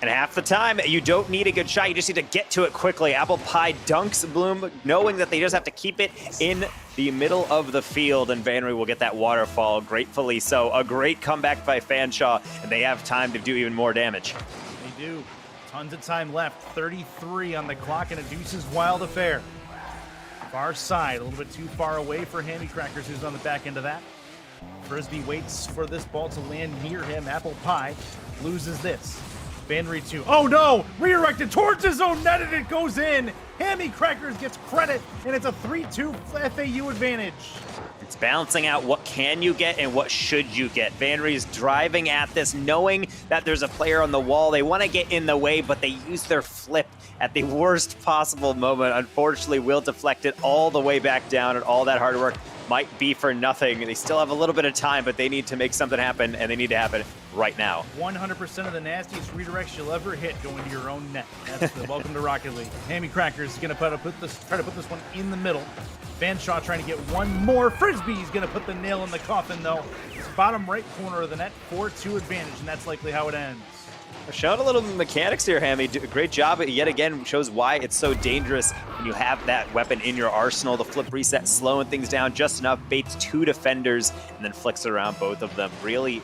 And half the time, you don't need a good shot. You just need to get to it quickly. Apple Pie dunks Bloom, knowing that they just have to keep it in the middle of the field, and Vanry will get that waterfall, gratefully so. A great comeback by Fanshawe, and they have time to do even more damage. They do. Tons of time left. 33 on the clock, and a Deuce's wild affair. Far side, a little bit too far away for Hammy Crackers, who's on the back end of that. Frisbee waits for this ball to land near him. Apple Pie loses this. Vanry 2. Oh no! Redirected towards his own net, and it goes in. Hammy Crackers gets credit, and it's a 3-2 FAU advantage. It's balancing out what can you get and what should you get. Vanry's driving at this, knowing that there's a player on the wall. They want to get in the way, but they use their flip at the worst possible moment. Unfortunately, will deflect it all the way back down, and all that hard work might be for nothing. They still have a little bit of time, but they need to make something happen, and they need to happen right now. 100% of the nastiest redirects you'll ever hit going to your own net. That's the welcome to Rocket League. Hammy Crackers is going to try to put this one in the middle. Fanshawe trying to get one more. Frisbee's going to put the nail in the coffin, though. It's bottom right corner of the net, 4-2 advantage, and that's likely how it ends. Showed a little mechanics here, Hammy. Great job. Yet again, shows why it's so dangerous when you have that weapon in your arsenal. The flip reset, slowing things down just enough, baits 2 defenders, and then flicks it around both of them. Really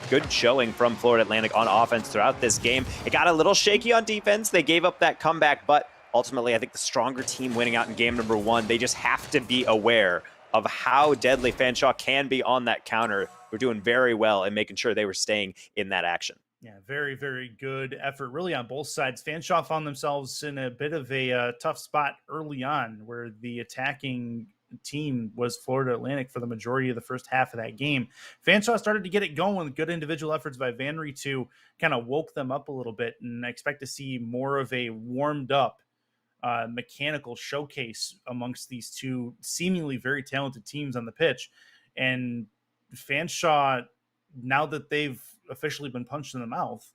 good showing from Florida Atlantic on offense throughout this game. It got a little shaky on defense. They gave up that comeback, but ultimately, I think the stronger team winning out in game number 1. They just have to be aware of how deadly Fanshawe can be on that counter. We're doing very well in making sure they were staying in that action. Yeah, very, very good effort really on both sides. Fanshawe found themselves in a bit of a tough spot early on where the attacking team was Florida Atlantic for the majority of the first half of that game. Fanshawe started to get it going with good individual efforts by Vanry 2, kind of woke them up a little bit, and I expect to see more of a warmed up mechanical showcase amongst these two seemingly very talented teams on the pitch. And Fanshawe, now that they've officially been punched in the mouth,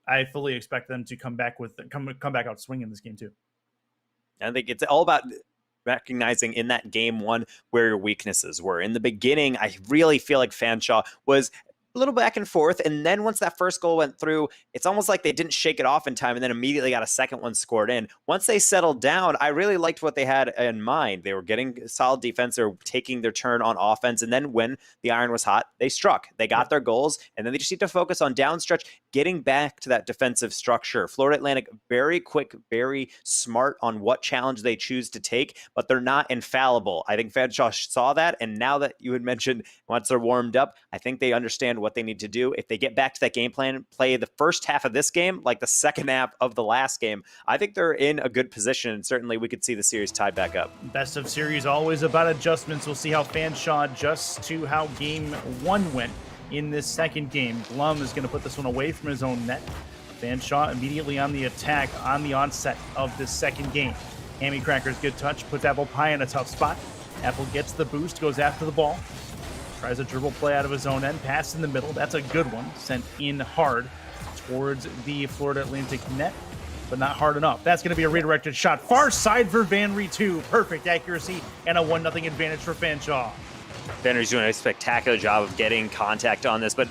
I fully expect them to come back out swinging this game too. I think it's all about recognizing in that game 1 where your weaknesses were. In the beginning, I really feel like Fanshawe was a little back and forth, and then once that first goal went through, it's almost like they didn't shake it off in time and then immediately got a second one scored in. Once they settled down, I really liked what they had in mind. They were getting solid defense, they were taking their turn on offense, and then when the iron was hot, they struck. They got their goals, and then they just need to focus on downstretch, getting back to that defensive structure. Florida Atlantic, very quick, very smart on what challenge they choose to take, but they're not infallible. I think Fanshawe saw that, and now that you had mentioned once they're warmed up, I think they understand what they need to do. If they get back to that game plan, play the first half of this game like the second half of the last game, I think they're in a good position, and certainly we could see the series tied back up. Best of series always about adjustments. We'll see how Fanshawe adjusts to how game 1 went in this second game. Blum is going to put this one away from his own net. Fanshawe immediately on the attack on the onset of this second game. Hammy Crackers, good touch, puts Apple Pie in a tough spot. Apple gets the boost, goes after the ball. Tries a dribble play out of his own end, pass in the middle. That's a good one, sent in hard towards the Florida Atlantic net, but not hard enough. That's going to be a redirected shot. Far side for Vanry 2. Perfect accuracy and a 1-0 advantage for Fanshawe. Vanry's doing a spectacular job of getting contact on this, but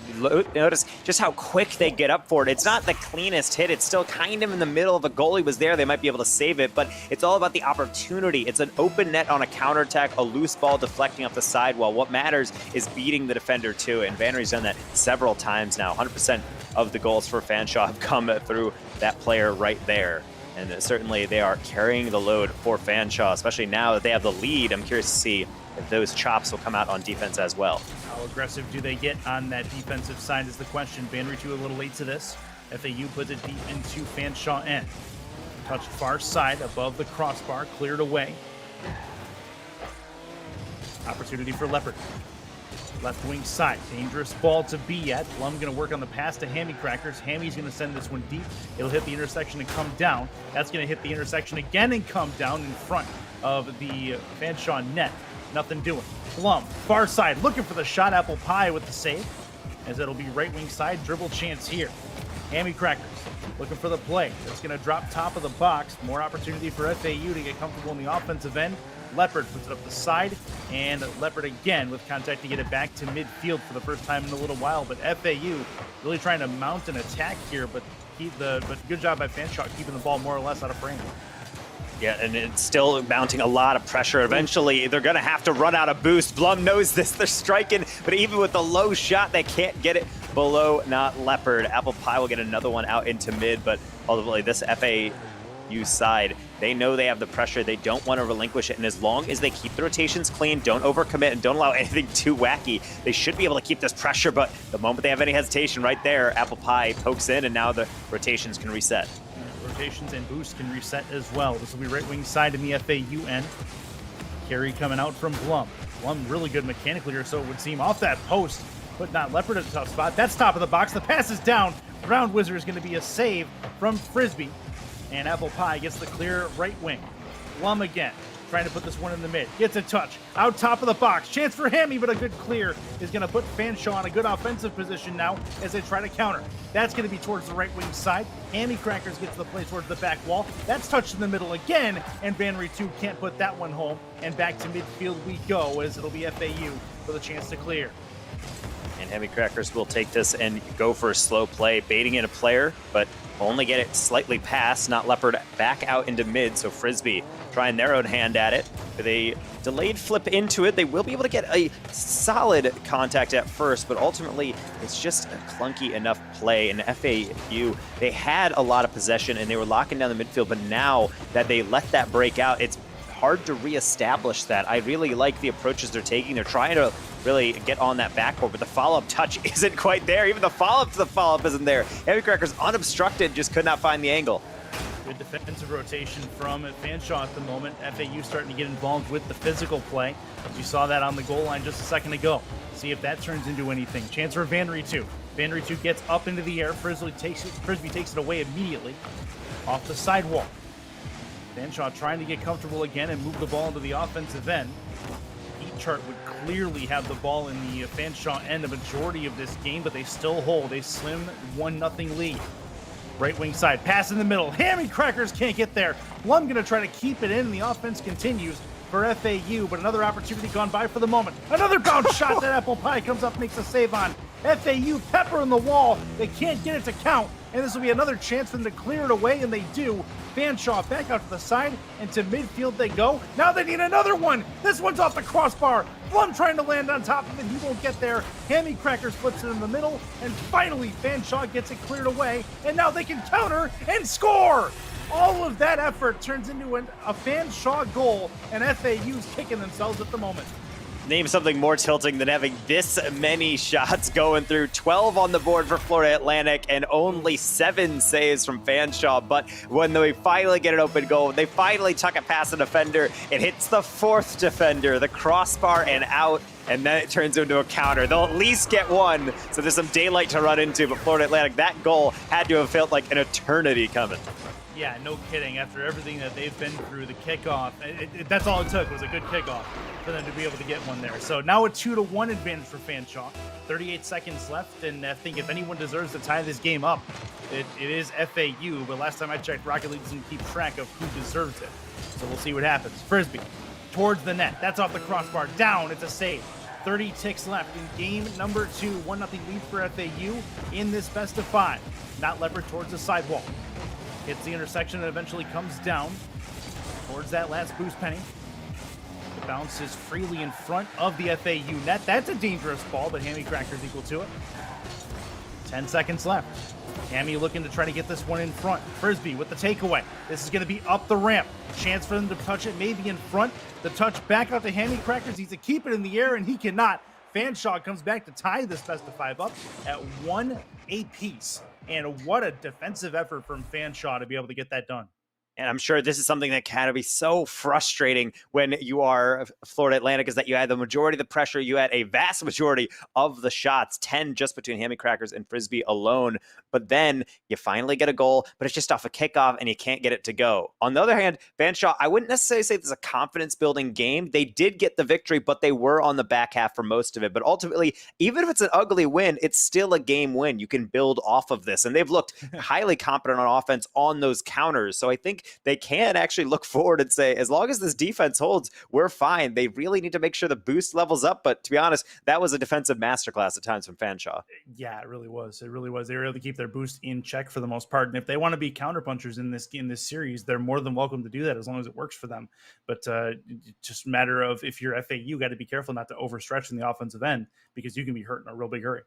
notice just how quick they get up for it. It's not the cleanest hit. It's still kind of in the middle. If a goalie was there, they might be able to save it, but it's all about the opportunity. It's an open net on a counterattack, a loose ball deflecting off the side, while what matters is beating the defender too, and Vanry's done that several times now. 100% of the goals for Fanshawe have come through that player right there. And certainly they are carrying the load for Fanshawe, especially now that they have the lead. I'm curious to see if those chops will come out on defense as well. How aggressive do they get on that defensive side is the question. Vanry 2 a little late to this. FAU puts it deep into Fanshawe end. Touched far side above the crossbar, cleared away. Opportunity for Leopard. Left wing side, dangerous ball to be at. Blum going to work on the pass to Hammy Crackers. Hammy's going to send this one deep. It'll hit the intersection and come down. That's going to hit the intersection again and come down in front of the Fanshawe net. Nothing doing. Blum, far side, looking for the shot. Apple Pie with the save, as it'll be right wing side. Dribble chance here. Hammy Crackers looking for the play. It's going to drop top of the box. More opportunity for FAU to get comfortable in the offensive end. Leopard puts it up the side, and Leopard again with contact to get it back to midfield for the first time in a little while. But FAU really trying to mount an attack here, but good job by Fanshawe keeping the ball more or less out of frame. Yeah, and it's still mounting a lot of pressure. Eventually, they're going to have to run out of boost. Blum knows this. They're striking, but even with the low shot, they can't get it below, not Leopard. Apple Pie will get another one out into mid, but ultimately this FAU side, they know they have the pressure. They don't want to relinquish it, and as long as they keep the rotations clean, don't overcommit, and don't allow anything too wacky, they should be able to keep this pressure, but the moment they have any hesitation right there, Apple Pie pokes in, and now the rotations can reset. Rotations and boost can reset as well. This will be right wing side in the FAU end. Carry coming out from Blum. Blum really good mechanically, or so it would seem, off that post, but not Leopard at a tough spot. That's top of the box. The pass is down. Round Wizard is going to be a save from Frisbee. And Apple Pie gets the clear right wing. Blum again, trying to put this one in the mid. Gets a touch. Out top of the box. Chance for Hammy, but a good clear is going to put Fanshawe in a good offensive position now as they try to counter. That's going to be towards the right wing side. Hammy Crackers gets the play towards the back wall. That's touched in the middle again, and Vanry 2 can't put that one home. And back to midfield we go, as it'll be FAU for the chance to clear. And Hammy Crackers will take this and go for a slow play, baiting in a player, but only get it slightly past, not Leopard back out into mid, so Frisbee trying their own hand at it. With a delayed flip into it, they will be able to get a solid contact at first, but ultimately it's just a clunky enough play. And FAU, they had a lot of possession and they were locking down the midfield, but now that they let that break out, it's hard to reestablish that. I really like the approaches they're taking. They're trying to really get on that backboard, but the follow-up touch isn't quite there. Even the follow-up to the follow-up isn't there. Heavy Crackers unobstructed, just could not find the angle. Good defensive rotation from Fanshawe at the moment. FAU starting to get involved with the physical play. You saw that on the goal line just a second ago. See if that turns into anything. Chance for Vanry 2. Vanry 2 gets up into the air. Frisbee takes it away immediately off the sidewall. Fanshawe trying to get comfortable again and move the ball into the offensive end. Heat chart would clearly have the ball in the Fanshawe end a majority of this game, but they still hold a slim 1-0 lead. Right wing side, pass in the middle. Hammy Crackers can't get there. Blum going to try to keep it in. The offense continues for FAU, but another opportunity gone by for the moment. Another bounce shot that Apple Pie comes up, makes a save on. FAU pepper in the wall. They can't get it to count, and this will be another chance for them to clear it away, and they do. Fanshawe back out to the side, and to midfield they go. Now they need another one. This one's off the crossbar. Blum trying to land on top of it. He won't get there. Hammy Crackers puts it in the middle, and finally Fanshawe gets it cleared away, and now they can counter and score. All of that effort turns into a Fanshawe goal, and FAU's kicking themselves at the moment. Name something more tilting than having this many shots going through. 12 on the board for Florida Atlantic and only 7 saves from Fanshawe. But when they finally get an open goal, they finally tuck it past a defender. It hits the 4th defender, the crossbar and out, and then it turns into a counter. They'll at least get one, so there's some daylight to run into. But Florida Atlantic, that goal had to have felt like an eternity coming. Yeah, no kidding. After everything that they've been through, the kickoff, that's all it took was a good kickoff for them to be able to get one there. So now a 2-1 advantage for Fanshawe. 38 seconds left, and I think if anyone deserves to tie this game up, it is FAU. But last time I checked, Rocket League doesn't keep track of who deserves it. So we'll see what happens. Frisbee towards the net. That's off the crossbar. Down. It's a save. 30 ticks left in game number 2. 1-0 lead for FAU in this best of 5. Not Leopard towards the sidewall. Hits the intersection and eventually comes down towards that last boost penny. It bounces freely in front of the FAU net. That's a dangerous ball, but Hammy Crackers equal to it. 10 seconds left. Hammy looking to try to get this one in front. Frisbee with the takeaway. This is going to be up the ramp. Chance for them to touch it, maybe in front. The touch back out to Hammy Crackers. He's to keep it in the air, and he cannot. Fanshawe comes back to tie this best of 5 up at 1 apiece. And what a defensive effort from Fanshawe to be able to get that done. And I'm sure this is something that can be so frustrating when you are Florida Atlantic, is that you had the majority of the pressure. You had a vast majority of the shots, 10 just between Hammy Crackers and Frisbee alone. But then you finally get a goal, but it's just off a kickoff and you can't get it to go. On the other hand, Fanshawe, I wouldn't necessarily say this is a confidence building game. They did get the victory, but they were on the back half for most of it. But ultimately, even if it's an ugly win, it's still a game win. You can build off of this. And they've looked highly competent on offense on those counters. So I think they can actually look forward and say, as long as this defense holds, we're fine. They really need to make sure the boost levels up. But to be honest, that was a defensive masterclass at times from Fanshawe. Yeah, it really was. It really was. They were able to keep their boost in check for the most part. And if they want to be counterpunchers in this series, they're more than welcome to do that as long as it works for them. But it's just a matter of, if you're FAU, got to be careful not to overstretch in the offensive end, because you can be hurt in a real big hurry.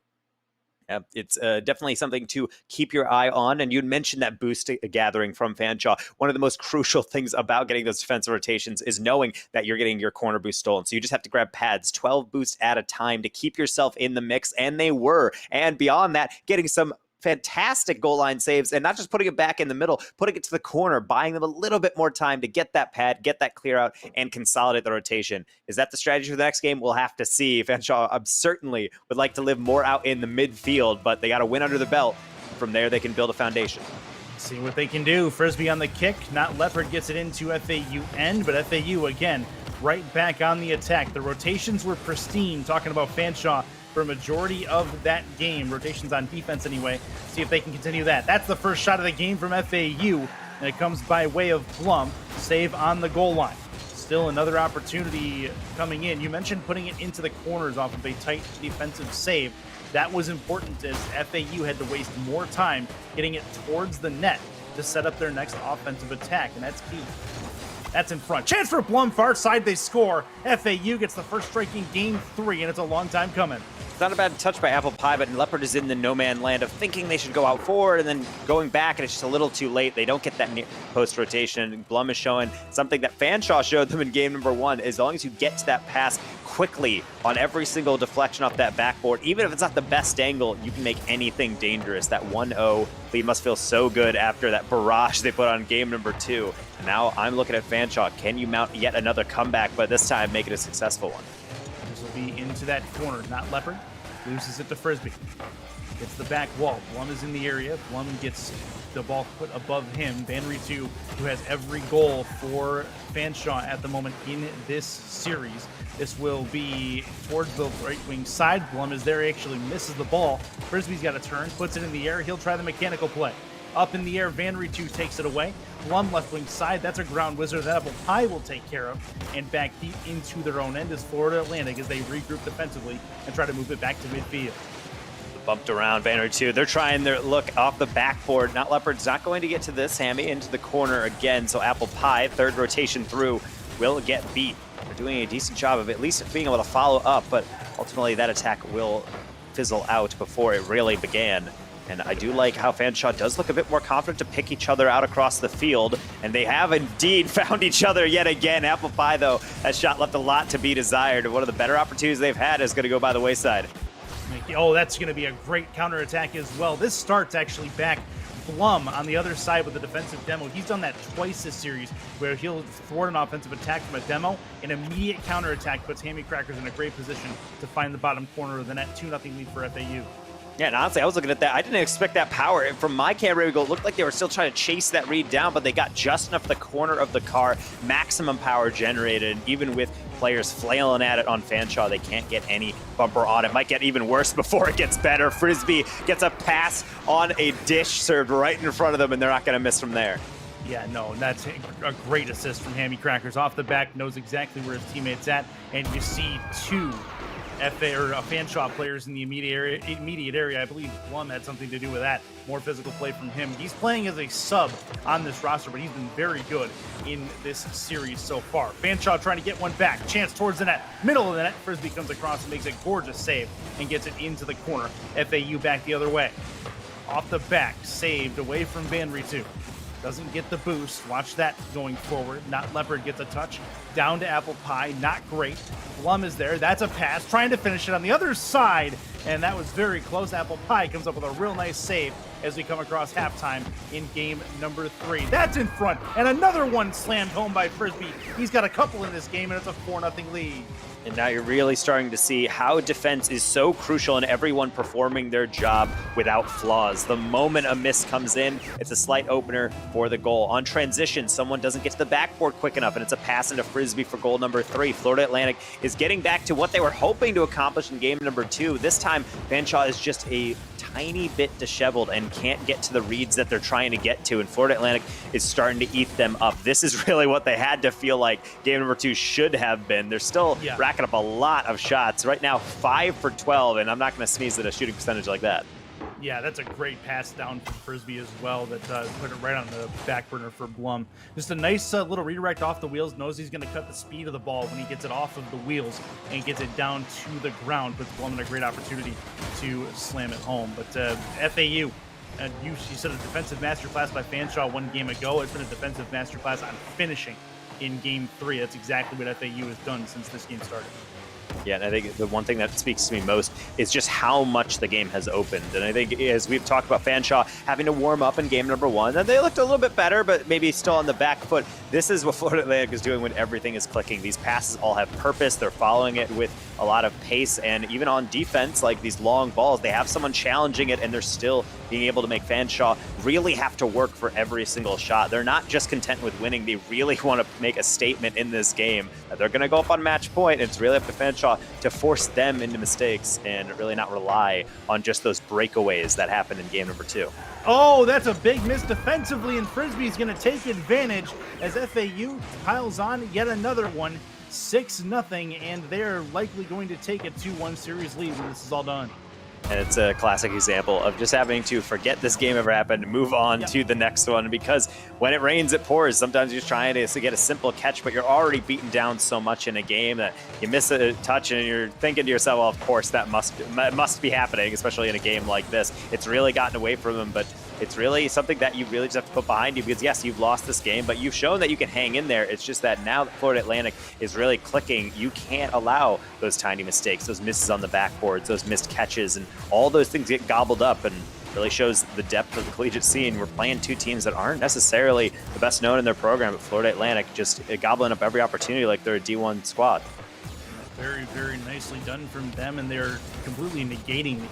Yeah, it's definitely something to keep your eye on. And you mentioned that boost gathering from Fanshawe. One of the most crucial things about getting those defensive rotations is knowing that you're getting your corner boost stolen. So you just have to grab pads, 12 boosts at a time, to keep yourself in the mix. And they were. And beyond that, getting some fantastic goal line saves, and not just putting it back in the middle, putting it to the corner, buying them a little bit more time to get that pad, get that clear out, and consolidate the rotation. Is that the strategy for the next game? We'll have to see. Fanshawe certainly would like to live more out in the midfield, but they got to win under the belt. From there, they can build a foundation. See what they can do. Frisbee on the kick. Not Leopard gets it into FAU end, but FAU, again, right back on the attack. The rotations were pristine, talking about Fanshawe, for a majority of that game. Rotations on defense anyway. See if they can continue that. That's the first shot of the game from FAU, and it comes by way of Blum. Save on the goal line. Still another opportunity coming in. You mentioned putting it into the corners off of a tight defensive save. That was important, as FAU had to waste more time getting it towards the net to set up their next offensive attack, and that's key. That's in front. Chance for Blum, far side, they score. FAU gets the first strike in game 3, and it's a long time coming. It's not a bad touch by Apple Pie, but Leopard is in the no-man land of thinking they should go out forward and then going back, and it's just a little too late. They don't get that post-rotation. Blum is showing something that Fanshawe showed them in game number 1. As long as you get to that pass quickly on every single deflection off that backboard, even if it's not the best angle, you can make anything dangerous. That 1-0 lead must feel so good after that barrage they put on game number 2. And now I'm looking at Fanshawe. Can you mount yet another comeback, but this time make it a successful one? This will be into that corner. Not Leopard. Loses it to Frisbee. Gets the back wall. Blum is in the area. Blum gets the ball put above him. Vanritu, who has every goal for Fanshawe at the moment in this series. This will be towards the right wing side. Blum is there. He actually misses the ball. Frisbee's got a turn. Puts it in the air. He'll try the mechanical play. Up in the air, Vanritu takes it away. Blum left wing side. That's a ground wizard that Apple Pie will take care of. And back deep into their own end is Florida Atlantic as they regroup defensively and try to move it back to midfield. Bumped around Vanritu. They're trying their look off the backboard. Not Leopard's not going to get to this. Hammy into the corner again. So Apple Pie, third rotation through, will get beat. They're doing a decent job of at least being able to follow up, but ultimately that attack will fizzle out before it really began. And I do like how Fanshawe does look a bit more confident to pick each other out across the field. And they have indeed found each other yet again. Apple Pie, though, that shot left a lot to be desired. One of the better opportunities they've had is going to go by the wayside. Oh, that's going to be a great counterattack as well. This starts actually back Blum on the other side with a defensive demo. He's done that twice this series, where he'll thwart an offensive attack from a demo. An immediate counterattack puts Hammy Crackers in a great position to find the bottom corner of the net. 2-0 lead for FAU. Yeah, and honestly, I was looking at that. I didn't expect that power. From my camera angle, it looked like they were still trying to chase that read down, but they got just enough the corner of the car. Maximum power generated. Even with players flailing at it on Fanshawe, they can't get any bumper on it. Might get even worse before it gets better. Frisbee gets a pass on a dish served right in front of them, and they're not going to miss from there. Yeah, no, that's a great assist from Hammy Crackers. Off the back, knows exactly where his teammate's at, and you see two Fanshawe players in the immediate area. I believe Blum had something to do with that. More physical play from him. He's playing as a sub on this roster, but he's been very good in this series so far. Fanshawe trying to get one back. Chance towards the net. Middle of the net. Frisbee comes across and makes a gorgeous save and gets it into the corner. FAU back the other way. Off the back. Saved away from Vanritu. doesn't get the boost. Watch that going forward. Not Leopard gets a touch. Down to Apple Pie. Not great. Blum is there. That's a pass. Trying to finish it on the other side. And that was very close. Apple Pie comes up with a real nice save as we come across halftime in game number 3. That's in front. And another one slammed home by Frisbee. He's got a couple in this game, and it's a 4-0 lead. And now you're really starting to see how defense is so crucial in everyone performing their job without flaws. The moment a miss comes in, it's a slight opener for the goal. On transition, someone doesn't get to the backboard quick enough, and it's a pass into Frisbee for goal number 3. Florida Atlantic is getting back to what they were hoping to accomplish in game number 2. This time, Fanshawe is just a tiny bit disheveled and can't get to the reads that they're trying to get to, and Florida Atlantic is starting to eat them up. This is really what they had to feel like game number 2 should have been. They're still racking up a lot of shots. Right now, 5 for 12, and I'm not going to sneeze at a shooting percentage like that. Yeah, that's a great pass down from Frisbee as well that put it right on the back burner for Blum. Just a nice little redirect off the wheels. Knows he's going to cut the speed of the ball when he gets it off of the wheels and gets it down to the ground. Puts Blum in a great opportunity to slam it home. But FAU, you said a defensive masterclass by Fanshawe 1 game ago. It's been a defensive masterclass on finishing in game 3. That's exactly what FAU has done since this game started. Yeah, and I think the one thing that speaks to me most is just how much the game has opened. And I think as we've talked about Fanshawe having to warm up in game number 1, and they looked a little bit better, but maybe still on the back foot. This is what Florida Atlantic is doing when everything is clicking. These passes all have purpose. They're following it with a lot of pace. And even on defense, like these long balls, they have someone challenging it, and they're still being able to make Fanshawe really have to work for every single shot. They're not just content with winning. They really want to make a statement in this game that they're going to go up on match point. It's really up to Fanshawe to force them into mistakes and really not rely on just those breakaways that happened in game number 2. Oh, that's a big miss defensively, and Frisbee's going to take advantage as FAU piles on yet another one, 6-0, and they're likely going to take a 2-1 series lead when this is all done. And it's a classic example of just having to forget this game ever happened, move on to the next one, because when it rains, it pours. Sometimes you're trying to get a simple catch, but you're already beaten down so much in a game that you miss a touch and you're thinking to yourself, well, of course, that must be happening, especially in a game like this. It's really gotten away from them, but it's really something that you really just have to put behind you because, yes, you've lost this game, but you've shown that you can hang in there. It's just that now that Florida Atlantic is really clicking, you can't allow those tiny mistakes, those misses on the backboards, those missed catches, and all those things get gobbled up, and really shows the depth of the collegiate scene. We're playing 2 teams that aren't necessarily the best known in their program, but Florida Atlantic just gobbling up every opportunity like they're a D1 squad. Very, very nicely done from them, and they're completely negating the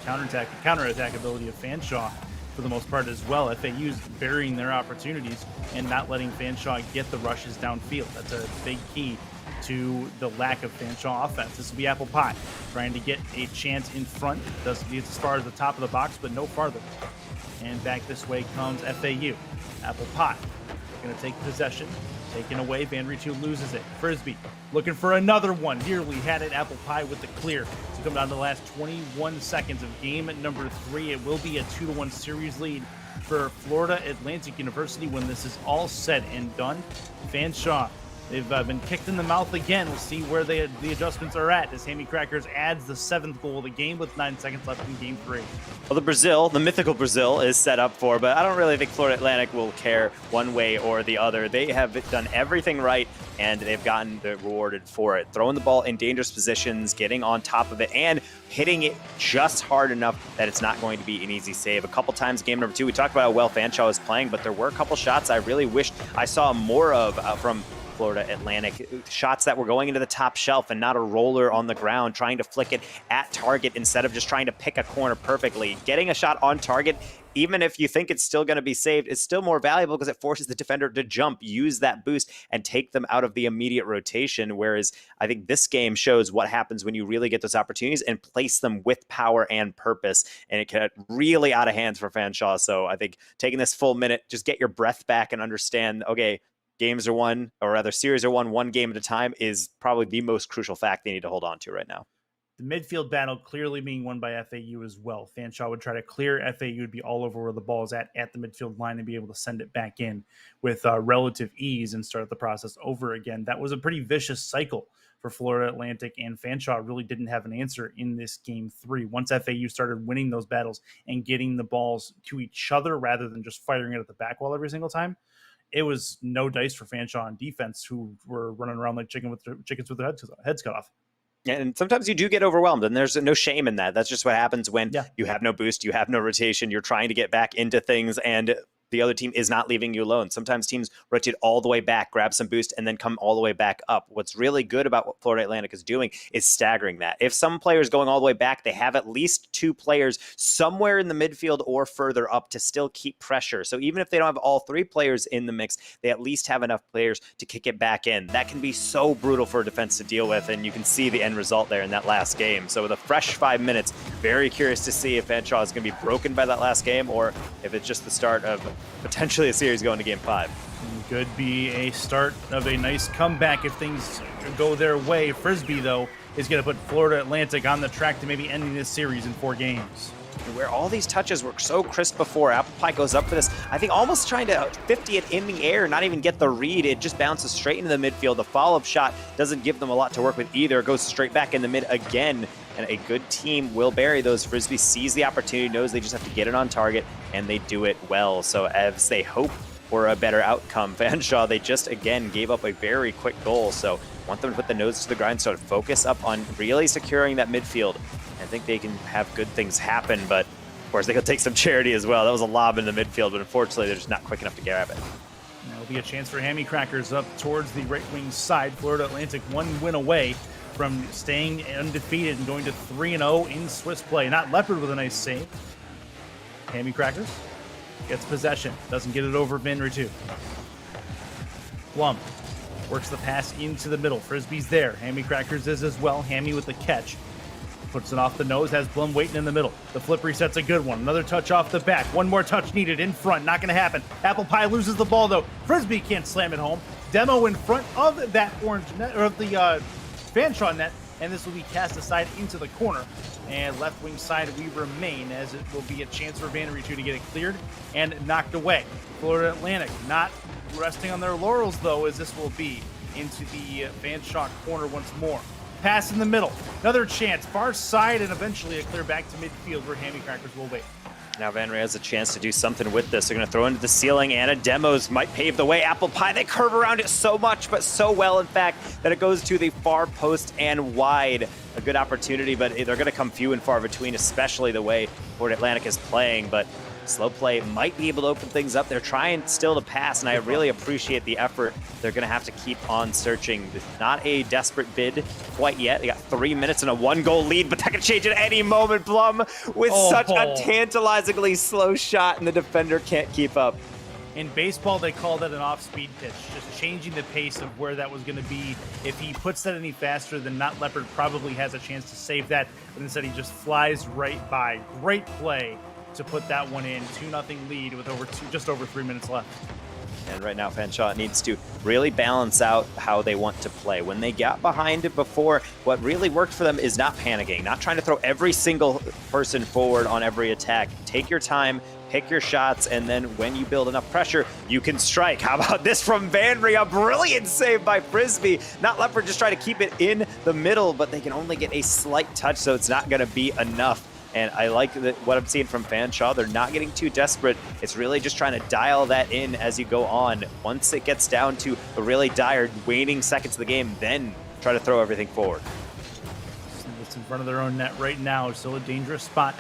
counterattack ability of Fanshawe for the most part as well. FAU's burying their opportunities and not letting Fanshawe get the rushes downfield. That's a big key to the lack of Fanshawe offense. This will be Apple Pie trying to get a chance in front. Doesn't get as far as the top of the box, but no farther. And back this way comes FAU. Apple Pie going to take possession. Taken away, Van Ritu loses it. Frisbee looking for another one. Nearly had it. Apple Pie with the clear. So come down to the last 21 seconds of game number 3. It will be a 2-1 series lead for Florida Atlantic University when this is all said and done. Fanshawe, they've been kicked in the mouth again. We'll see where the adjustments are at as Hammy Crackers adds the 7th goal of the game with 9 seconds left in game 3. Well, the mythical Brazil is set up for, but I don't really think Florida Atlantic will care one way or the other. They have done everything right, and they've gotten rewarded for it. Throwing the ball in dangerous positions, getting on top of it, and hitting it just hard enough that it's not going to be an easy save. A couple times game number 2, we talked about how well Fanshawe was playing, but there were a couple shots I really wished I saw more of from Florida Atlantic. Shots that were going into the top shelf and not a roller on the ground, trying to flick it at target instead of just trying to pick a corner perfectly. Getting a shot on target, even if you think it's still going to be saved, is still more valuable because it forces the defender to jump, use that boost, and take them out of the immediate rotation. Whereas I think this game shows what happens when you really get those opportunities and place them with power and purpose. And it get really out of hands for Fanshawe. So I think taking this full minute, just get your breath back and understand, okay, games are won, or rather series are won 1 game at a time, is probably the most crucial fact they need to hold on to right now. The midfield battle clearly being won by FAU as well. Fanshawe would try to clear. FAU would be all over where the ball is at the midfield line and be able to send it back in with relative ease and start the process over again. That was a pretty vicious cycle for Florida Atlantic, and Fanshawe really didn't have an answer in this game 3. Once FAU started winning those battles and getting the balls to each other rather than just firing it at the back wall every single time, it was no dice for Fanshawe on defense, who were running around like chickens with their heads cut off. And sometimes you do get overwhelmed, and there's no shame in that. That's just what happens when you have no boost, you have no rotation, you're trying to get back into things, and the other team is not leaving you alone. Sometimes teams rotate all the way back, grab some boost, and then come all the way back up. What's really good about what Florida Atlantic is doing is staggering that. If some players going all the way back, they have at least 2 players somewhere in the midfield or further up to still keep pressure. So even if they don't have all 3 players in the mix, they at least have enough players to kick it back in. That can be so brutal for a defense to deal with, and you can see the end result there in that last game. So with a fresh 5 minutes, very curious to see if Fanshawe is going to be broken by that last game or if it's just the start of potentially a series going to game 5. Could be a start of a nice comeback if things go their way. Frisbee, though, is going to put Florida Atlantic on the track to maybe ending this series in 4 games. Where all these touches were so crisp before, Apple Pie goes up for this, I think almost trying to 50 it in the air, not even get the read. It just bounces straight into the midfield. The follow-up shot doesn't give them a lot to work with either. It goes straight back in the mid again, and a good team will bury those. Frisbee sees the opportunity, knows they just have to get it on target, and they do it well. So as they hope for a better outcome, Fanshawe, they just again gave up a very quick goal. So want them to put the nose to the grindstone, focus up on really securing that midfield. I think they can have good things happen, but of course they could take some charity as well. That was a lob in the midfield, but unfortunately they're just not quick enough to grab it. There'll be a chance for Hammy Crackers up towards the right wing side. Florida Atlantic 1 win away from staying undefeated and going to 3-0 in Swiss play. Not Leopard with a nice save. Hammy Crackers gets possession, doesn't get it over Vanry 2. Blum works the pass into the middle. Frisbee's there. Hammy Crackers is as well. Hammy with the catch. Puts it off the nose, has Blum waiting in the middle. The flip reset's a good one. Another touch off the back. One more touch needed in front. Not going to happen. Apple Pie loses the ball, though. Frisbee can't slam it home. Demo in front of that orange net, or of the Fanshawe net, and this will be cast aside into the corner. And left wing side we remain, as it will be a chance for Vanry 2 to get it cleared and knocked away. Florida Atlantic not resting on their laurels, though, as this will be into the Fanshawe corner once more. Pass in the middle. Another chance. Far side, and eventually a clear back to midfield where Hammy Crackers will wait. Now Vanry has a chance to do something with this. They're going to throw into the ceiling, and a demos might pave the way. Apple Pie, they curve around it so much, but so well, in fact, that it goes to the far post and wide. A good opportunity, but they're going to come few and far between, especially the way Florida Atlantic is playing. But slow play might be able to open things up. They're trying still to pass, and I really appreciate the effort. They're going to have to keep on searching. Not a desperate bid quite yet. They got 3 minutes and a 1-goal lead, but that can change at any moment. Blum with such a tantalizingly slow shot, and the defender can't keep up. In baseball, they call that an off-speed pitch, just changing the pace of where that was going to be. If he puts that any faster, then Not Leopard probably has a chance to save that, but instead he just flies right by. Great play to put that one in. 2-0 lead with just over 3 minutes left. And right now, Fanshawe needs to really balance out how they want to play. When they got behind it before, what really worked for them is not panicking, not trying to throw every single person forward on every attack. Take your time, pick your shots, and then when you build enough pressure, you can strike. How about this from Vanry? A brilliant save by Frisbee. Not Leopard just trying to keep it in the middle, but they can only get a slight touch, so it's not going to be enough. And I like what I'm seeing from Fanshawe. They're not getting too desperate. It's really just trying to dial that in as you go on. Once it gets down to a really dire waning seconds of the game, then try to throw everything forward. It's in front of their own net right now. Still a dangerous spot.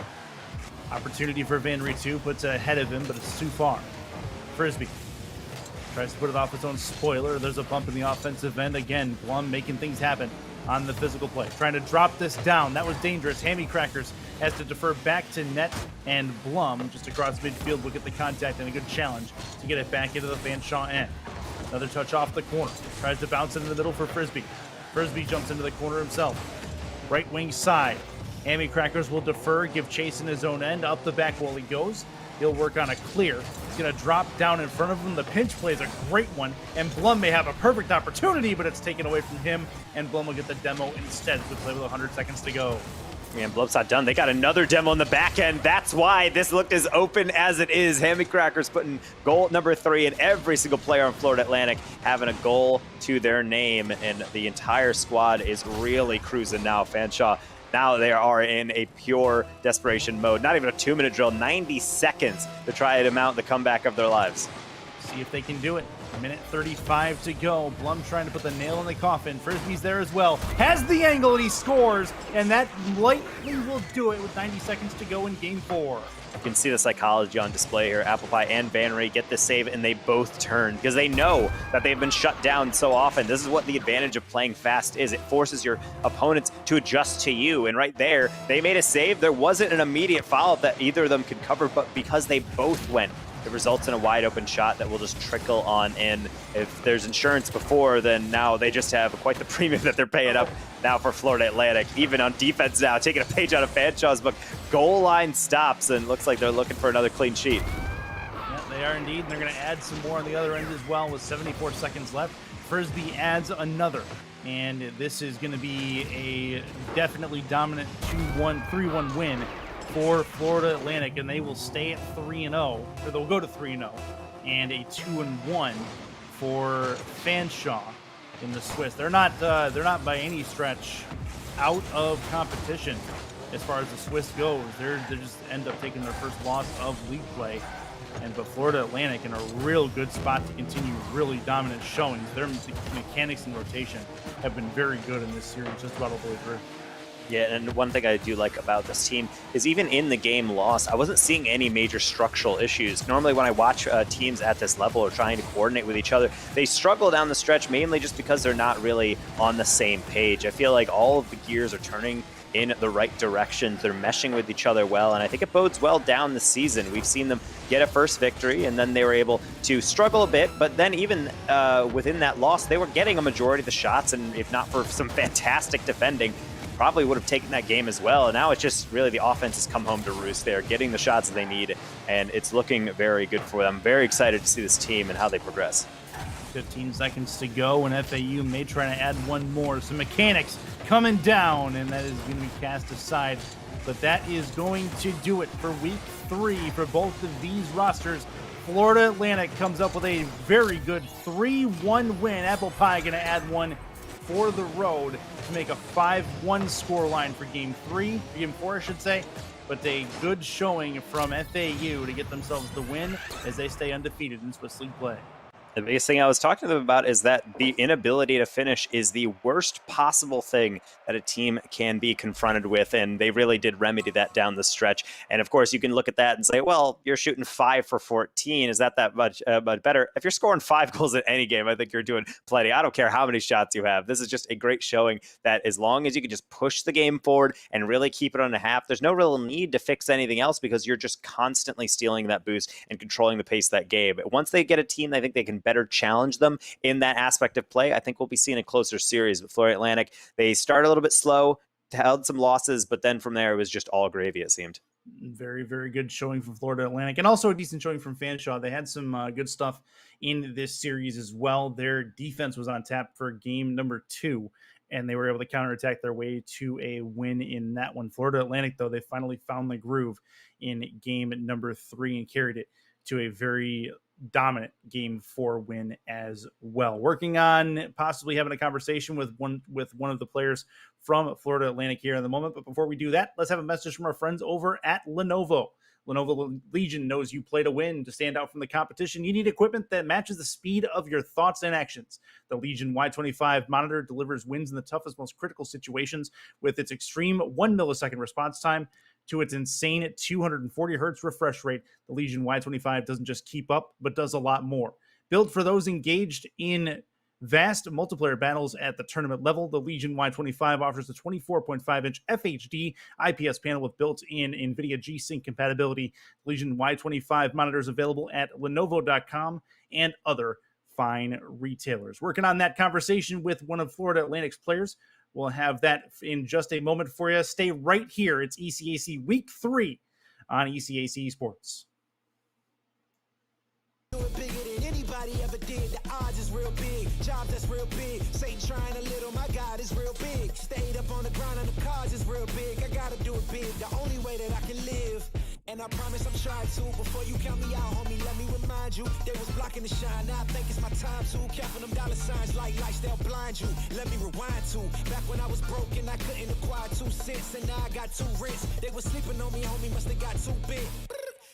Opportunity for Vanry 2, puts ahead of him, but it's too far. Frisbee tries to put it off his own spoiler. There's a bump in the offensive end. Again, Blum making things happen on the physical play. Trying to drop this down. That was dangerous. Hammy Crackers has to defer back to net, and Blum just across midfield will get the contact and a good challenge to get it back into the Fanshawe end. Another touch off the corner. Tries to bounce it in the middle for Frisbee. Frisbee jumps into the corner himself. Right wing side. Hammy Crackers will defer, give chase in his own end. Up the back wall he goes. He'll work on a clear. He's going to drop down in front of him. The pinch play is a great one, and Blum may have a perfect opportunity, but it's taken away from him, and Blum will get the demo instead. So play with 100 seconds to go. And Blub's not done. They got another demo in the back end. That's why this looked as open as it is. Hammy Crackers putting goal number 3, and every single player on Florida Atlantic having a goal to their name. And the entire squad is really cruising now. Fanshawe, now they are in a pure desperation mode. Not even a 2-minute drill, 90 seconds to try to mount the comeback of their lives. See if they can do it. A minute 35 to go. Blum trying to put the nail in the coffin. Frisbee's there as well. Has the angle and he scores. And that likely will do it with 90 seconds to go in game 4. You can see the psychology on display here. Apple Pie and Vannery get the save, and they both turn because they know that they've been shut down so often. This is what the advantage of playing fast is. It forces your opponents to adjust to you. And right there, they made a save. There wasn't an immediate follow-up that either of them could cover, but because they both went, it results in a wide open shot that will just trickle on in. If there's insurance before, then now they just have quite the premium that they're paying up now for Florida Atlantic. Even on defense now, taking a page out of Fanshawe's book. Goal line stops, and looks like they're looking for another clean sheet. Yeah, they are indeed. And they're going to add some more on the other end as well with 74 seconds left. Frisbee adds another. And this is going to be a definitely dominant 2-1, 3-1 win for Florida Atlantic, and they will stay at 3-0, or they'll go to 3-0, and a 2-1 for Fanshawe in the Swiss. They're not by any stretch out of competition as far as the Swiss goes. They just end up taking their first loss of league play, but Florida Atlantic in a real good spot to continue really dominant showings. Their mechanics and rotation have been very good in this series, just about all the way through. Yeah, and one thing I do like about this team is even in the game loss, I wasn't seeing any major structural issues. Normally when I watch teams at this level or trying to coordinate with each other, they struggle down the stretch mainly just because they're not really on the same page. I feel like all of the gears are turning in the right direction. They're meshing with each other well, and I think it bodes well down the season. We've seen them get a first victory, and then they were able to struggle a bit, but then even within that loss, they were getting a majority of the shots, and if not for some fantastic defending, probably would have taken that game as well. And now it's just really the offense has come home to roost. They're getting the shots that they need, and it's looking very good for them. Very excited to see this team and how they progress. 15 seconds to go, and FAU may try to add one more. Some mechanics coming down, and that is going to be cast aside. But that is going to do it for week 3 for both of these rosters. Florida Atlantic comes up with a very good 3-1 win. Apple Pie going to add one for the road to make a 5-1 scoreline for game 4, I should say. But a good showing from FAU to get themselves the win as they stay undefeated in Swiss League play. The biggest thing I was talking to them about is that the inability to finish is the worst possible thing that a team can be confronted with, and they really did remedy that down the stretch. And of course, you can look at that and say, well, you're shooting 5 for 14. Is that much better? If you're scoring 5 goals in any game, I think you're doing plenty. I don't care how many shots you have. This is just a great showing that as long as you can just push the game forward and really keep it on a half, there's no real need to fix anything else because you're just constantly stealing that boost and controlling the pace of that game. But once they get a team, I think they can better challenge them in that aspect of play. I think we'll be seeing a closer series. But Florida Atlantic, they started a little bit slow, held some losses, but then from there it was just all gravy, it seemed. Very, very good showing from Florida Atlantic, and also a decent showing from Fanshawe. They had some good stuff in this series as well. Their defense was on tap for game number 2, and they were able to counterattack their way to a win in that one. Florida Atlantic, though, they finally found the groove in game number 3 and carried it to a very dominant game 4 win as well. Working on possibly having a conversation with one of the players from Florida Atlantic here in the moment. But before we do that, let's have a message from our friends over at Lenovo. Lenovo Legion knows you play to win. To stand out from the competition, you need equipment that matches the speed of your thoughts and actions. The Legion Y25 monitor delivers wins in the toughest, most critical situations with its extreme 1 millisecond response time to its insane 240 hertz refresh rate. The Legion Y25 doesn't just keep up, but does a lot more. Built for those engaged in vast multiplayer battles at the tournament level, the Legion Y25 offers a 24.5-inch FHD IPS panel with built-in NVIDIA G-Sync compatibility. Legion Y25 monitors available at Lenovo.com and other fine retailers. Working on that conversation with one of Florida Atlantic's players. We'll have that in just a moment for you. Stay right here. It's ECAC Week 3 on ECAC Sports. anybody ever did. The odds is real big, jobs that's real big. Satan trying a little, my God is real big. Stayed up on the grind on the cards is real big. I gotta do it big, the only way that I can live. And I promise I'm trying to. Before you count me out, homie, let me remind you. They was blocking the shine, now I think it's my time to. Counting them dollar signs like lights, they'll blind you. Let me rewind to back when I was broke and I couldn't acquire 2 cents. And now I got 2 rents. They was sleeping on me, homie, must have got too big.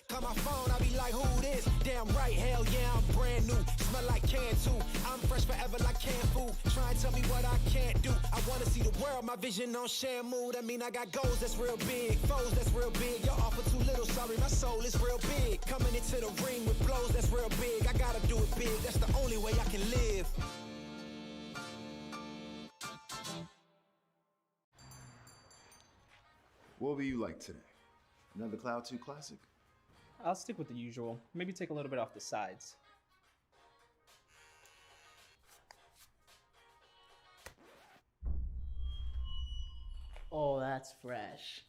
Call my phone, I be like, who this? Damn right, hell yeah, I'm brand new. Smell like can too. I'm fresh forever like canned food. Try and tell me what I can't do. I wanna see the world, my vision on Shamu. That mean I got goals that's real big, foes that's real big. Your offer too little, sorry, my soul is real big. Coming into the ring with blows that's real big. I gotta do it big, that's the only way I can live. What will you like today? Another Cloud 2 classic? I'll stick with the usual. Maybe take a little bit off the sides. Oh, that's fresh.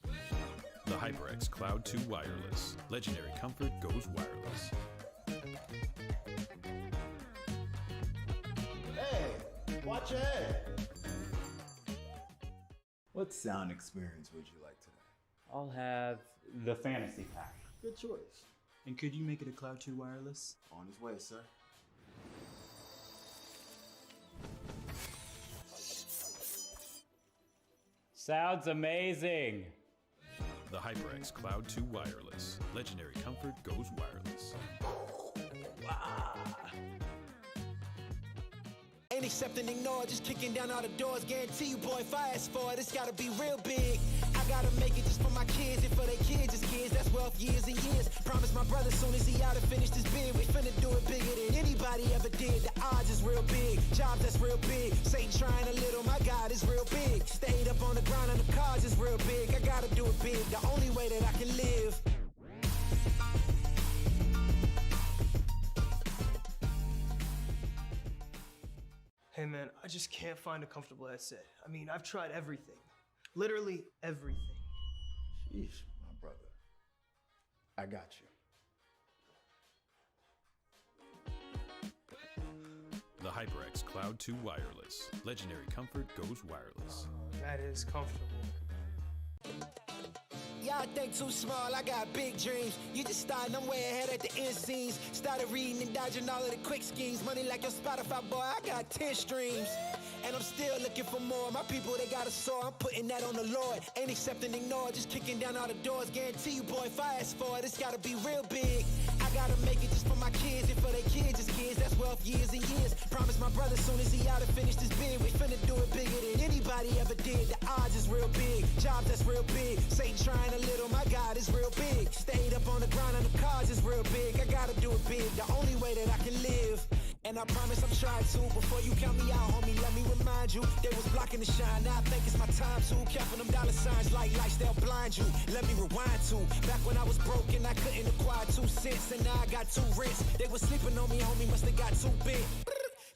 The HyperX Cloud 2 Wireless. Legendary comfort goes wireless. Hey, watch your head. What sound experience would you like today? I'll have the fantasy pack. Good choice. And could you make it a Cloud 2 wireless? On his way, sir. Sounds amazing. The HyperX Cloud 2 Wireless. Legendary comfort goes wireless. Ain't accept and ignore, just kicking down all the doors. Guarantee you, boy, if I ask for it, it's gotta be real big. I gotta make it just for my kids and for their kids' kids. That's wealth years and years. Promise my brother soon as he out and finished his bid, we finna do it bigger than anybody ever did. The odds is real big, jobs that's real big. Satan trying a little, my God is real big. Stayed up on the grind on the cards is real big. I gotta do it big, the only way that I can live. Hey man, I just can't find a comfortable headset. I mean, I've tried everything. Literally everything. Sheesh, my brother. I got you. The HyperX Cloud 2 Wireless. Legendary comfort goes wireless. That is comfortable. Y'all think too small, I got big dreams. You just starting, I'm way ahead at the end scenes. Started reading and dodging all of the quick schemes. Money like your Spotify, boy, I got 10 streams. And I'm still looking for more. My people, they got a soar, I'm putting that on the Lord. Ain't accept and ignore, just kicking down all the doors. Guarantee you, boy, if I ask for it, it's gotta be real big. I gotta make it just for my kids and for their kids' kids. That's wealth years and years. Promise my brother soon as he out and finished his bid, we finna do it bigger than anybody ever did. The odds is real big, jobs that's real big. Satan trying a little, my God is real big. Stayed up on the grind on the cards is real big. I gotta do it big, the only way that I can live. And I promise I'm trying to. Before you count me out, homie, let me remind you. They was blocking the shine, now I think it's my time to. Counting them dollar signs like lights, they'll blind you. Let me rewind to back when I was broke and I couldn't acquire 2 cents. And now I got 2 rents. They was sleeping on me, homie, must have got too big.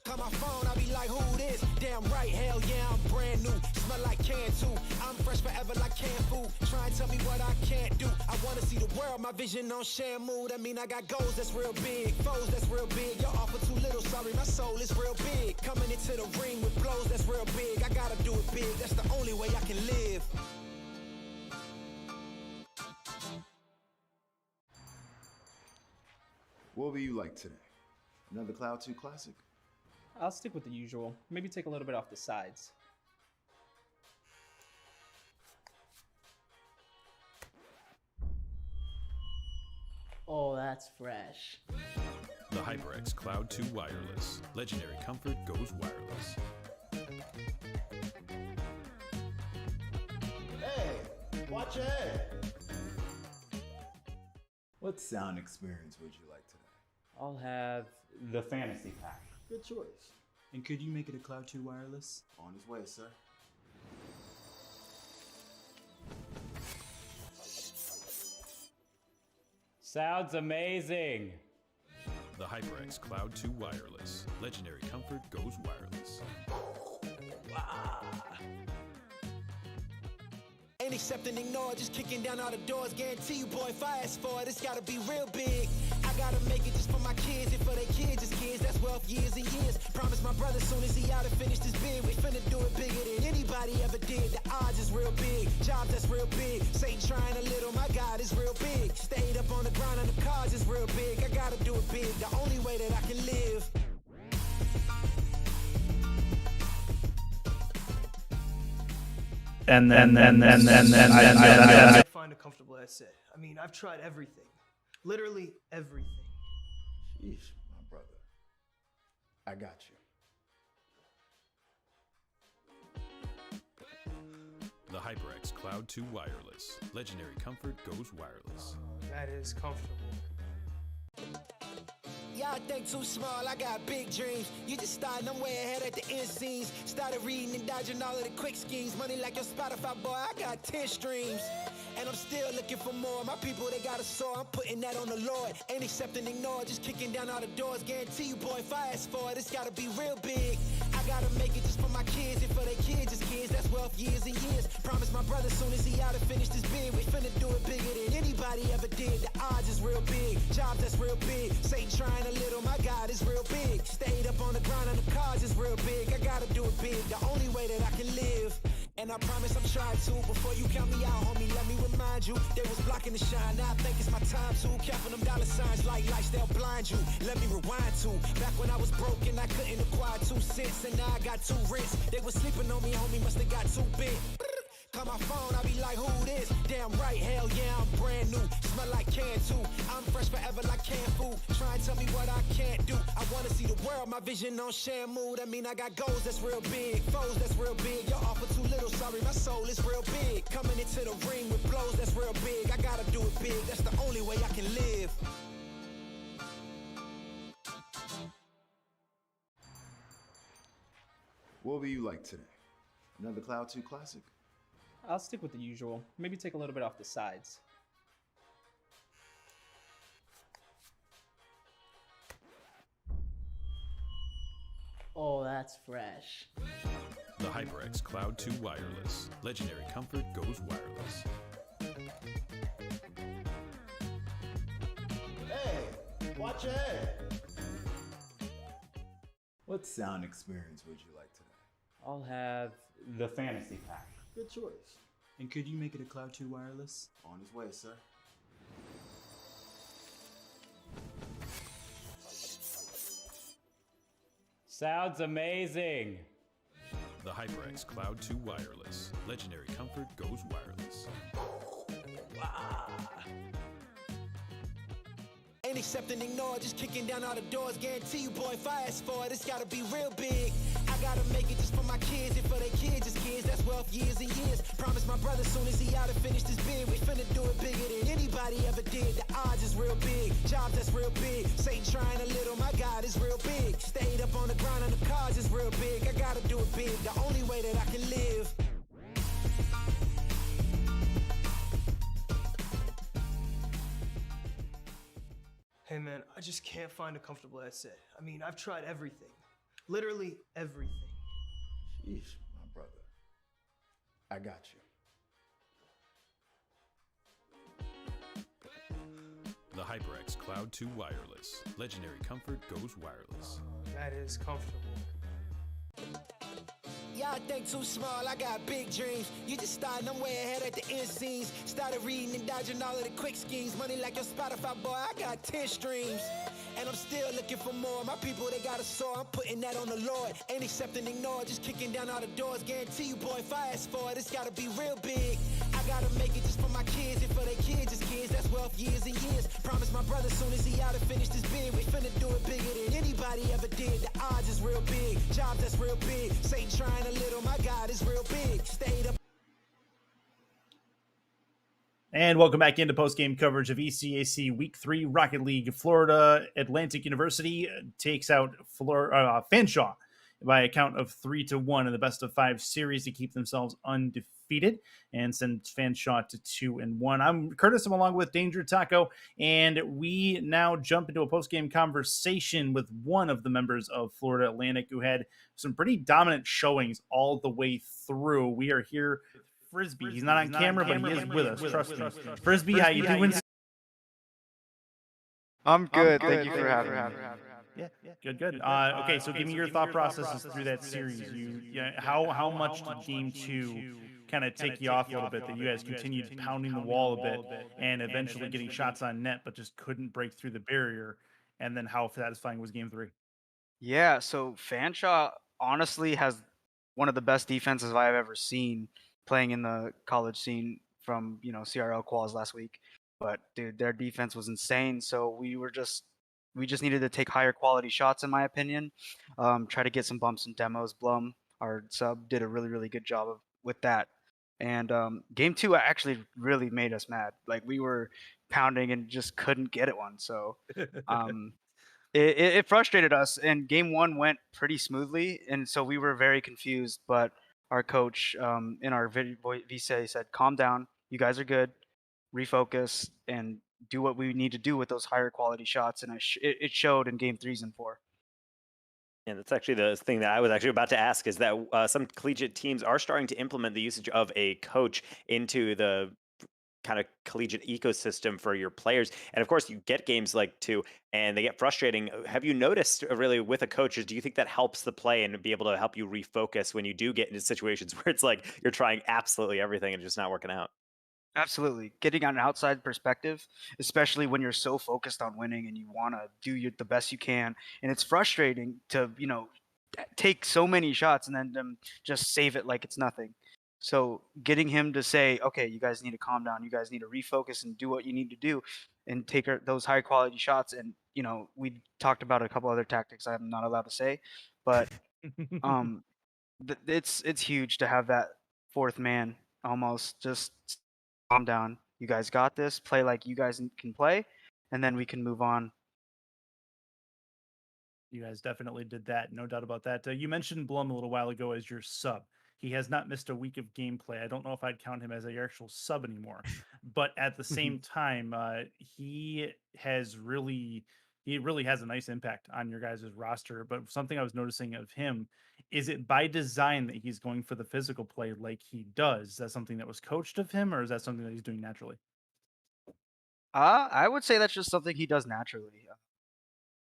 Call my phone, I be like, who this? Damn right, hell yeah, I'm brand new. Smell like can too. I'm fresh forever like canned food. Try and tell me what I can't do. I wanna see the world, my vision on Shamu. That mean I got goals that's real big, foes that's real big. Your offer too little, sorry, my soul is real big. Coming into the ring with blows that's real big. I gotta do it big, that's the only way I can live. What will you like today? Another Cloud 2 classic? I'll stick with the usual. Maybe take a little bit off the sides. Oh, that's fresh. The HyperX Cloud 2 Wireless. Legendary comfort goes wireless. Hey, watch your head. What sound experience would you like today? I'll have the fantasy pack. Good choice. And could you make it a Cloud 2 wireless? On his way, sir. Sounds amazing. The HyperX Cloud 2 Wireless. Legendary comfort goes wireless. Ain't accept and ignore, just kicking down all the doors. Guarantee you, boy, if I ask for it, it's gotta be real big. I gotta make it just for my kids and for their kids' kids. That's wealth years and years. Promise my brother soon as he out and finished his bid, we finna do it bigger than anybody ever did. The odds is real big, jobs that's real big. Satan trying a little, my God is real big. Stayed up on the grind on the cards is real big. I gotta do it big, the only way that I can live. And then I find a comfortable headset. I mean, I've tried everything. Literally everything. Sheesh, my brother. I got you. The HyperX Cloud 2 Wireless. Legendary comfort goes wireless. That is comfortable. Y'all think too small, I got big dreams. You just starting, I'm way ahead at the end scenes. Started reading and dodging all of the quick schemes. Money like your Spotify, boy, I got 10 streams. And I'm still looking for more. My people, they got a soar, I'm putting that on the Lord. Ain't accepting, ignore, just kicking down all the doors. Guarantee you, boy, if I ask for it, it's gotta be real big. I gotta make it just for my kids and for their kids, just kids. That's wealth years and years. Promise my brother soon as he out and finished his bid, we finna do it bigger than anybody ever did. The odds is real big, jobs that's real big. Satan trying a little, my God is real big. Stayed up on the grind on the cards is real big. I gotta do it big, the only way that I can live. And I promise I'm trying to. Before you count me out, homie, let me remind you. They was blocking the shine, now I think it's my time to. Counting them dollar signs like lights, they'll blind you. Let me rewind to back when I was broke and I couldn't acquire 2 cents. And now I got 2 rents. They was sleeping on me, homie, must have got too big. Call my phone, I be like, who this? Damn right, hell yeah, I'm brand new. Smell like can too. I'm fresh forever like canned food. Try and tell me what I can't do. I wanna see the world, my vision on shamu. That mean I got goals that's real big, foes that's real big. Your offer too little, sorry, my soul is real big. Coming into the ring with blows that's real big. I gotta do it big, that's the only way I can live. What will you like today? Another Cloud 2 classic? I'll stick with the usual. Maybe take a little bit off the sides. Oh, that's fresh. The HyperX Cloud 2 Wireless. Legendary comfort goes wireless. Hey, watch your head. What sound experience would you like today? I'll have the fantasy pack. Good choice. And could you make it a Cloud 2 Wireless? On his way, sir. Sounds amazing. The HyperX Cloud 2 Wireless. Legendary comfort goes wireless. Ain't accepting, ignore, just kicking down all the doors. Guarantee you, boy, if I ask for it, it's gotta be real big. I gotta make it just for my kids and for their kids, just kids. That's wealth years and years. Promise my brother soon as he out and finished his bid, we finna do it bigger than anybody ever did. The odds is real big, jobs that's real big. Satan trying a little, my God is real big. Stayed up on the grind on the cards is real big. I gotta do it big, the only way that I can live. Hey man, I just can't find a comfortable headset. I mean, I've tried everything. Literally everything. Sheesh, my brother. I got you. The HyperX Cloud 2 Wireless. Legendary comfort goes wireless. That is comfortable. Y'all think too small, I got big dreams. You just starting, I'm way ahead at the end scenes. Started reading and dodging all of the quick schemes. Money like your Spotify, boy, I got 10 streams. And I'm still looking for more. My people, they got a soar, I'm putting that on the Lord. Ain't accepting, ignore, just kicking down all the doors. Guarantee you, boy, if I ask for it, it's gotta be real big. I gotta make it just for my kids and for their kids, just kids. That's wealth years and years. Promise my brother soon as he out and finished his bid, we finna do it bigger than anybody ever did. The odds is real big, jobs that's real big. Satan trying a little, my God is real big. Stayed up. And welcome back into post-game coverage of ECAC Week 3 Rocket League. Florida Atlantic University takes out Fanshawe by a count of 3-1 in the best-of-5 series to keep themselves undefeated and send Fanshawe to 2-1. I'm Curtis. I'm along with Danger Taco, and we now jump into a post-game conversation with one of the members of Florida Atlantic who had some pretty dominant showings all the way through. We are here. Frisbee. He's not on camera, but he is with us. Trust me. Frisbee, how you doing? I'm good. Thank you for having me. Yeah, good. Okay, so give me your thought processes through that series. How much did game two kind of take you off a little bit? That you guys continued pounding the wall a bit and eventually getting shots on net, but just couldn't break through the barrier. And then how satisfying was game three? Yeah, so Fanshawe honestly has one of the best defenses I've ever seen playing in the college scene from, CRL quals last week. But dude, their defense was insane. So we just needed to take higher quality shots, in my opinion. Try to get some bumps and demos. Blum, our sub, did a really, really good job with that. And game two actually really made us mad. Like we were pounding and just couldn't get it one. So it frustrated us, and game one went pretty smoothly, and so we were very confused. But our coach in our VC said, "Calm down, you guys are good. Refocus and do what we need to do with those higher quality shots." And it showed in game threes and four. And that's actually the thing that I was actually about to ask is that some collegiate teams are starting to implement the usage of a coach into the kind of collegiate ecosystem for your players. And of course, you get games like two and they get frustrating. Have you noticed really with a coach, do you think that helps the play and be able to help you refocus when you do get into situations where it's like you're trying absolutely everything and just not working out? Absolutely. Getting an outside perspective, especially when you're so focused on winning and you want to do the best you can. And it's frustrating to, take so many shots and then just save it like it's nothing. So getting him to say, okay, you guys need to calm down. You guys need to refocus and do what you need to do and take those high quality shots. And, we talked about a couple other tactics I'm not allowed to say, but um, it's huge to have that fourth man almost just calm down. You guys got this. Play like you guys can play, and then we can move on. You guys definitely did that, no doubt about that. You mentioned Blum a little while ago as your sub. He has not missed a week of gameplay. I don't know if I'd count him as a actual sub anymore, but at the same time, he really has a nice impact on your guys' roster. But something I was noticing of him is it by design that he's going for the physical play like he does? Is that something that was coached of him, or is that something that he's doing naturally? I would say that's just something he does naturally.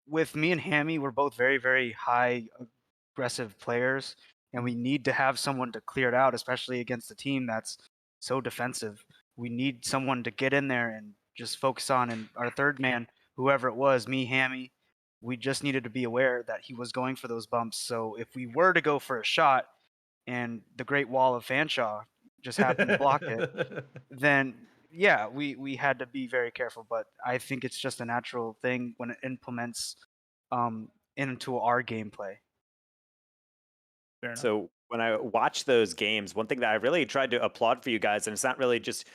With me and Hammy, we're both very, very high aggressive players, and we need to have someone to clear it out, especially against a team that's so defensive. We need someone to get in there and just focus on. And our third man, whoever it was, me, Hammy, we just needed to be aware that he was going for those bumps. So if we were to go for a shot and the Great Wall of Fanshawe just happened to block it, then yeah, we had to be very careful. But I think it's just a natural thing when it implements into our gameplay. Fair enough. So when I watch those games, one thing that I really tried to applaud for you guys, and it's not really just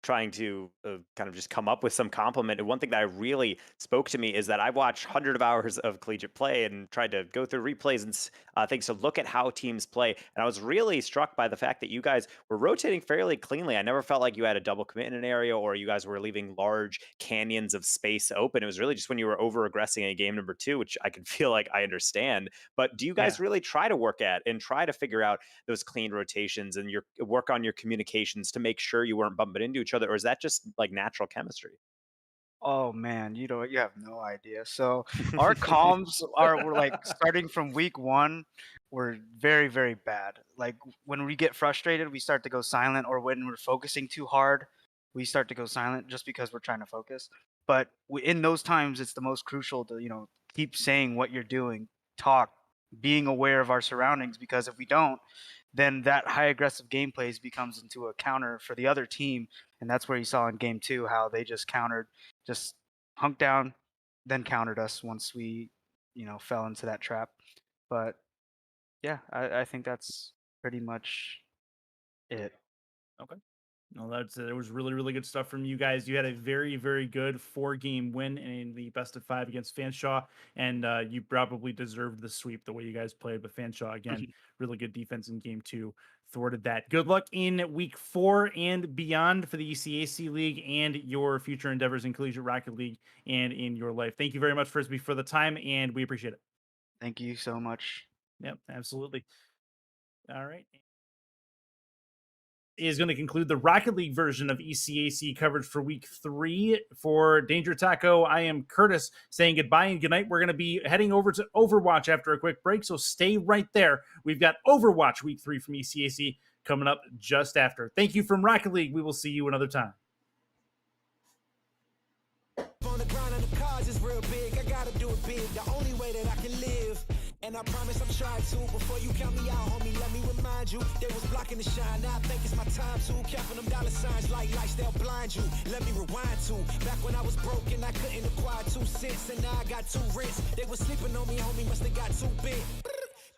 trying to kind of just come up with some compliment. And one thing that I really spoke to me is that I've watched hundreds of hours of collegiate play and tried to go through replays and things to look at how teams play. And I was really struck by the fact that you guys were rotating fairly cleanly. I never felt like you had a double commit in an area or you guys were leaving large canyons of space open. It was really just when you were over aggressing in game number two, which I can feel like I understand. But do you guys really try to work at and try to figure out those clean rotations and work on your communications to make sure you weren't bumping into each other, or is that just like natural chemistry? Oh man, you have no idea. So our comms were like starting from week one were very, very bad. Like when we get frustrated, we start to go silent, or when we're focusing too hard, we start to go silent just because we're trying to focus. But in those times, it's the most crucial to keep saying what you're doing, talk, being aware of our surroundings, because if we don't, then that high aggressive gameplays becomes into a counter for the other team. And that's where you saw in game two how they just countered, just hunked down, then countered us once we, fell into that trap. But yeah, I think that's pretty much it. Okay. No, it was really, really good stuff from you guys. You had a very, very good 4-game win in the best of 5 against Fanshawe, and you probably deserved the sweep the way you guys played. But Fanshawe, again, really good defense in game 2, thwarted that. Good luck in week 4 and beyond for the ECAC League and your future endeavors in Collegiate Rocket League and in your life. Thank you very much, Frisbee, for the time, and we appreciate it. Thank you so much. Yep, absolutely. All right. is going to conclude the Rocket League version of ECAC coverage for week 3. For Danger Taco, I am Curtis saying goodbye and goodnight. We're going to be heading over to Overwatch after a quick break, so stay right there. We've got Overwatch week 3 from ECAC coming up just after. Thank you from Rocket League. We will see you another time. On the grind on the cars is real big. I gotta do it big, the only way that I can live. And I promise I'm trying to. Before you count me out, homie, let me remind you. They was blocking the shine, now I think it's my time to. Counting them dollar signs like lights, they'll blind you. Let me rewind to back when I was broke and I couldn't acquire 2 cents. And now I got 2 rents. They was sleeping on me, homie, must have got too big.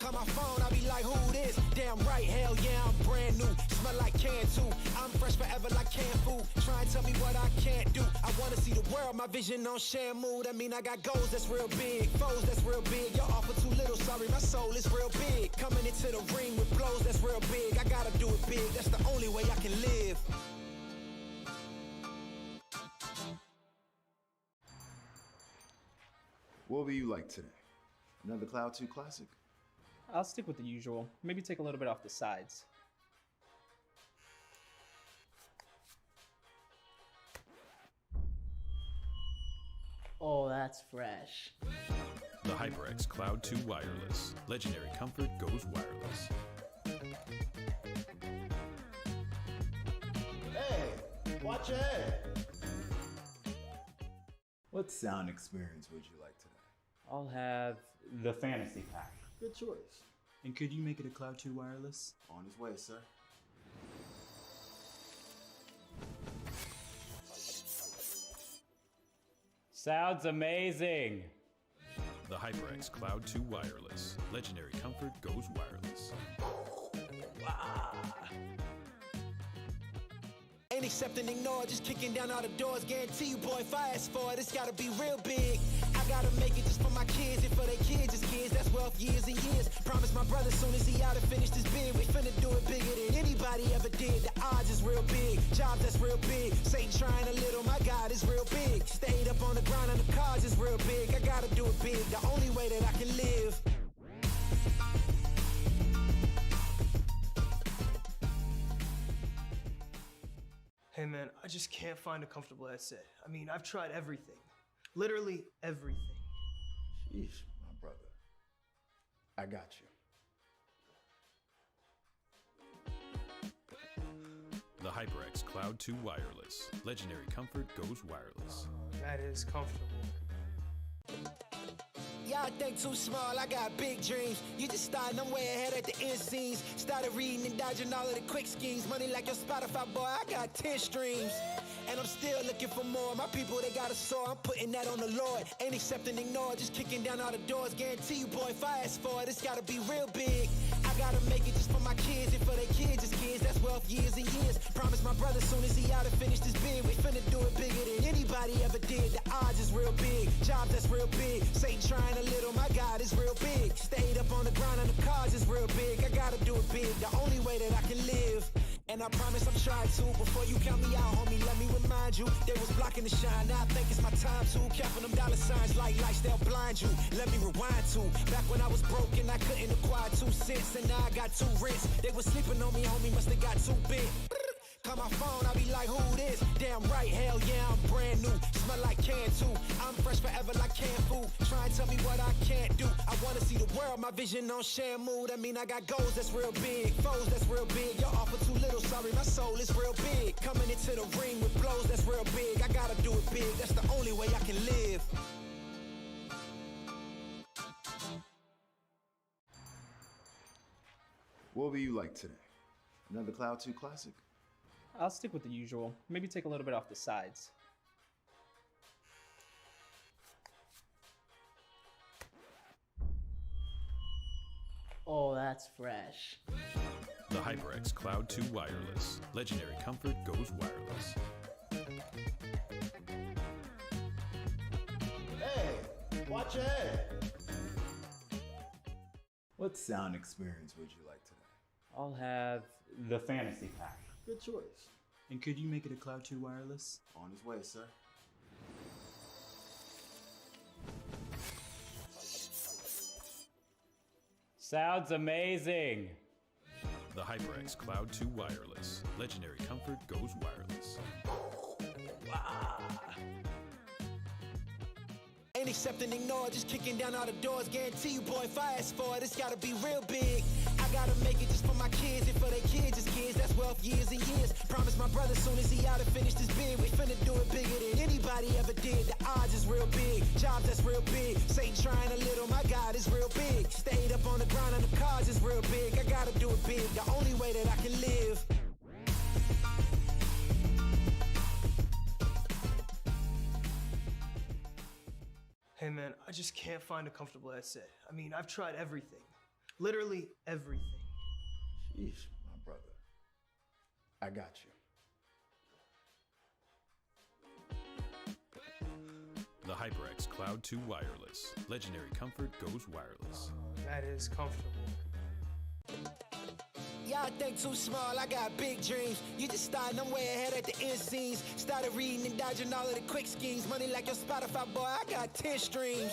Call my phone, I be like, who this? Damn right, hell yeah, I'm brand new. Smell like can too. I'm fresh forever like canned food. Try and tell me what I can't do. I wanna see the world, my vision on Shamu. That mean I got goals that's real big, foes that's real big. Y'all offer too little, sorry, my soul is real big. Coming into the ring with blows that's real big. I gotta do it big, that's the only way I can live. What will you like today? Another Cloud 2 classic? I'll stick with the usual. Maybe take a little bit off the sides. Oh, that's fresh. The HyperX Cloud 2 Wireless. Legendary comfort goes wireless. Hey, watch your head. What sound experience would you like today? I'll have the fantasy pack. Good choice. And could you make it a Cloud 2 wireless? On his way, sir. Sounds amazing. The HyperX Cloud 2 Wireless. Legendary comfort goes wireless. Ain't accepting, ignore, just kicking down all the doors. Guarantee you, boy, if I ask for it, it's gotta be real big. I gotta make it just for my kids and for their kids' kids. That's wealth years and years. Promise my brother soon as he out and finished his bid, we finna do it bigger than anybody ever did. The odds is real big, jobs that's real big. Satan trying a little, my God is real big. Stayed up on the grind on the cars is real big. I gotta do it big, the only way that I can live. Hey man, I just can't find a comfortable headset. I mean, I've tried everything. Literally everything. Sheesh, my brother. I got you. The HyperX Cloud 2 Wireless. Legendary comfort goes wireless. That is comfortable. Y'all think too small, I got big dreams. You just starting, I'm way ahead at the end scenes. Started reading and dodging all of the quick schemes. Money like your Spotify, boy, I got 10 streams. And I'm still looking for more. My people, they got a soar, I'm putting that on the Lord. Ain't accepting, ignore, just kicking down all the doors. Guarantee you, boy, if I ask for it, it's gotta be real big. I gotta make it just for my kids and for their kids' kids. That's wealth years and years. Promise my brother soon as he out and finished his bid, we finna do it bigger than anybody ever did. The odds is real big, jobs that's real big. Satan trying a little, my God is real big. Stayed up on the grind on the cars is real big. I gotta do it big, the only way that I can live. And I promise I'm trying to. Before you count me out, homie, let me remind you. They was blocking the shine, now I think it's my time to. Counting them dollar signs like lights, they'll blind you. Let me rewind to back when I was broke and I couldn't acquire 2 cents. And now I got 2 rents. They was sleeping on me, homie, must have got too big. Call my phone, I be like, who this? Damn right, hell yeah, I'm brand new. Smell like can too. I'm fresh forever like canned food. Try and tell me what I can't do. I wanna see the world, my vision on Shamu. That mean I got goals that's real big, foes that's real big. Y'all offer too little, sorry, my soul is real big. Coming into the ring with blows that's real big. I gotta do it big, that's the only way I can live. What will you like today? Another Cloud 2 classic? I'll stick with the usual. Maybe take a little bit off the sides. Oh, that's fresh. The HyperX Cloud 2 Wireless. Legendary comfort goes wireless. Hey, watch your head. What sound experience would you like today? I'll have the fantasy pack. Good choice. And could you make it a Cloud 2 wireless? On his way, sir. Sounds amazing. The HyperX Cloud 2 Wireless. Legendary comfort goes wireless. Ain't accepting, ignore, just kicking down all the doors. Guarantee you, boy, if I ask for it, it's gotta be real big. I gotta make it just for my kids and for their kids, as kids. That's wealth, years and years. Promise my brother soon as he out and finish this bid, we finna do it bigger than anybody ever did. The odds is real big, jobs that's real big. Satan trying a little, my God is real big. Stayed up on the grind on the cards is real big. I gotta do it big, the only way that I can live. Hey man, I just can't find a comfortable headset. I mean, I've tried everything. Literally everything. Sheesh, my brother. I got you. The HyperX Cloud 2 Wireless. Legendary comfort goes wireless. That is comfortable. Y'all think too small, I got big dreams. You just starting, I'm way ahead at the end scenes. Started reading and dodging all of the quick schemes. Money like your Spotify, boy, I got 10 streams.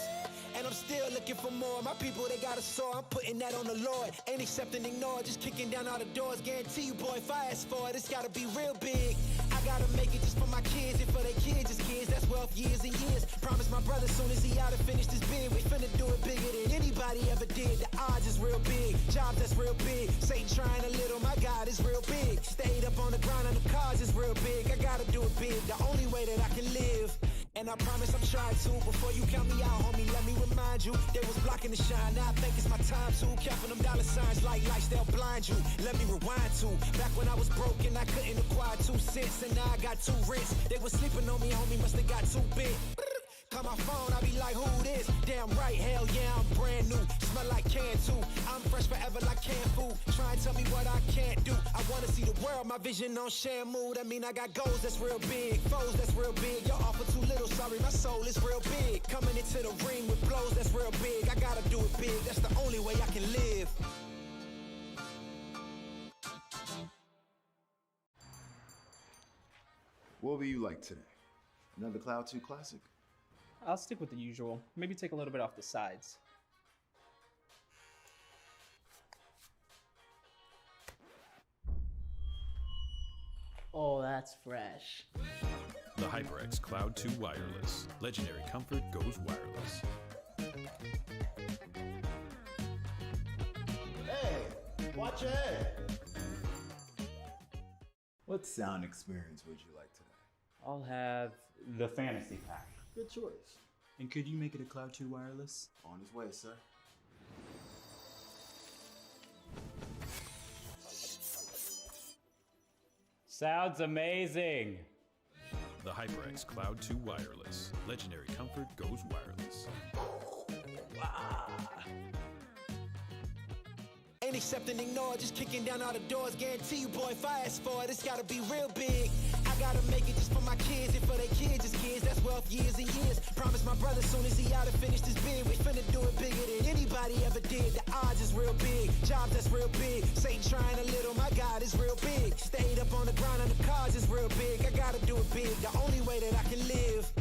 And I'm still looking for more. My people, they got a soar, I'm putting that on the Lord. Ain't accepting, ignore, just kicking down all the doors. Guarantee you, boy, if I ask for it, it's gotta be real big. I gotta make it just for my kids and for their kids, as kids. That's wealth, years and years. Promise my brother soon as he out and finish this bid, we finna do it bigger than anybody ever did. The odds is real big, jobs that's real big. Satan trying a little, my God is real big. Stayed up on the grind on the cards is real big. I gotta do it big, the only way that I can live. And I promise I'm trying to. Before you count me out, homie, let me remind you. They was blocking the shine, now I think it's my time to. Counting them dollar signs like lights, they'll blind you. Let me rewind to. Back when I was broke and I couldn't acquire 2 cents, and now I got 2 rents. They was sleeping on me, homie, must have got too big. Call my phone, I be like, who this? Damn right, hell yeah, I'm brand new. Smell like can too. I'm fresh forever like canned food. Try and tell me what I can't do. I wanna see the world, my vision on shamu. That mean I got goals that's real big, foes that's real big. Y'all offer too little, sorry, my soul is real big. Coming into the ring with blows that's real big. I gotta do it big, that's the only way I can live. What will you like today? Another Cloud 2 classic? I'll stick with the usual. Maybe take a little bit off the sides. Oh, that's fresh. The HyperX Cloud 2 Wireless. Legendary comfort goes wireless. Hey, watch your head. What sound experience would you like today? I'll have the fantasy pack. Good choice. And could you make it a Cloud 2 Wireless? On his way, sir. Sounds amazing. The HyperX Cloud 2 Wireless. Legendary comfort goes wireless. Ain't accepting, ignore, just kicking down all the doors. Guarantee you, boy, if I ask for it, it's gotta be real big. I gotta make it just for my kids and for their kids, as kids. That's wealth, years and years. Promise my brother soon as he out and finish this bid, we finna do it bigger than anybody ever did. The odds is real big, jobs that's real big. Satan trying a little, my God is real big. Stayed up on the grind on the cards is real big. I gotta do it big, the only way that I can live.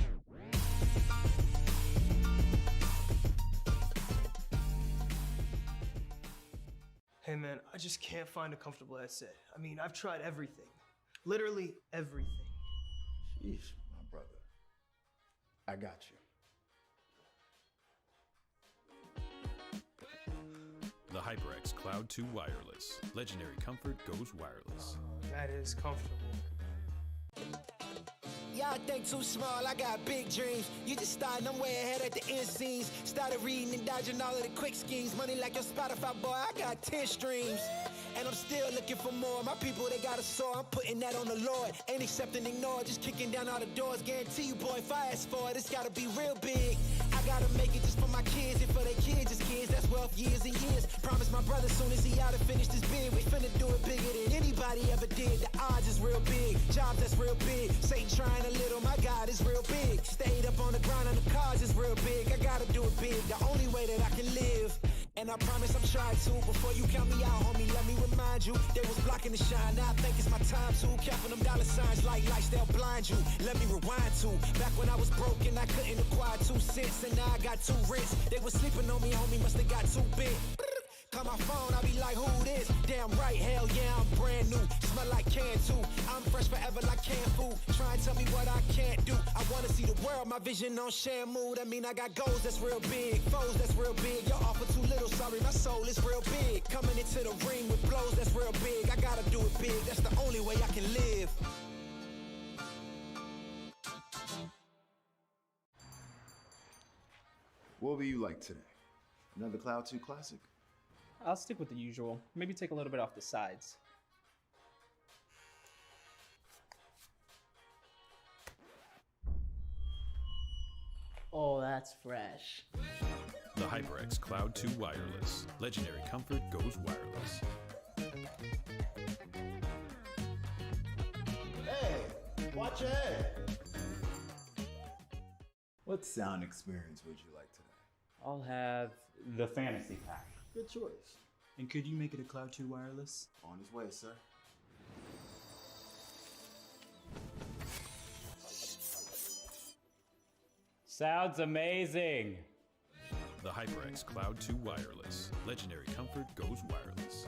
Hey man, I just can't find a comfortable headset. I mean, I've tried everything. Literally everything. Sheesh, my brother. I got you. The HyperX Cloud 2 Wireless. Legendary comfort goes wireless. That is comfortable. Y'all think too small, I got big dreams. You just starting, I'm way ahead at the end scenes. Started reading and dodging all of the quick schemes. Money like your Spotify, boy, I got 10 streams. And I'm still looking for more. My people, they got a soar, I'm putting that on the Lord. Ain't accepting, ignore, just kicking down all the doors. Guarantee you, boy, if I ask for it, it's gotta be real big. I gotta make it just for my kids and for their kids, as kids. That's wealth, years and years. Promise my brother soon as he out and finish this bid, we finna do it bigger than anybody ever did. The odds is real big, jobs that's real big. Satan trying a little, my God is real big. Stayed up on the grind on the cards is real big. I gotta do it big, the only way that I can live. And I promise I'm trying to. Before you count me out, homie, let me remind you. They was blocking the shine, now I think it's my time to. Counting them dollar signs like lights, they'll blind you. Let me rewind to. Back when I was broke and I couldn't acquire 2 cents, and now I got 2 rents. They was sleeping on me, homie, must have got too big. Call my phone, I be like, who this? Damn right, hell yeah, I'm brand new. Smell like can too. I'm fresh forever like canned food. Try and tell me what I can't do. I wanna see the world, my vision on Shamu. That mean I got goals that's real big, foes that's real big. Y'all offer too little, sorry, my soul is real big. Coming into the ring with blows that's real big. I gotta do it big, that's the only way I can live. What will you like today? Another Cloud 2 classic? I'll stick with the usual. Maybe take a little bit off the sides. Oh, that's fresh. The HyperX Cloud 2 Wireless. Legendary comfort goes wireless. Hey, watch your head. What sound experience would you like today? I'll have the fantasy pack. Good choice. And could you make it a Cloud 2 wireless? On his way, sir. Sounds amazing. The HyperX Cloud 2 Wireless. Legendary comfort goes wireless.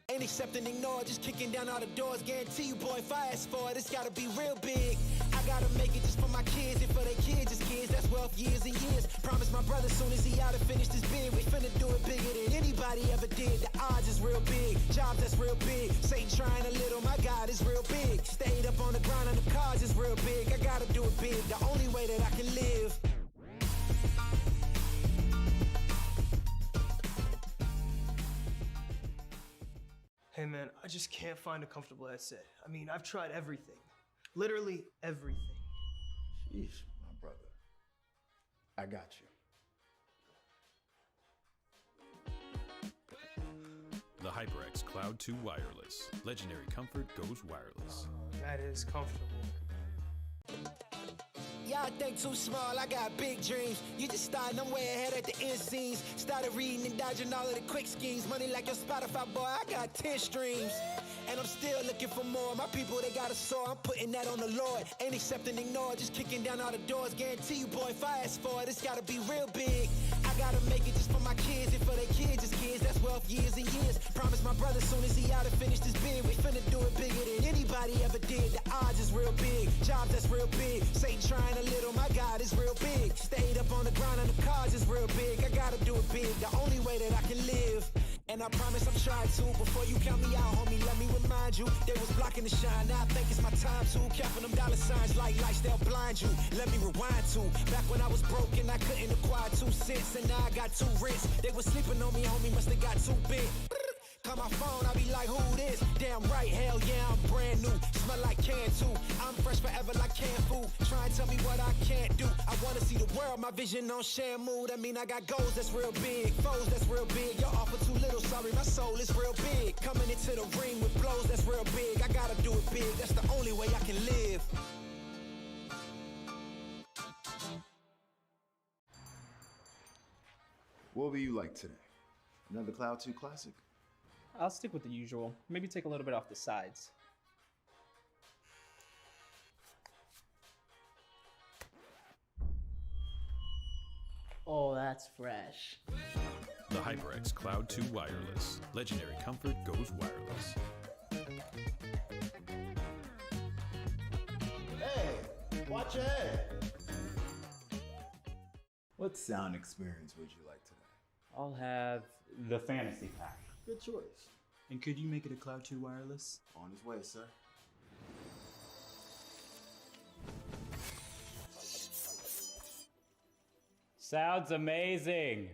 Ain't accept and ignore, just kicking down all the doors. Guarantee you, boy, if I ask for it, it's gotta be real big. I gotta make it just for my kids and for their kids' kids. That's wealth years and years. Promise my brother soon as he out and finished his bid, we finna do it bigger than anybody ever did. The odds is real big, jobs that's real big. Satan trying a little, my God is real big. Stayed up on the ground on the cars is real big. I gotta do it big, the only way that I can live. Hey man, I just can't find a comfortable headset. I mean, I've tried everything. Literally everything. Sheesh, my brother. I got you. The HyperX Cloud 2 Wireless. Legendary comfort goes wireless. That is comfortable. Y'all think too small, I got big dreams. You just starting, I'm way ahead at the end scenes. Started reading and dodging all of the quick schemes. Money like your Spotify, boy, I got 10 streams. And I'm still looking for more. My people, they got a soar, I'm putting that on the Lord. Ain't accept and ignore, just kicking down all the doors. Guarantee you, boy, if I ask for it, it's gotta be real big. I gotta make it just for my kids and for their kids' kids. That's wealth years and years. Promise my brother soon as he out and finished his bid, we finna do it bigger than anybody ever did. The odds is real big, jobs that's real big. Satan trying a little, my God is real big. Stayed up on the ground on the cars is real big. I gotta do it big, the only way that I can live. And I promise I'm trying to. Before you count me out, homie, let me remind you. They was blocking the shine, now I think it's my time to. Counting them dollar signs like lights, they'll blind you. Let me rewind to back when I was broke and I couldn't acquire 2 cents. And now I got 2 rents. They was sleeping on me, homie, must have got too big. Call my phone, I be like, who this? Damn right, hell yeah, I'm brand new. Smell like can too. I'm fresh forever like canned food. Try and tell me what I can't do. I wanna see the world, my vision on Shamu. That mean I got goals that's real big, foes that's real big. Y'all offer too little, sorry, my soul is real big. Coming into the ring with blows that's real big. I gotta do it big, that's the only way I can live. What will you like today? Another Cloud 2 classic? I'll stick with the usual. Maybe take a little bit off the sides. Oh, that's fresh. The HyperX Cloud 2 Wireless. Legendary comfort goes wireless. Hey, watch your head. What sound experience would you like today? I'll have the fantasy pack. Good choice. And could you make it a Cloud 2 wireless? On his way, sir. Sounds amazing.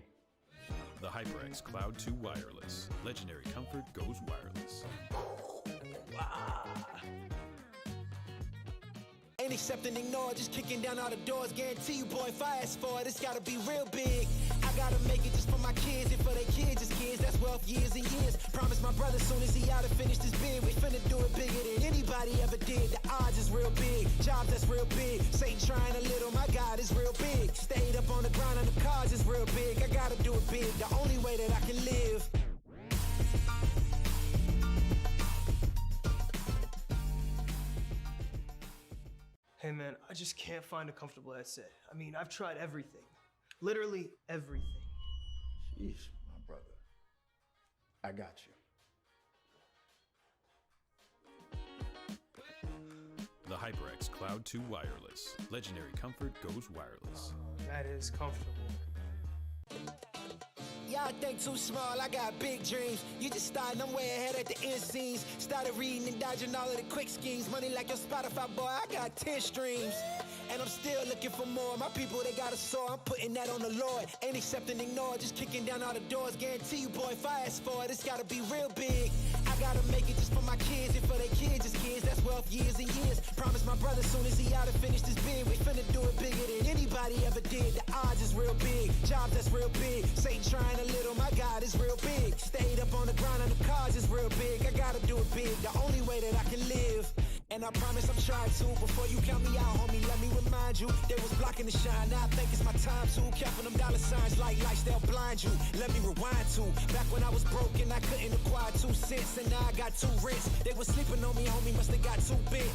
The HyperX Cloud 2 Wireless. Legendary comfort goes wireless. Ain't accept and ignore, just kicking down all the doors. Guarantee you, boy, if I ask for it, it's gotta be real big. I gotta make it just for my kids and for their kids' kids. That's wealth years and years. Promise my brother soon as he out and finished his bid, we finna do it bigger than anybody ever did. The odds is real big, jobs that's real big. Satan trying a little, my God is real big. Stayed up on the ground on the cars is real big. I gotta do it big, the only way that I can live. Hey man, I just can't find a comfortable headset. I mean, I've tried everything. Literally everything. Sheesh, my brother. I got you. The HyperX Cloud 2 Wireless. Legendary comfort goes wireless. That is comfortable. Y'all think too small, I got big dreams. You just starting, I'm way ahead at the end scenes. Started reading and dodging all of the quick schemes. Money like your Spotify, boy, I got 10 streams. And I'm still looking for more. My people, they got a sore, I'm putting that on the Lord. Ain't accepting, ignore, just kicking down all the doors. Guarantee you, boy, if I ask for it, it's gotta be real big. I gotta make it just for my kids and for their kids' kids. That's wealth years and years. Promise my brother soon as he out and finish this bid, we finna do it bigger than anybody ever did. The odds is real big, jobs that's real big. Satan trying a little, my God is real big. Stayed up on the grind on the cars is real big. I gotta do it big, the only way that I can live. And I promise I'm trying to. Before you count me out, homie, let me remind you. They was blocking the shine, now I think it's my time to. Counting them dollar signs like lights, they'll blind you. Let me rewind to back when I was broke and I couldn't acquire 2 cents. And now I got 2 rents. They was sleeping on me, homie, must have got too big.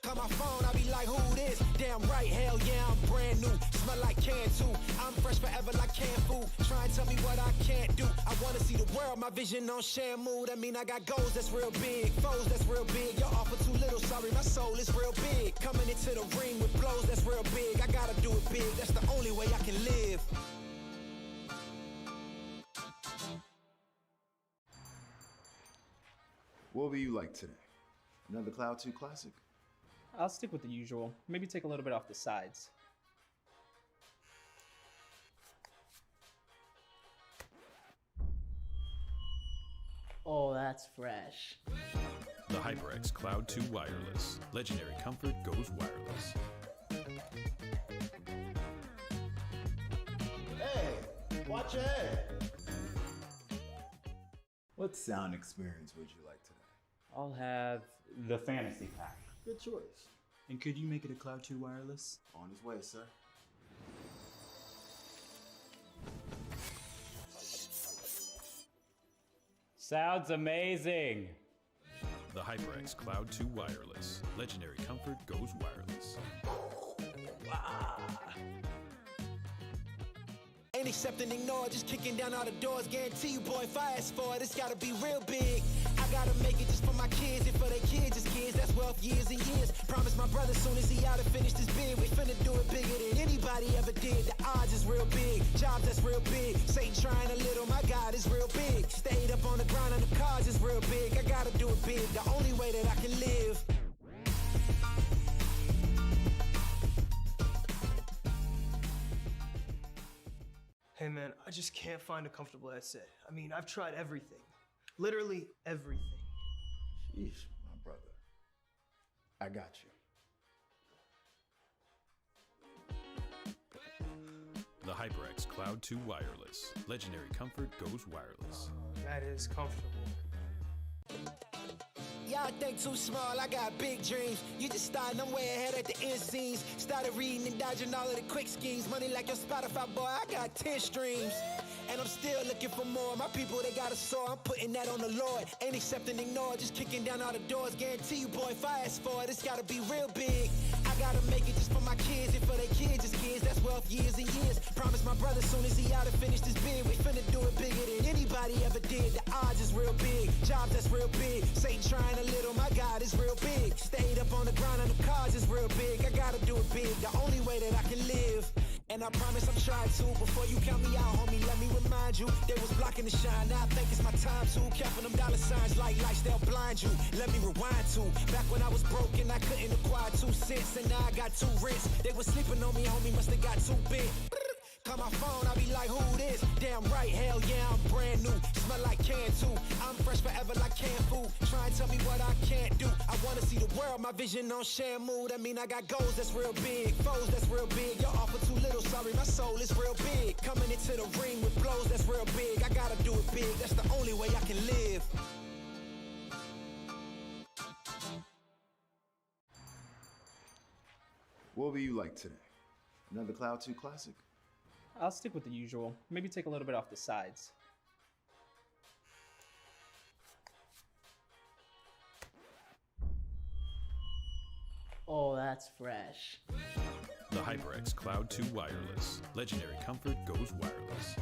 Call my phone, I be like, who this? Damn right, hell yeah, I'm brand new. Smell like can too. I'm fresh forever like canned food. Try and tell me what I can't do. I wanna see the world, my vision on Shamu. That mean I got goals that's real big, foes that's real big. Your offer too little, sorry, my soul is real big. Coming into the ring with blows that's real big. I gotta do it big, that's the only way I can live. What will you like today? Another Cloud 2 classic? I'll stick with the usual. Maybe take a little bit off the sides. Oh, that's fresh. The HyperX Cloud 2 Wireless. Legendary comfort goes wireless. Hey, watch your head. What sound experience would you like today? I'll have the fantasy pack. Good choice. And could you make it a Cloud 2 Wireless? On his way, sir. Sounds amazing. The HyperX Cloud 2 Wireless. Legendary comfort goes wireless. Ain't accepting, ignore, just kicking down all the doors. Guarantee you, boy, if I ask for it, it's gotta be real big. I gotta make it just for my kids and for their kids' kids. That's wealth years and years. Promise my brother soon as he out and finish this bid, we finna do it bigger than anybody ever did. The odds is real big, jobs that's real big. Satan trying a little, my God is real big. Stayed up on the grind on the cars is real big. I gotta do it big, the only way that I can live. Hey man, I just can't find a comfortable headset. I mean, I've tried everything. Literally everything. Sheesh, my brother. I got you. The HyperX Cloud 2 Wireless. Legendary comfort goes wireless. That is comfortable. Y'all think too small, I got big dreams. You just starting, I'm way ahead at the end scenes. Started reading and dodging all of the quick schemes. Money like your Spotify, boy, I got 10 streams. And I'm still looking for more. My people, they got a sore, I'm putting that on the Lord. Ain't accepting, ignore, just kicking down all the doors. Guarantee you, boy, if I ask for it, it's gotta be real big. I gotta make it just for my kids and for their kids' kids. That's wealth years and years. Promise my brother soon as he out and finish this bid, we finna do it bigger than anybody ever did. The odds is real big, jobs that's real big. Satan trying a little, my God is real big. Stayed up on the grind on the cars is real big. I gotta do it big, the only way that I can live. And I promise I'm trying to. Before you count me out, homie, let me remind you. They was blocking the shine, now I think it's my time to. Counting them dollar signs like lights, they'll blind you. Let me rewind to back when I was broke and I couldn't acquire 2 cents. And now I got 2 rents. They was sleeping on me, homie, must have got too big. Call my phone, I be like, who this? Damn right, hell yeah, I'm brand new. Smell like can too. I'm fresh forever like canned food. Try and tell me what I can't do. I wanna see the world, my vision on Shamu. That mean I got goals that's real big, foes that's real big. Your offer too little, sorry, my soul is real big. Coming into the ring with blows that's real big. I gotta do it big, that's the only way I can live. What will you like today? Another Cloud 2 classic? I'll stick with the usual. Maybe take a little bit off the sides. Oh, that's fresh. The HyperX Cloud 2 Wireless. Legendary comfort goes wireless.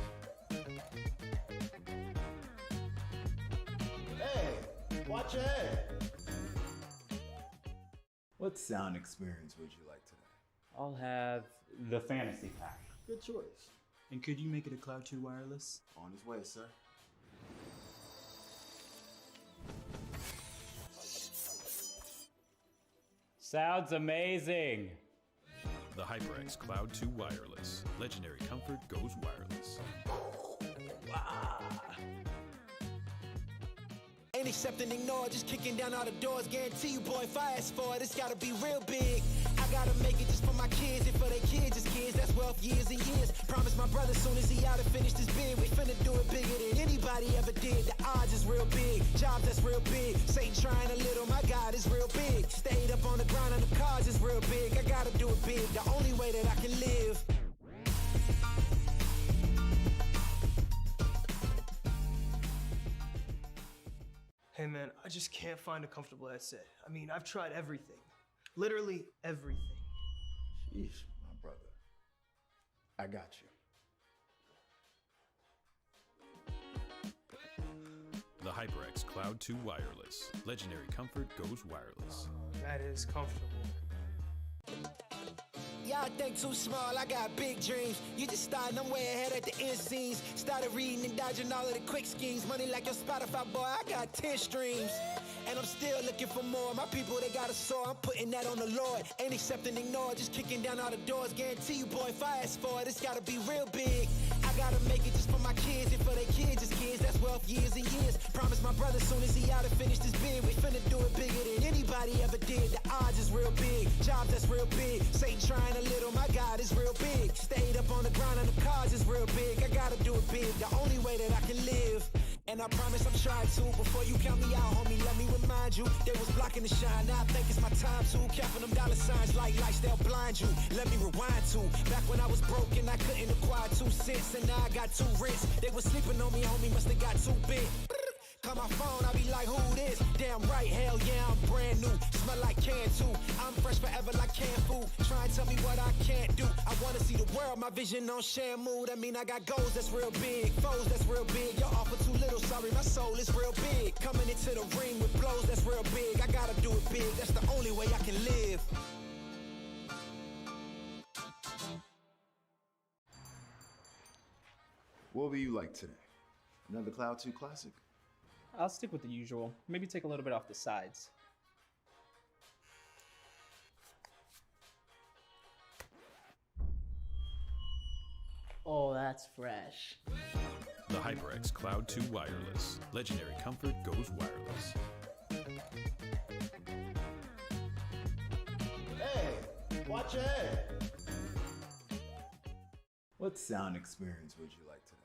Hey, watch your head. What sound experience would you like today? I'll have the fantasy pack. Good choice. And could you make it a Cloud 2 wireless? On his way, sir. Sounds amazing. The HyperX Cloud 2 Wireless. Legendary comfort goes wireless. Ain't accepting, ignore, just kicking down all the doors. Guarantee you, boy, if I ask for it, it's gotta be real big. I gotta make it just for my kids and for their kids' as kids. That's wealth years and years. Promise my brother soon as he out and finished his bid, we finna do it bigger than anybody ever did. The odds is real big, jobs that's real big. Satan trying a little, my God is real big. Stayed up on the grind on the cars is real big. I gotta do it big, the only way that I can live. Hey man, I just can't find a comfortable headset. I mean, I've tried everything. Literally everything. Sheesh, my brother. I got you. The HyperX Cloud 2 Wireless. Legendary comfort goes wireless. That is comfortable. Y'all think too small, I got big dreams. You just starting, I'm way ahead at the end scenes. Started reading and dodging all of the quick schemes. Money like your Spotify, boy, I got 10 streams. And I'm still looking for more. My people, they got a soar, I'm putting that on the Lord. Ain't accepting, ignore, just kicking down all the doors. Guarantee you, boy, if I ask for it, it's gotta be real big. I gotta make it just for my kids and for their kids' as kids. That's wealth years and years. Promise my brother soon as he out and finished his bid, we finna do it bigger than anybody ever did. The odds is real big, jobs that's real big. Satan trying a little, my God is real big. Stayed up on the grind on the cars is real big. I gotta do it big, the only way that I can live. And I promise I'm trying to. Before you count me out, homie, let me remind you. They was blocking the shine, now I think it's my time to. Counting them dollar signs like lights, they'll blind you. Let me rewind to back when I was broke and I couldn't acquire 2 cents. And now I got 2 rents. They was sleeping on me, homie, must have got too big. Call my phone, I be like, who this? Damn right, hell yeah, I'm brand new. Smell like can too. I'm fresh forever like canned food. Try and tell me what I can't do. I wanna see the world, my vision on Shamu. That mean I got goals that's real big, foes that's real big. Your offer too little, sorry, my soul is real big. Coming into the ring with blows that's real big. I gotta do it big, that's the only way I can live. What will you like today? Another Cloud 2 classic? I'll stick with the usual. Maybe take a little bit off the sides. Oh, that's fresh. The HyperX Cloud 2 Wireless. Legendary comfort goes wireless. Hey, watch your head. What sound experience would you like today?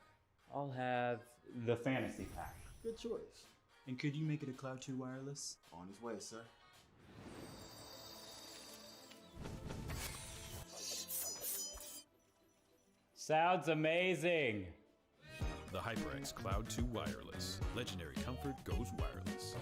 I'll have the fantasy pack. Good choice. And could you make it a Cloud 2 wireless? On his way, sir. Sounds amazing. The HyperX Cloud 2 Wireless. Legendary comfort goes wireless.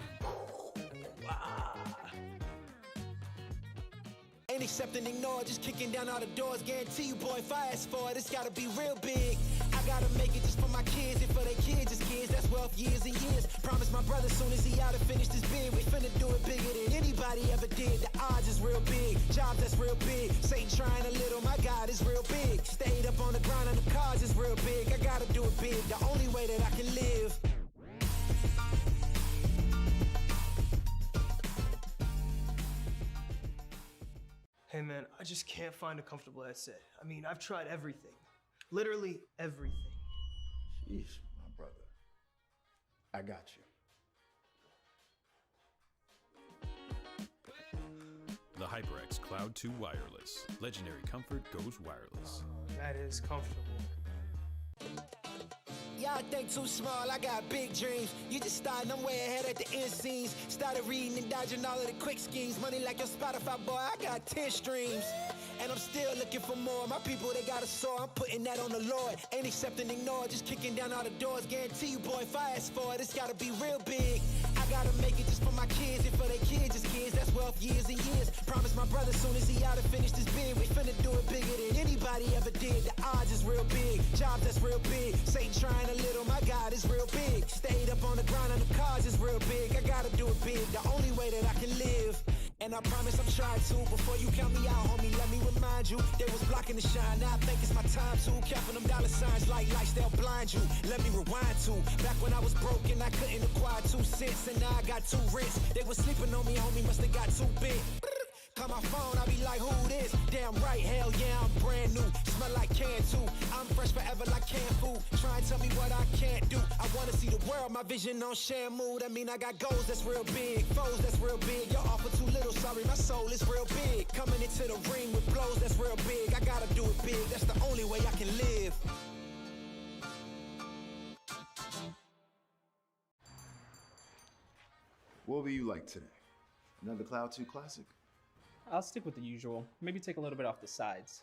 Ain't accepting, ignore, just kicking down all the doors. Guarantee you, boy, if I ask for it, it's gotta be real big. I gotta make it just for my kids and for their kids' as kids. That's wealth years and years. Promise my brother soon as he out and finished his bid, we finna do it bigger than anybody ever did. The odds is real big, jobs that's real big. Satan trying a little, my God is real big. Stayed up on the grind on the cars is real big. I gotta do it big, the only way that I can live. Hey man, I just can't find a comfortable headset. I mean, I've tried everything. Literally everything. Sheesh, my brother. I got you. The HyperX Cloud 2 Wireless. Legendary comfort goes wireless. That is comfortable. Y'all think too small, I got big dreams. You just starting, I'm way ahead at the end scenes. Started reading and dodging all of the quick schemes. Money like your Spotify, boy, I got 10 streams. And I'm still looking for more. My people, they got a soar, I'm putting that on the Lord. Ain't accepting, ignore, just kicking down all the doors. Guarantee you, boy, if I ask for it, it's gotta be real big. I I gotta make it just for my kids and for their kids' kids. That's wealth years and years. Promise my brother soon as he out and finish this bid, we finna do it bigger than anybody ever did. The odds is real big, jobs that's real big. Satan trying a little, my God is real big. Stayed up on the grind on the cars is real big. I gotta do it big, the only way that I can live. And I promise I'm trying to. Before you count me out, homie, let me remind you. They was blocking the shine, now I think it's my time to. Counting them dollar signs like lights, they'll blind you. Let me rewind to back when I was broke and I couldn't acquire 2 cents. And now I got 2 rents. They was sleeping on me, homie, must have got too big. Call my phone, I be like, who this? Damn right, hell yeah, I'm brand new. Smell like can too. I'm fresh forever like canned food. Try and tell me what I can't do. I wanna see the world, my vision on shamu. That mean I got goals that's real big, foes that's real big. Y'all offer too little, sorry, my soul is real big. Coming into the ring with blows that's real big. I gotta do it big, that's the only way I can live. What will you like today? Another Cloud 2 classic? I'll stick with the usual. Maybe take a little bit off the sides.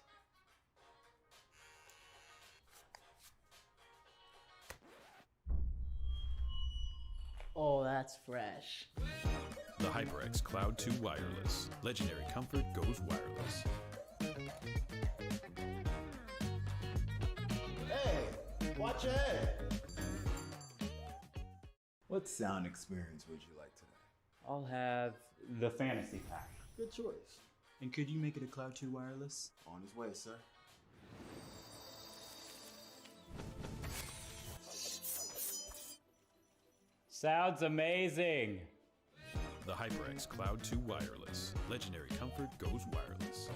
Oh, that's fresh. The HyperX Cloud 2 Wireless. Legendary comfort goes wireless. Hey, watch ahead. What sound experience would you like today? I'll have the fantasy pack. Good choice. And could you make it a Cloud 2 wireless? On his way, sir. Sounds amazing. The HyperX Cloud 2 Wireless. Legendary comfort goes wireless.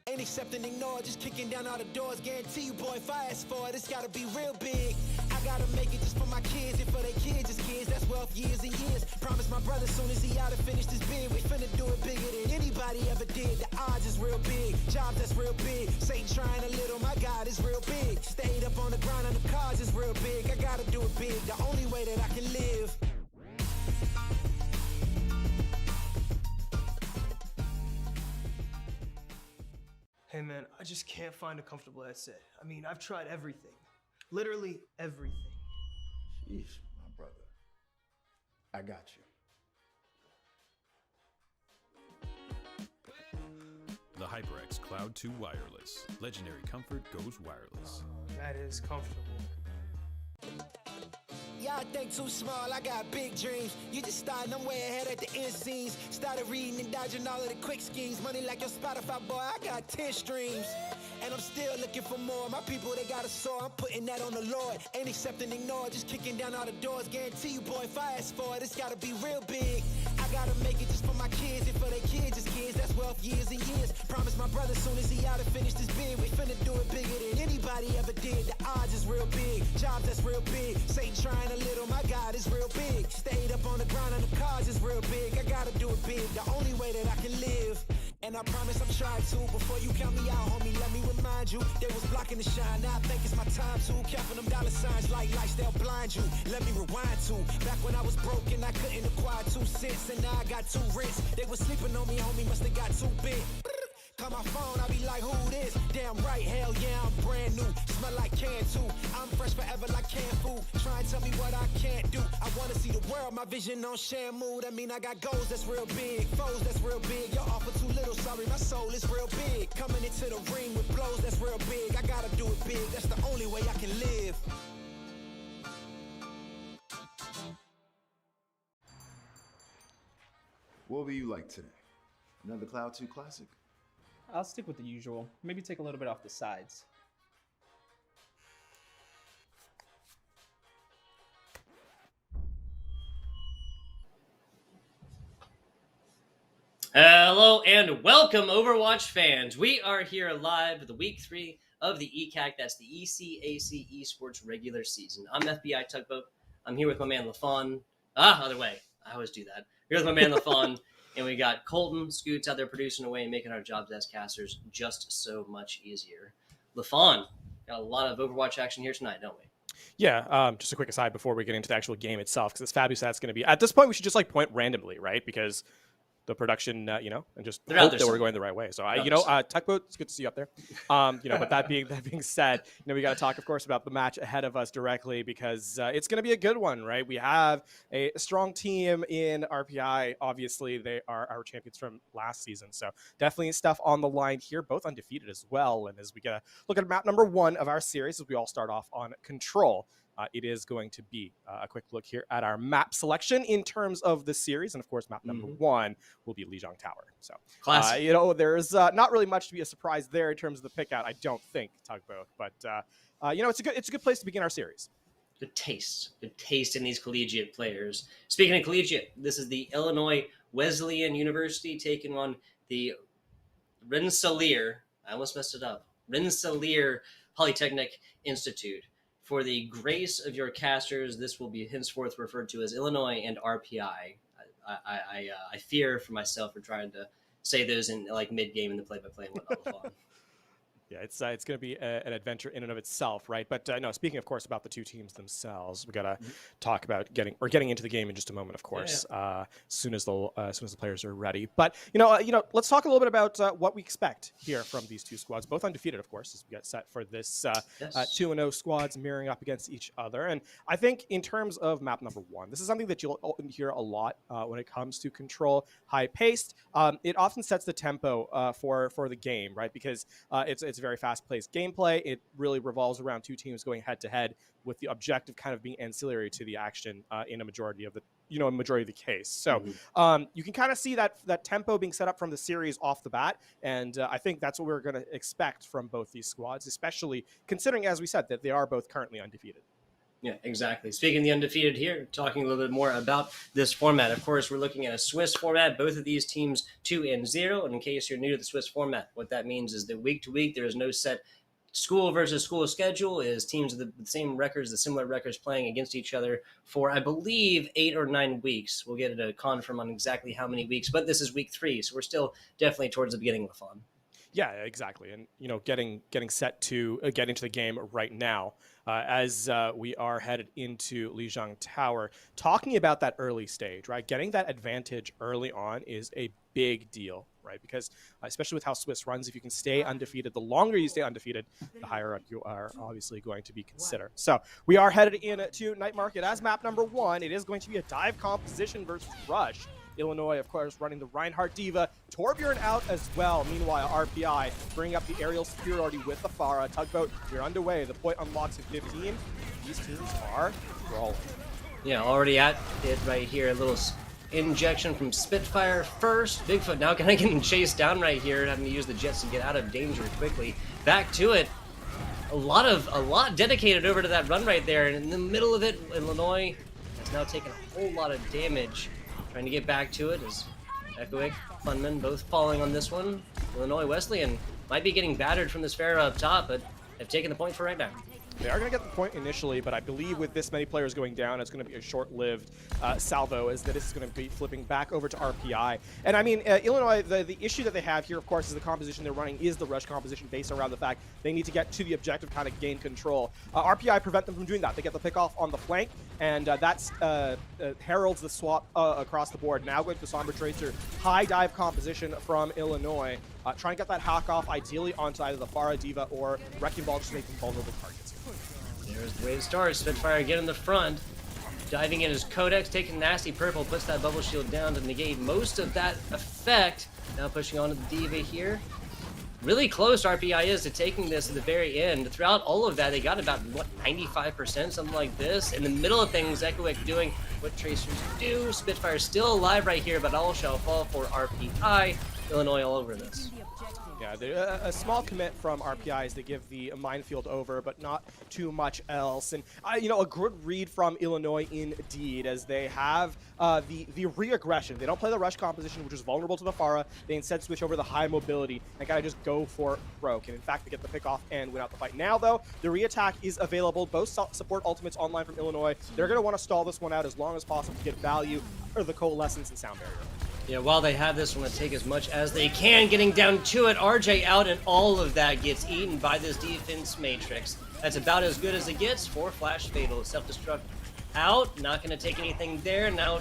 Ain't accepting, ignore, just kicking down all the doors. Guarantee you, boy, if I ask for it, it's gotta be real big. I gotta make it just for my kids and for their kids' kids. That's wealth years and years. Promise my brother soon as he out and finish this bid, we finna do it bigger than anybody ever did. The odds is real big, jobs that's real big. Satan trying a little, my God is real big. Stayed up on the grind on the cars is real big. I gotta do it big, the only way that I can live. Hey man, I just can't find a comfortable headset. I mean, I've tried everything. Literally everything. Sheesh, my brother. I got you. The HyperX Cloud 2 Wireless. Legendary comfort goes wireless. That is comfortable. Y'all think too small, I got big dreams. You just starting, I'm way ahead at the end scenes. Started reading and dodging all of the quick schemes. Money like your Spotify, boy, I got 10 streams. And I'm still looking for more. My people, they got a soar, I'm putting that on the Lord. Ain't accepting, ignore, just kicking down all the doors. Guarantee you, boy, if I ask for it, it's gotta be real big. I gotta make it just for my kids and for their kids' kids. That's wealth years and years. Promise my brother soon as he out and finish this bid, we finna do it bigger than anybody ever did. The odds is real big, jobs that's real big. Satan trying a little, my God is real big. Stayed up on the grind on the cars is real big. I gotta do it big, the only way that I can live. And I promise I'm trying to. Before you count me out, homie, let me remind you. They was blocking the shine, now I think it's my time to. Counting them dollar signs like lights, they'll blind you. Let me rewind to back when I was broke and I couldn't acquire 2 cents. And now I got 2 rents. They was sleeping on me, homie, must have got too big. Call my phone, I be like, who this? Damn right, hell yeah, I'm brand new. Smell like can too. I'm fresh forever like canned food. Try and tell me what I can't do. I wanna see the world, my vision on shamu. That mean I got goals that's real big, foes that's real big. Y'all offer too little, sorry, my soul is real big. Coming into the ring with blows that's real big. I gotta do it big, that's the only way I can live. What will you like today? Another Cloud 2 classic? I'll stick with the usual. Maybe take a little bit off the sides. Hello and welcome, Overwatch fans. We are here live with the Week 3 of the ECAC. That's the ECAC Esports regular season. I'm FBI Tugboat. I'm here with my man LaFawn. Other way. I always do that. Here with my man LaFawn. And we got Colton, Scoots out there producing away and making our jobs as casters just so much easier. LaFawn, got a lot of Overwatch action here tonight, don't we? Yeah, just a quick aside before we get into the actual game itself, because it's fabulous that's going to be. At this point, we should just like point randomly, right? Because the production, and just They're out hope there that we're somewhere. going the right way. So They're out there Tugboat, it's good to see you up there. But that being said, we got to talk, of course, about the match ahead of us directly because it's going to be a good one, right? We have a strong team in RPI. Obviously, they are our champions from last season, so definitely stuff on the line here, both undefeated as well. And as we get a look at map number 1 of our series, as we all start off on Control. It is going to be a quick look here at our map selection in terms of the series. And of course, map number 1 will be Lijiang Tower. So, there's not really much to be a surprise there in terms of the pick out, I don't think, Tugboat. But, it's a good place to begin our series. Good taste in these collegiate players. Speaking of collegiate, this is the Illinois Wesleyan University taking on the Rensselaer, I almost messed it up, Rensselaer Polytechnic Institute. For the grace of your casters, this will be henceforth referred to as Illinois and RPI. I fear for myself for trying to say those in like mid-game in the play-by-play and whatnot. Yeah, it's going to be an adventure in and of itself, right? But no, speaking, of course, about the two teams themselves, we got to talk about getting into the game in just a moment, of course, as soon as the players are ready. But let's talk a little bit about what we expect here from these two squads, both undefeated, of course, as we get set for this 2-0 squads mirroring up against each other. And I think in terms of map number 1, this is something that you'll hear a lot when it comes to Control, high-paced. It often sets the tempo for the game, right? Because it's very fast-paced gameplay. It really revolves around two teams going head-to-head with the objective kind of being ancillary to the action in a majority of the case. So you can kind of see that tempo being set up from the series off the bat, and I think that's what we're going to expect from both these squads, especially considering, as we said, that they are both currently undefeated. Yeah, exactly. Speaking of the undefeated here, talking a little bit more about this format. Of course, we're looking at a Swiss format, both of these teams 2-0. And in case you're new to the Swiss format, what that means is that week to week, there is no set school versus school schedule. It is teams with the same records, the similar records playing against each other for, I believe, 8 or 9 weeks. We'll get a confirm on exactly how many weeks, but this is week 3. So we're still definitely towards the beginning of the fun. Yeah, exactly. And, getting set to get into the game right now as we are headed into Lijiang Tower. Talking about that early stage, right? Getting that advantage early on is a big deal, right? Because especially with how Swiss runs, if you can stay undefeated, the longer you stay undefeated, the higher up you are obviously going to be considered. So we are headed into Night Market as map number 1. It is going to be a dive composition versus rush. Illinois, of course, running the Reinhardt Diva. Torbjorn out as well. Meanwhile, RPI bringing up the aerial superiority with the Pharah. Tugboat, we're underway. The point unlocks at 15. These teams are brawling. Yeah, already at it right here. A little injection from Spitfire first. Bigfoot now kind of getting chased down right here, having to use the jets to get out of danger quickly. Back to it. A lot dedicated over to that run right there. And in the middle of it, Illinois has now taken a whole lot of damage. Trying to get back to it as Echoic, Funman both falling on this one. Illinois Wesleyan might be getting battered from this Pharah up top, but have taken the point for right now. They are going to get the point initially, but I believe with this many players going down, it's going to be a short-lived salvo, as this is going to be flipping back over to RPI. And I mean, Illinois, the issue that they have here, of course, is the composition they're running is the rush composition based around the fact they need to get to the objective, kind of gain control. RPI prevent them from doing that. They get the pick off on the flank, and that's heralds the swap across the board. Now going to the Somber Tracer, high dive composition from Illinois. Trying to get that hack off, ideally onto either the Pharah Diva or Wrecking Ball, just making vulnerable targets. There's the way to start. Spitfire again in the front. Diving in his Codex, taking nasty purple, puts that bubble shield down to negate most of that effect. Now pushing on to the Diva here. Really close RPI is to taking this at the very end. Throughout all of that, they got about, 95%, something like this. In the middle of things, Echoic doing what Tracers do. Spitfire still alive right here, but all shall fall for RPI. Illinois all over this. Yeah, a small commit from RPI is they give the minefield over, but not too much else. And, a good read from Illinois indeed, as they have the re-aggression. They don't play the rush composition, which is vulnerable to the Pharah. They instead switch over the high mobility and kind of just go for broke. And in fact, they get the pick off and win out the fight. Now, though, the re-attack is available. Both support ultimates online from Illinois. They're going to want to stall this one out as long as possible to get value or the Coalescence and Sound Barrier. Yeah, while they have this, want to take as much as they can. Getting down to it, RJ out, and all of that gets eaten by this defense matrix. That's about as good as it gets for Flash Fatal. Self-destruct out, not going to take anything there. Now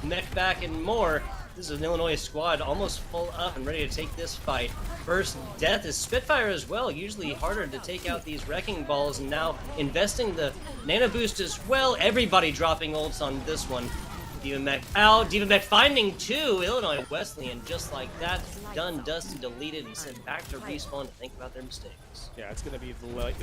mech back and more. this is an Illinois squad almost full up and ready to take this fight. First death is Spitfire as well, usually harder to take out these wrecking balls, and now investing the nano boost as well. Everybody dropping ults on this one. Divamech out, Divamech finding 2, Illinois Wesleyan just like that. Done, dusted, deleted, and sent back to respawn to think about their mistakes. Yeah, it's going to be the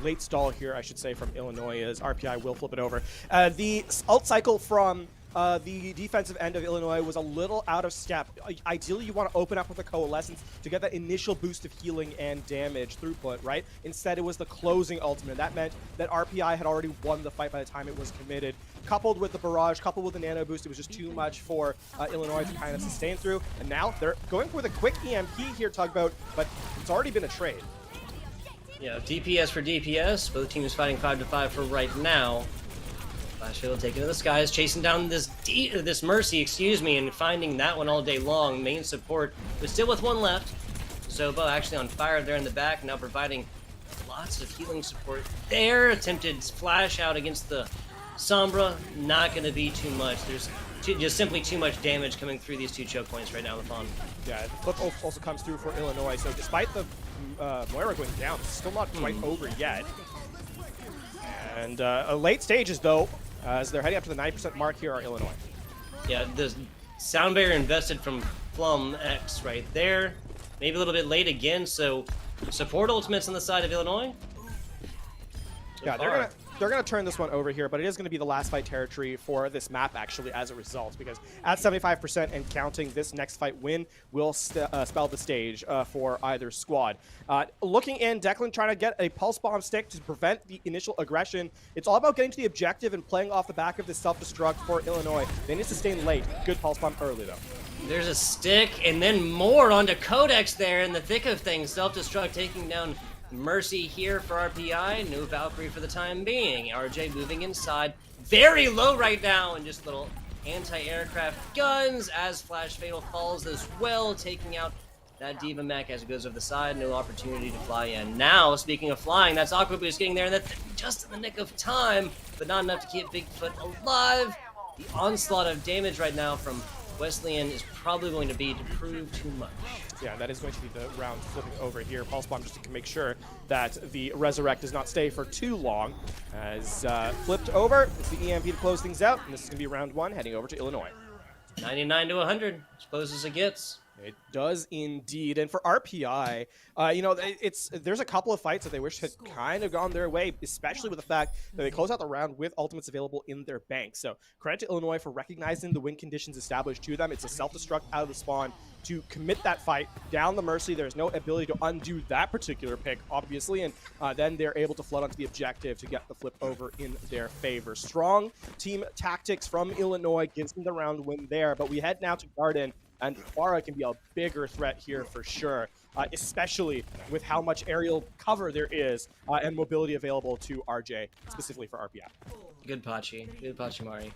late stall here, I should say, from Illinois, as RPI will flip it over. The ult cycle from the defensive end of Illinois was a little out of step. Ideally, you want to open up with a Coalescence to get that initial boost of healing and damage throughput, right? Instead, it was the closing ultimate. That meant that RPI had already won the fight by the time it was committed. Coupled with the barrage, coupled with the nano boost, it was just too much for Illinois to kind of sustain through. And now they're going for the quick EMP here, Tugboat, but it's already been a trade. Yeah, DPS for DPS. Both teams fighting 5-5 for right now. Fanshawe taking to the skies, chasing down this Mercy, and finding that one all day long. Main support, but still with one left. Zobo actually on fire there in the back, now providing lots of healing support there. Attempted flash out against the Sombra, not going to be too much. There's just simply too much damage coming through these 2 choke points right now, Lafon. Yeah, the flip also comes through for Illinois, so despite the Moira going down, it's still not quite over yet. And late stages, though, as they're heading up to the 90% mark here, are Illinois. Yeah, the sound barrier invested from Plum X right there. Maybe a little bit late again, so support ultimates on the side of Illinois. Yeah, they're gonna turn this one over here, but it is gonna be the last fight territory for this map actually as a result, because at 75% and counting, this next fight win will spell the stage for either squad. Looking in, Declan trying to get a pulse bomb stick to prevent the initial aggression. It's all about getting to the objective and playing off the back of this self-destruct for Illinois. They need to sustain late. Good pulse bomb early though. There's a stick, and then more onto Codex there in the thick of things. Self-destruct taking down Mercy here for RPI. No Valkyrie for the time being. RJ moving inside. Very low right now, and just little anti-aircraft guns as Flash Fatal falls as well, taking out that Diva Mech as it goes over the side. No opportunity to fly in. Now, speaking of flying, that's Aqua Boost getting there, and that's just in the nick of time, but not enough to keep Bigfoot alive. The onslaught of damage right now from Wesleyan is probably going to be to prove too much. Yeah, that is going to be the round flipping over here. Pulse Bomb just to make sure that the Resurrect does not stay for too long. As flipped over, it's the EMP to close things out, and this is going to be round 1 heading over to Illinois. 99 to 100, as close as it gets. It does indeed, and for RPI, you know, there's a couple of fights that they wish had kind of gone their way, especially with the fact that they close out the round with ultimates available in their bank. So credit to Illinois for recognizing the win conditions established to them. It's a self-destruct out of the spawn to commit that fight down the Mercy. There's no ability to undo that particular pick, obviously, and then they're able to flood onto the objective to get the flip over in their favor. Strong team tactics from Illinois gives them the round win there, but we head now to Garden. And Farah can be a bigger threat here for sure, especially with how much aerial cover there is and mobility available to RJ, specifically for RPI. Good Pachi. Good Pachimari.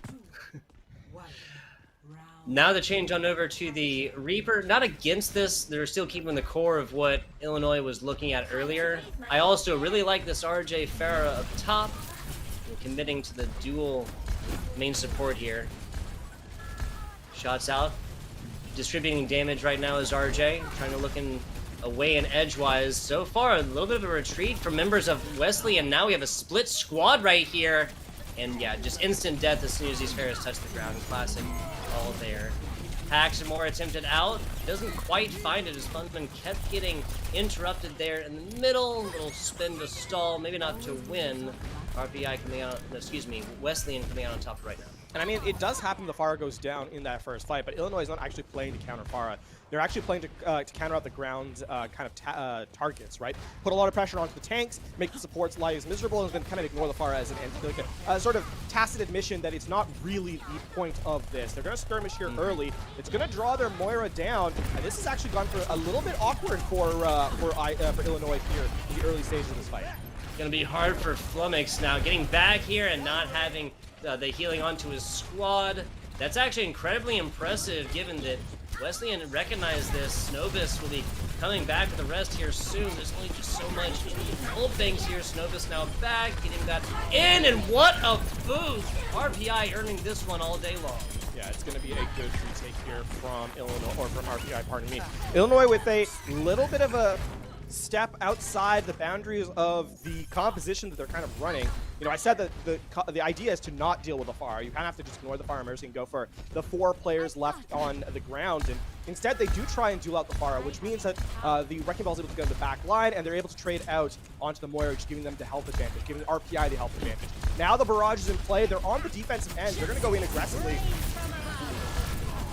Now the change on over to the Reaper. Not against this. They're still keeping the core of what Illinois was looking at earlier. I also really like this RJ Farah up top, and committing to the dual main support here. Shots out. Distributing damage right now is RJ, trying to look in away and edgewise. So far, a little bit of a retreat from members of Wesley, and now we have a split squad right here. And yeah, just instant death as soon as these Pharaohs touch the ground. Classic all there. Paxamore attempted out, doesn't quite find it as Fundman kept getting interrupted there in the middle. Little spin to stall, maybe not to win. RPI coming out, no, excuse me, Wesleyan coming out on top right now. And I mean, it does happen the Farah goes down in that first fight, but Illinois is not actually playing to counter Farah. They're actually playing to counter out the ground kind of targets, right? Put a lot of pressure onto the tanks, make the support's lives miserable, and then kind of ignore the Farah as a sort of tacit admission that it's not really the point of this. They're going to skirmish here early. It's going to draw their Moira down, and this has actually gone for a little bit awkward for Illinois here in the early stages of this fight. Going to be hard for Flummox now, getting back here and not having the healing onto his squad. That's actually incredibly impressive given that Wesleyan recognized this. Snobus will be coming back with the rest here soon. There's only just so much old banks here. Snobus now back, getting that in, and what a boost! RPI earning this one all day long. Yeah, it's going to be a good retake here from Illinois, or from RPI, pardon me. Illinois with a little bit of a step outside the boundaries of the composition that they're kind of running. You know, I said that the idea is to not deal with the Pharah. You kind of have to just ignore the Pharah Mercy and go for the 4 players left on the ground. And instead, they do try and duel out the Pharah, which means that the Wrecking Ball is able to go to the back line, and they're able to trade out onto the Moira, just giving them the health advantage, giving RPI the health advantage. Now the barrage is in play. They're on the defensive end. They're going to go in aggressively.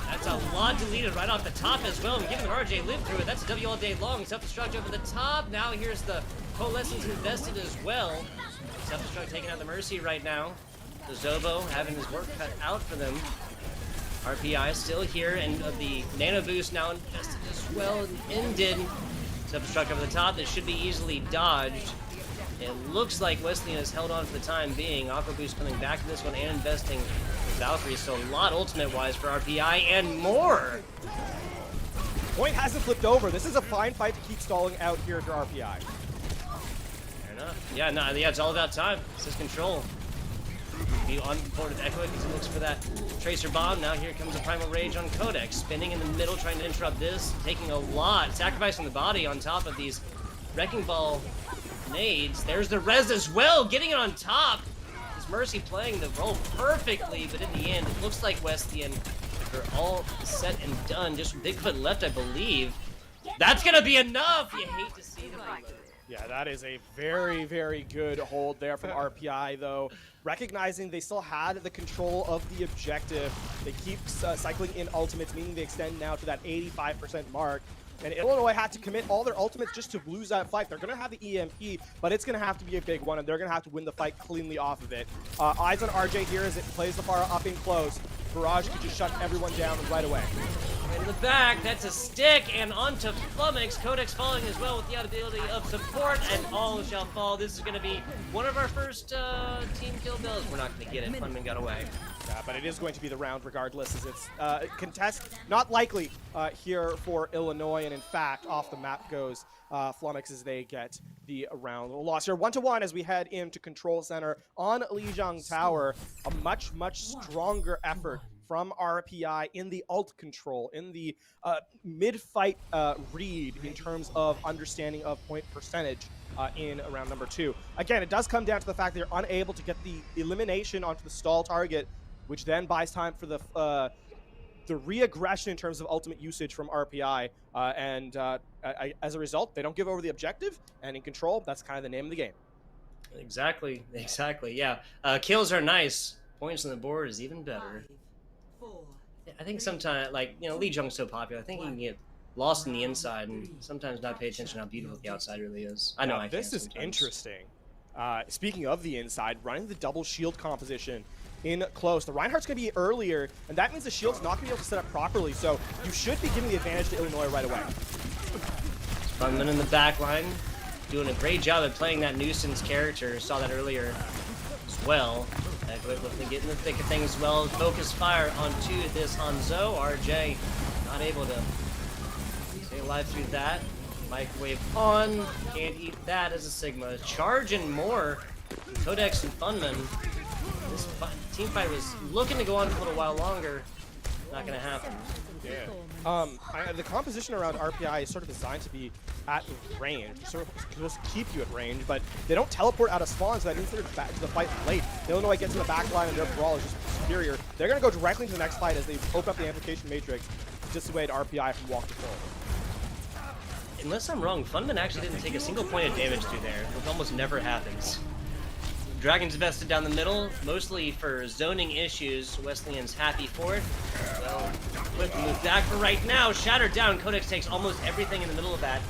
That's a lot deleted right off the top as well. And giving RJ live through it. That's a W all day long. Self-destruct over the top. Now here's the Coalescence invested as well. Self-destruct taking out the Mercy right now. The Zobo having his work cut out for them. RPI still here, and the Nano Boost now invested as well and ended. Self-destruct over the top. This should be easily dodged. It looks like Wesleyan has held on for the time being. Aqua Boost coming back to this one and investing with Valkyrie, so a lot ultimate-wise for RPI and more. Point hasn't flipped over. This is a fine fight to keep stalling out here for RPI. Fair enough. Yeah, no, yeah, it's all about time. This is control. Be on board with Echoic as he looks for that Tracer Bomb. Now here comes a Primal Rage on Codex. Spinning in the middle, trying to interrupt this. Taking a lot. Sacrificing the body on top of these Wrecking Ball nades. There's the res as well, getting it on top. Is Mercy playing the role perfectly, but in the end, it looks like Wesleyan are all set and done. Just Bigfoot left, I believe. That's gonna be enough. You hate to see the reload. Yeah, that is a very, very good hold there from RPI, though. Recognizing they still had the control of the objective, they keep cycling in ultimates, meaning they extend now to that 85% mark. And Illinois had to commit all their ultimates just to lose that fight. They're going to have the EMP, but it's going to have to be a big one, and they're going to have to win the fight cleanly off of it. Eyes on RJ here as it plays the Pharah up in close. Barrage could just shut everyone down right away. In the back, that's a stick, and onto Flummox. Codex falling as well with the ability of support, and all shall fall. This is going to be one of our first team kill bills. We're not going to get it. Funman got away. Yeah, but it is going to be the round regardless, as it's contest not likely here for Illinois, and in fact, off the map goes Flummox as they get the round loss here. 1-1 as we head into Control Center on Lijiang Tower. A much, much stronger effort from RPI in the ult control, in the mid-fight read in terms of understanding of point percentage in round number 2. Again, it does come down to the fact they're unable to get the elimination onto the stall target, which then buys time for the re-aggression in terms of ultimate usage from RPI, as a result, they don't give over the objective, and in Control, that's kind of the name of the game. Exactly, yeah. Kills are nice. Points on the board is even better. I think sometimes, like, you know, Lijiang's so popular, I think he can get lost in the inside and sometimes not pay attention to how beautiful the outside really is. I know I This is interesting. Speaking of the inside, running the double shield composition in close. The Reinhardt's going to be earlier, and that means the shield's not going to be able to set up properly, so you should be giving the advantage to Illinois right away. Funman in the back line, doing a great job at playing that nuisance character. Saw that earlier as well. Looking to get in the thick of things as well. Focus fire onto this Hanzo. RJ not able to stay alive through that. Microwave on. Can't eat that as a Sigma. Charging more. Codex and Funman. This team fight was looking to go on for a little while longer. Not going to happen. Yeah. The composition around RPI is sort of designed to be at range, sort of supposed to keep you at range, but they don't teleport out of spawn, so that means they're back to the fight late. Illinois gets in the back line, and their brawl is just superior. They're going to go directly into the next fight as they open up the amplification matrix to dissuade RPI from walk to full. Unless I'm wrong, Funman actually didn't take a single point of damage through there, which almost never happens. Dragon's vested down the middle, mostly for zoning issues. Wesleyan's happy for it. Well, quick move back for right now. Shattered down. Codex takes almost everything in the middle of that.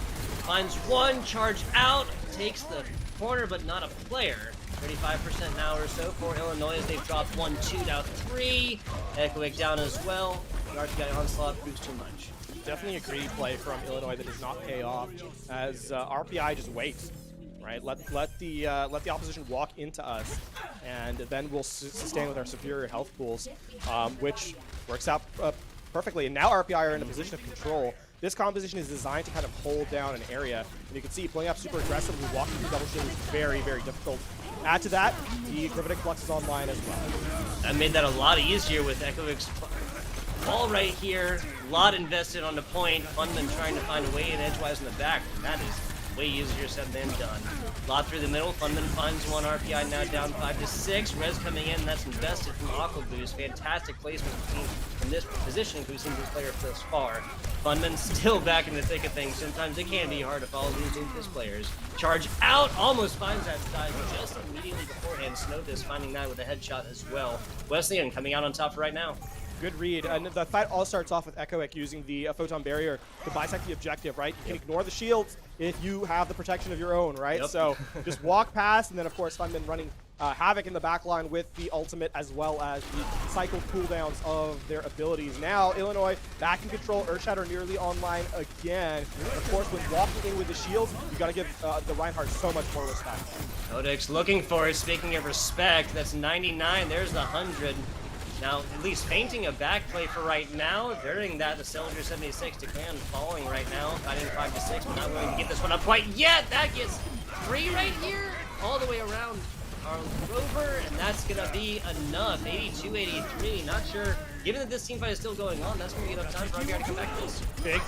Finds one, charge out, takes the corner, but not a player. 35% now or so for Illinois as they've dropped 1-2, now 3. Echoic down as well. The RPI onslaught proves too much. Definitely a greedy play from Illinois that does not pay off as RPI just waits. Right, let the opposition walk into us, and then we'll sustain with our superior health pools, which works out perfectly. And now RPI are in a position of control. This composition is designed to kind of hold down an area, and you can see playing up super aggressively, walking through double shield is very, very difficult. Add to that, the Gravitic Flux is online as well. That made that a lot easier with Echoic's ball right here. A lot invested on the point. Funman trying to find a way in edgewise in the back. And that is way easier said than done. Lot through the middle. Funman finds one RPI, now down 5-6. Rez coming in. That's invested from Aqua Boost. Fantastic placement from this position. We've seen this player thus far. Funman still back in the thick of things. Sometimes it can be hard to follow these Doomfist players. Charge out, almost finds that dive just immediately beforehand. Snowfist finding that with a headshot as well. Wesleyan coming out on top right now. Good read. And the fight all starts off with ECAC using the photon barrier to bisect the objective, right? You can ignore the shields if you have the protection of your own, right? Yep. So just walk past, and then, of course, Funman running havoc in the backline with the ultimate as well as the cycle cooldowns of their abilities. Now, Illinois back in control. Earthshatter nearly online again. Of course, when walking in with the shields, you got to give the Reinhardt so much more respect. Codex looking for it. Speaking of respect, that's 99. There's the 100. Now, at least fainting a back play for right now. During that, the Cylinder 76 to Clan falling right now. Fighting 5-6, but not willing to get this one up quite yet. That gets 3 right here, all the way around our Rover, and that's going to be enough. 82-83, not sure. Given that this team fight is still going on, that's going to be enough time for RBR to come back to this. Big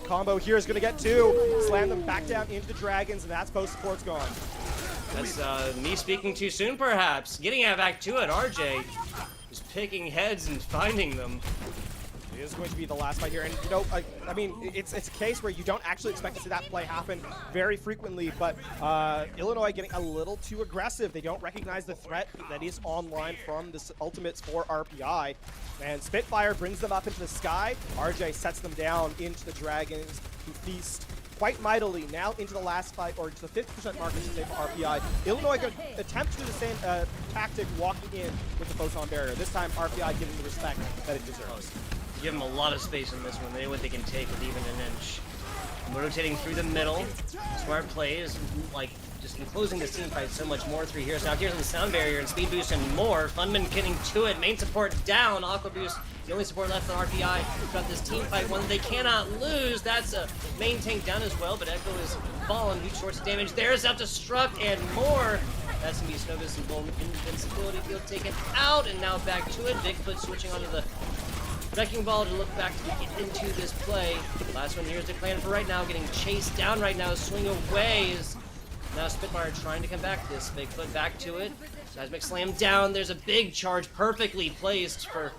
combo here is going to get 2. Slam them back down into the Dragons, and that's both supports gone. That's me speaking too soon, perhaps. Getting back to it, RJ. Just picking heads and finding them. It is going to be the last fight here, and you know, I mean, it's a case where you don't actually expect to see that play happen very frequently, but Illinois getting a little too aggressive. They don't recognize the threat that is online from this ultimates for RPI, and Spitfire brings them up into the sky. RJ sets them down into the Dragons, who feast quite mightily now into the last fight, or to the 50% mark, I should say, for RPI. Illinois going to attempt to do the same tactic walking in with the photon barrier. This time, RPI giving the respect that it deserves. Give them a lot of space in this one. They know what they can take with even an inch. Rotating through the middle. Smart plays, like just enclosing this team fight so much more through here. So now here's the sound barrier and speed boost and more. Funman getting to it. Main support down. Aqua boost. The only support left on RPI throughout this team fight, one that they cannot lose. That's a main tank down as well, but Echo is fallen. Huge shorts of damage. There's out destruct and more. That's going to be Snowvis and invincibility field taken out, and now back to it. Bigfoot switching onto the wrecking ball to look back to get into this play. Last one here is declared for right now, getting chased down right now. Swing away is now Spitfire trying to come back. This Bigfoot back to it. Seismic slam down. There's a big charge perfectly placed for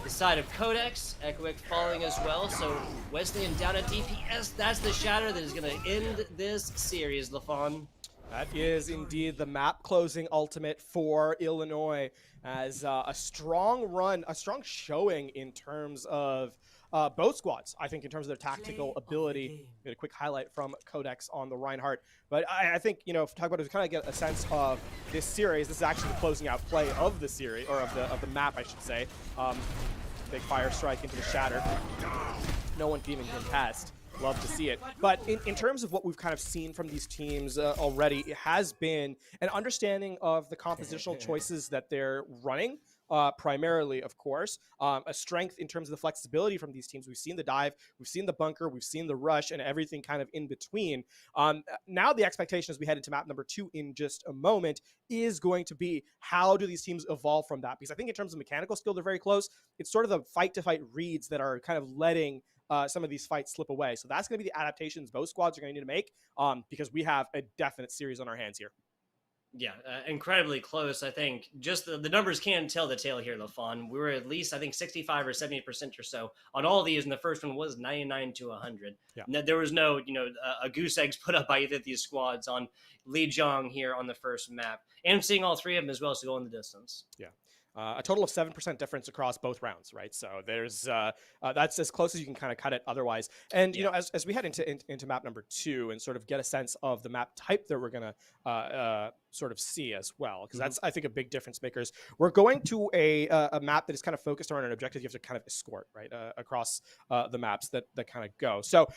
the side of Codex. Echoic falling as well. So Wesleyan down at DPS. That's the shatter that is going to end this series, LaFon. That is indeed the map closing ultimate for Illinois, as a strong run, a strong showing in terms of both squads, I think, in terms of their tactical ability. Get a quick highlight from Codex on the Reinhardt. But I think, you know, if we talk about it, to kind of get a sense of this series, this is actually the closing out play of the series, or of the map, I should say. Big fire strike into the shatter. No one can even contest. Love to see it. But in terms of what we've kind of seen from these teams already, it has been an understanding of the compositional choices that they're running, primarily, of course. A strength in terms of the flexibility from these teams. We've seen the dive, we've seen the bunker, we've seen the rush, and everything kind of in between. Now the expectation as we head into map number 2 in just a moment is going to be, how do these teams evolve from that? Because I think in terms of mechanical skill, they're very close. It's sort of the fight-to-fight reads that are kind of letting some of these fights slip away. So that's going to be the adaptations both squads are going to need to make, because we have a definite series on our hands here. Yeah, incredibly close. I think just the numbers can tell the tale here, LaFon. We were at least, I think, 65 or 70% or so on all these, and the first one was 99 to 100. Yeah. There was no, a goose eggs put up by either of these squads on Lijiang here on the first map. And I'm seeing all three of them as well, so go in the distance. Yeah. A total of 7% difference across both rounds, right? So there's that's as close as you can kind of cut it otherwise. And you know, as we head into map number 2 and sort of get a sense of the map type that we're gonna sort of see as well, because that's, I think, a big difference makers. We're going to a map that is kind of focused around an objective you have to kind of escort, right, across the maps that kind of go. So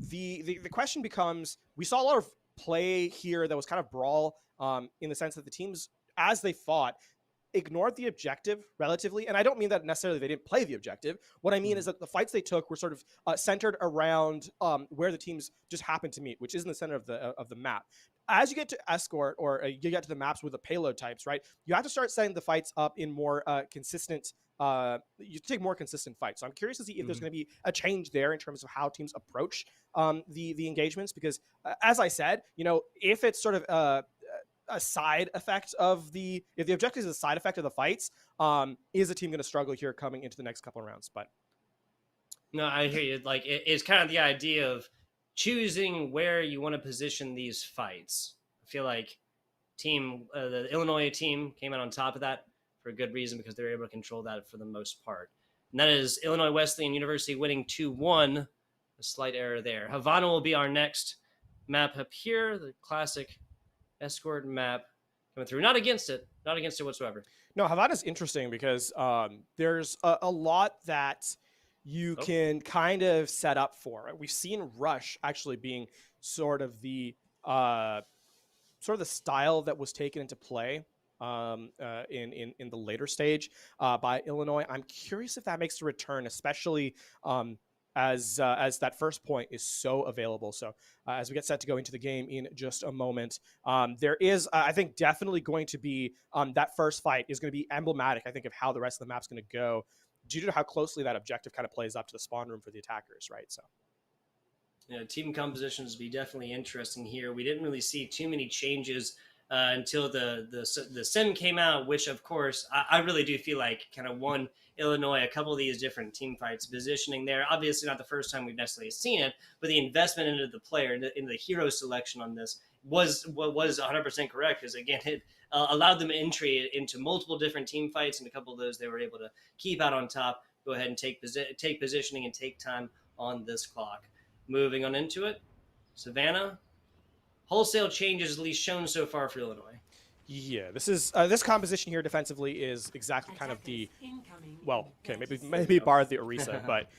the question becomes, we saw a lot of play here that was kind of brawl in the sense that the teams, as they fought, ignored the objective relatively, and I don't mean that necessarily they didn't play the objective. What I mean is that the fights they took were sort of centered around where the teams just happened to meet, which is in the center of the map. As you get to escort, or you get to the maps with the payload types, right, you have to start setting the fights up in more consistent. You take more consistent fights. So I'm curious to see if there's going to be a change there in terms of how teams approach the engagements, because as I said, if it's sort of a side effect of if the objective is a side effect of the fights, is a team going to struggle here coming into the next couple of rounds? But no, I hear you. Like it's kind of the idea of choosing where you want to position these fights. I feel like the Illinois team came out on top of that for a good reason, because they were able to control that for the most part. And that is Illinois Wesleyan University winning 2-1. A slight error there. Havana will be our next map up here, the classic escort map coming through. Not against it whatsoever. No, Havana's interesting because there's a lot that you can kind of set up for. We've seen Rush actually being sort of the style that was taken into play in the later stage by Illinois. I'm curious if that makes a return, especially as that first point is so available. So as we get set to go into the game in just a moment, there is, I think, definitely going to be that first fight is going to be emblematic, I think, of how the rest of the map's going to go, due to how closely that objective kind of plays up to the spawn room for the attackers, right? So, team compositions will be definitely interesting here. We didn't really see too many changes until the sim came out, which of course I really do feel like kind of won Illinois a couple of these different team fights positioning there. Obviously not the first time we've necessarily seen it, but the investment into the player, into the hero selection on this was 100% correct, because again, it allowed them entry into multiple different team fights, and a couple of those they were able to keep out on top, go ahead and take positioning and take time on this clock. Moving on into it, Savannah. Wholesale changes at least shown so far for Illinois. Yeah, this is this composition here defensively is exactly kind of the, well, okay, maybe bar the Orisa, but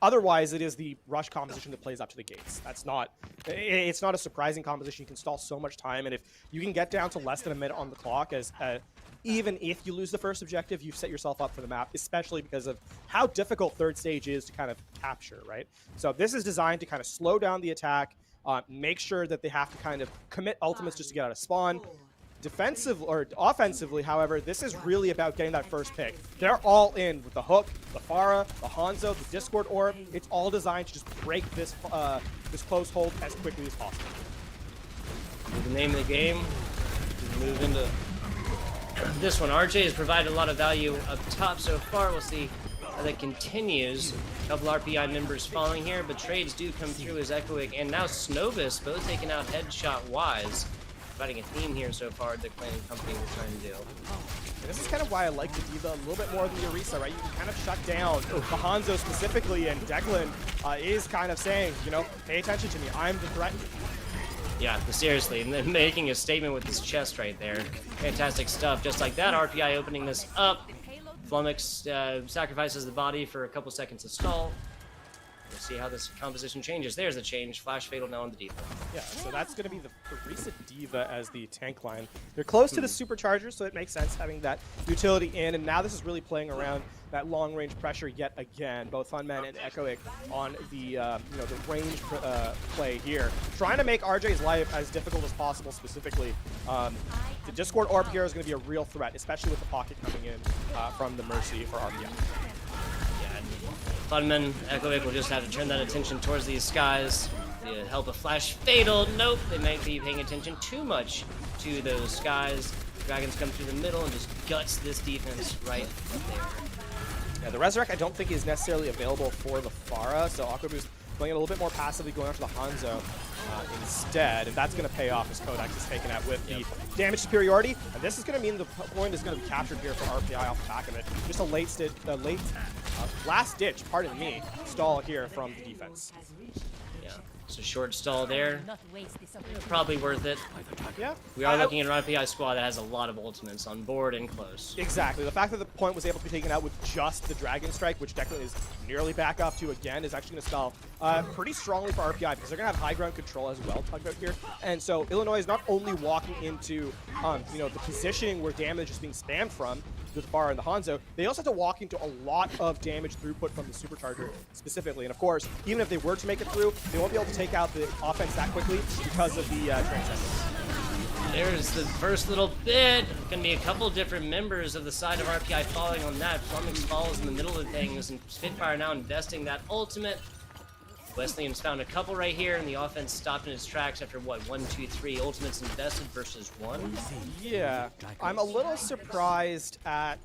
otherwise it is the Rush composition that plays up to the gates. It's not a surprising composition. You can stall so much time, and if you can get down to less than a minute on the clock, as even if you lose the first objective, you've set yourself up for the map, especially because of how difficult third stage is to kind of capture, right? So this is designed to kind of slow down the attack, make sure that they have to kind of commit ultimates just to get out of spawn. Defensive or offensively, however, this is really about getting that first pick. They're all in with the hook, the Pharah, the Hanzo, the Discord Orb. It's all designed to just break this this close hold as quickly as possible. The name of the game, move into this one. RJ has provided a lot of value up top so far. We'll see how that continues. A couple RPI members falling here, but trades do come through as Echoic and now Snovis both taken out headshot-wise. Providing a theme here so far, the Clan and company we're trying to do. And this is kind of why I like the D.Va a little bit more than the Orisa, right? You can kind of shut down the Hanzo specifically, and Declan is kind of saying, pay attention to me, I'm the threat. Yeah, but seriously, and then making a statement with his chest right there. Fantastic stuff. Just like that, RPI opening this up. Flummox sacrifices the body for a couple seconds of stall. We'll see how this composition changes. There's the change. Flash Fatal now on the D.Va. Yeah, so that's going to be the Orisa D.Va as the tank line. They're close to the supercharger, so it makes sense having that utility in. And now this is really playing around that long-range pressure yet again. Both Funman and Echoic on the the range play here, trying to make RJ's life as difficult as possible. Specifically, the Discord Orb here is going to be a real threat, especially with the pocket coming in from the Mercy for RPI. Funman, Echoic will just have to turn that attention towards these skies. The help of Flash Fatal. Nope, they might be paying attention too much to those skies. Dragons come through the middle and just guts this defense right there. Yeah, the Resurrect I don't think is necessarily available for the Pharah, so Aquaboost playing it a little bit more passively, going after the Hanzo instead, and that's going to pay off as Codex is taken out with the damage superiority, and this is going to mean the point is going to be captured here for RPI off the back of it. Just a last-ditch, pardon me, stall here from the defense. Yeah. So short stall there. Probably worth it. Yeah. We are looking at an RPI squad that has a lot of ultimates on board and close. Exactly. The fact that the point was able to be taken out with just the Dragon Strike, which Declan is nearly back up to again, is actually going to spell pretty strongly for RPI because they're going to have high ground control as well, talk about here. And so Illinois is not only walking into the positioning where damage is being spammed from, with the Bar and the Hanzo, they also have to walk into a lot of damage throughput from the Supercharger specifically. And of course, even if they were to make it through, they won't be able to take out the offense that quickly because of the Transcendence. There's the first little bit. Gonna be a couple different members of the side of RPI falling on that. Flummox falls in the middle of things, and Spitfire now investing that ultimate. Wesleyan's found a couple right here, and the offense stopped in its tracks after, what, 1, 2, 3 ultimates invested versus 1? Yeah, I'm a little surprised at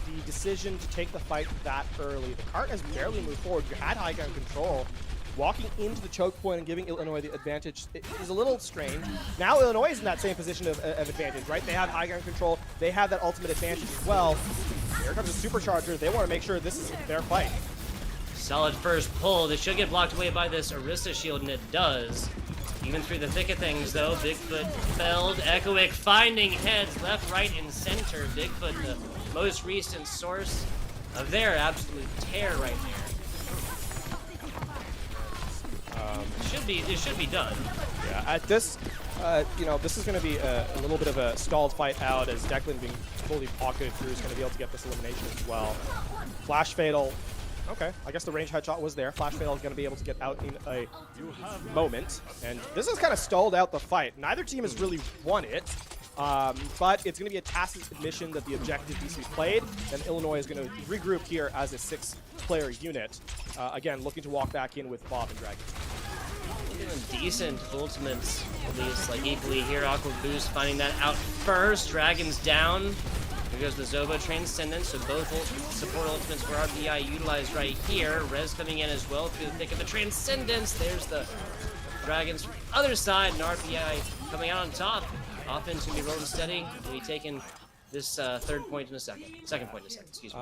the decision to take the fight that early. The cart has barely moved forward. You had high ground control. Walking into the choke point and giving Illinois the advantage is a little strange. Now Illinois is in that same position of advantage, right? They have high ground control. They have that ultimate advantage as well. Here comes the Supercharger. They want to make sure this is their fight. Solid first pull. This should get blocked away by this Orisa shield, and it does. Even through the thick of things, though, Bigfoot felled. Echoic finding heads left, right, and center. Bigfoot, the most recent source of their absolute tear right there. It should be done. Yeah, at this, this is going to be a little bit of a stalled fight out as Declan being fully pocketed through is going to be able to get this elimination as well. Flash Fatal. Okay, I guess the range headshot was there. Flash Fatal is going to be able to get out in a moment. And this has kind of stalled out the fight. Neither team has really won it, but it's going to be a tacit admission that the objective needs to be played. And Illinois is going to regroup here as a 6-player unit. Again, looking to walk back in with Bob and Dragon. Decent ultimates, at least, like equally here. Aqua Boost finding that out first. Dragon's down. Here goes the Zoba Transcendence, so both support ultimates for RPI utilized right here. Rez coming in as well through the thick of the Transcendence. There's the Dragons from the other side, and RPI coming out on top. Offense going to be rolling steady. We'll be taking this second point in a second, excuse me.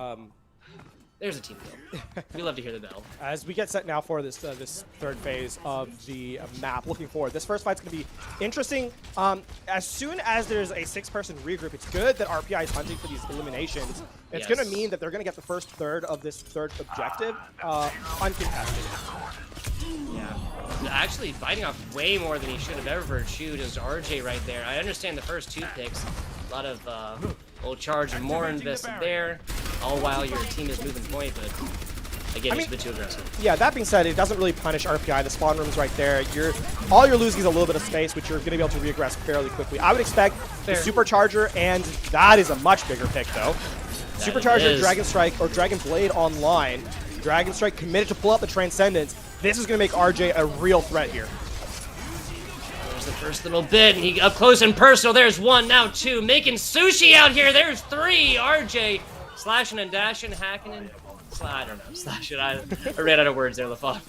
There's a team kill. We love to hear the bell. As we get set now for this this third phase of the map, looking forward. This first fight's going to be interesting. As soon as there's a 6-person regroup, it's good that RPI is hunting for these eliminations. It's going to mean that they're going to get the first third of this third objective uncontested. Yeah. Actually biting off way more than he should have ever chewed is RJ right there. I understand the first 2 picks. A lot of old charge and more invested there, all while your team is moving point, but again, it's a bit too aggressive. Yeah, that being said, it doesn't really punish RPI. The spawn room's right there. All you're losing is a little bit of space, which you're going to be able to regress fairly quickly. I would expect the Supercharger, and that is a much bigger pick, though. Supercharger, Dragon Strike, or Dragon Blade online. Dragon Strike committed to pull out the Transcendence. This is going to make RJ a real threat here. There's the first little bit, and he up close and personal. There's 1, now 2. Making sushi out here. There's 3. RJ slashing and dashing, hacking and I don't know. Slashing. I ran out of words there, LaFon.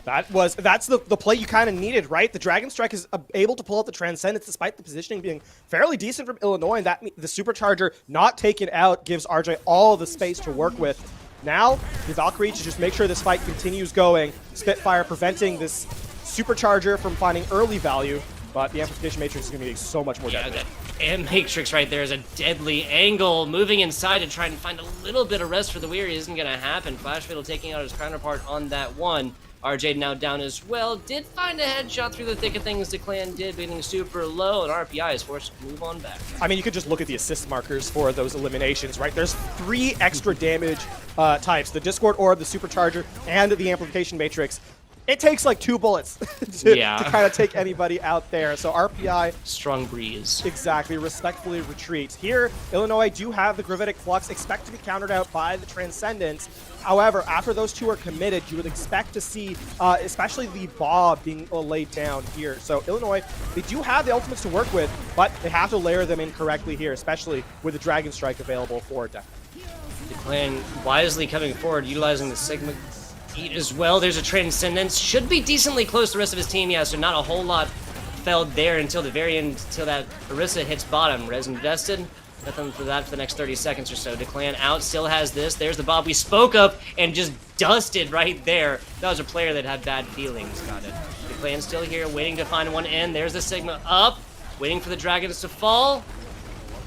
That's the play you kind of needed, right? The Dragon Strike is able to pull out the Transcendence despite the positioning being fairly decent from Illinois, and that the Supercharger not taken out gives RJ all the space to work with. Now, the Valkyrie to just make sure this fight continues going. Spitfire preventing this Supercharger from finding early value, but the Amplification Matrix is going to be so much more deadly. And Matrix right there is a deadly angle. Moving inside to try and find a little bit of rest for the Weary isn't going to happen. Flash Fatal taking out his counterpart on that one. RJ now down as well. Did find a headshot through the thick of things. The clan did, being super low, and RPI is forced to move on back. I mean, you could just look at the assist markers for those eliminations, right? There's 3 extra damage types. The Discord Orb, the Supercharger, and the Amplification Matrix. It takes like 2 bullets to kind of take anybody out there. So RPI... Strong breeze. Exactly. Respectfully retreats. Here, Illinois do have the Gravitic Flux, expect to be countered out by the Transcendence. However, after those 2 are committed, you would expect to see, especially the Bob being laid down here. So Illinois, they do have the ultimates to work with, but they have to layer them in correctly here, especially with the Dragon Strike available for Deck. The clan wisely coming forward, utilizing the Sigma as well. There's a Transcendence. Should be decently close to the rest of his team, yeah, so not a whole lot felled there until the very end, until that Orisa hits bottom. Res invested. Nothing for that for the next 30 seconds or so. Declan out, still has this. There's the Bob we spoke of, and just dusted right there. That was a player that had bad feelings. Got it. Declan still here, waiting to find one in. There's the Sigma up, waiting for the Dragons to fall.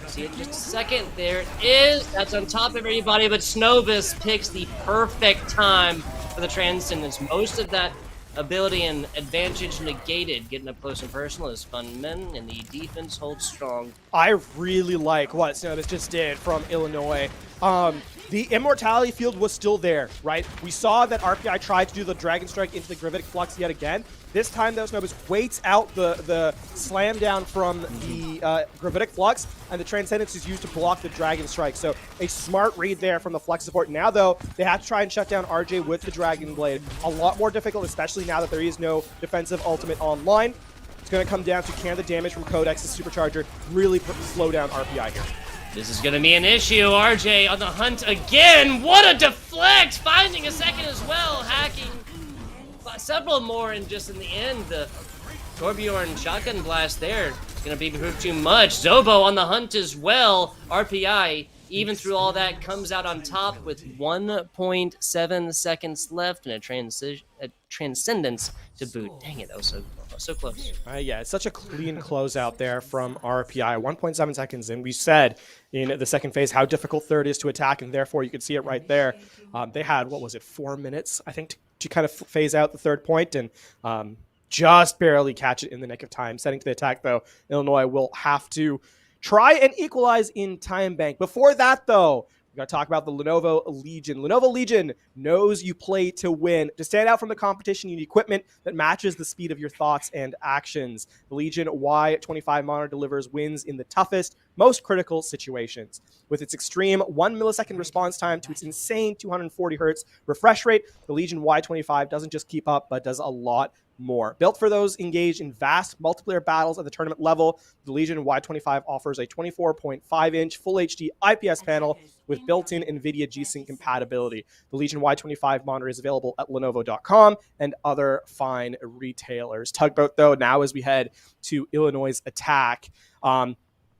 See it in just a second. There it is. That's on top of everybody, but Snovis picks the perfect time for the Transcendence. Most of that ability and advantage negated. Getting up close and personal is Funman, and the defense holds strong. I really like what Snovis just did from Illinois. The Immortality field was still there, right? We saw that RPI tried to do the Dragon Strike into the Gravitic Flux yet again. This time, though, Snovis waits out the slam down from the Gravitic Flux, and the Transcendence is used to block the Dragon Strike. So a smart read there from the Flux support. Now, though, they have to try and shut down RJ with the Dragon Blade. A lot more difficult, especially now that there is no defensive ultimate online. It's going to come down to can the damage from Codex's Supercharger really slow down RPI here. This is going to be an issue. RJ on the hunt again. What a deflect! Finding a second as well. Hacking several more, and just in the end, the Torbjorn shotgun blast there is going to be proved too much. Zobo on the hunt as well. RPI, even through all that, comes out on top with 1.7 seconds left and a Transcendence to boot. Dang it, that was so close. Yeah, it's such a clean closeout there from RPI. 1.7 seconds in. We said in the second phase how difficult third is to attack, and therefore you could see it right there. They had, what was it, 4 minutes, I think, to kind of phase out the third point, and just barely catch it in the nick of time. Setting to the attack, though, Illinois will have to try and equalize in time bank. Before that, though, we got to talk about the Lenovo Legion. Lenovo Legion knows you play to win. To stand out from the competition, you need equipment that matches the speed of your thoughts and actions. The Legion Y25 monitor delivers wins in the toughest, most critical situations. With its extreme 1 millisecond response time to its insane 240 hertz refresh rate, the Legion Y25 doesn't just keep up, but does a lot more. Built for those engaged in vast multiplayer battles at the tournament level, the Legion Y25 offers a 24.5-inch Full HD IPS panel with built-in NVIDIA G-Sync compatibility. The Legion Y25 monitor is available at Lenovo.com and other fine retailers. Tugboat, though, now as we head to Illinois' attack,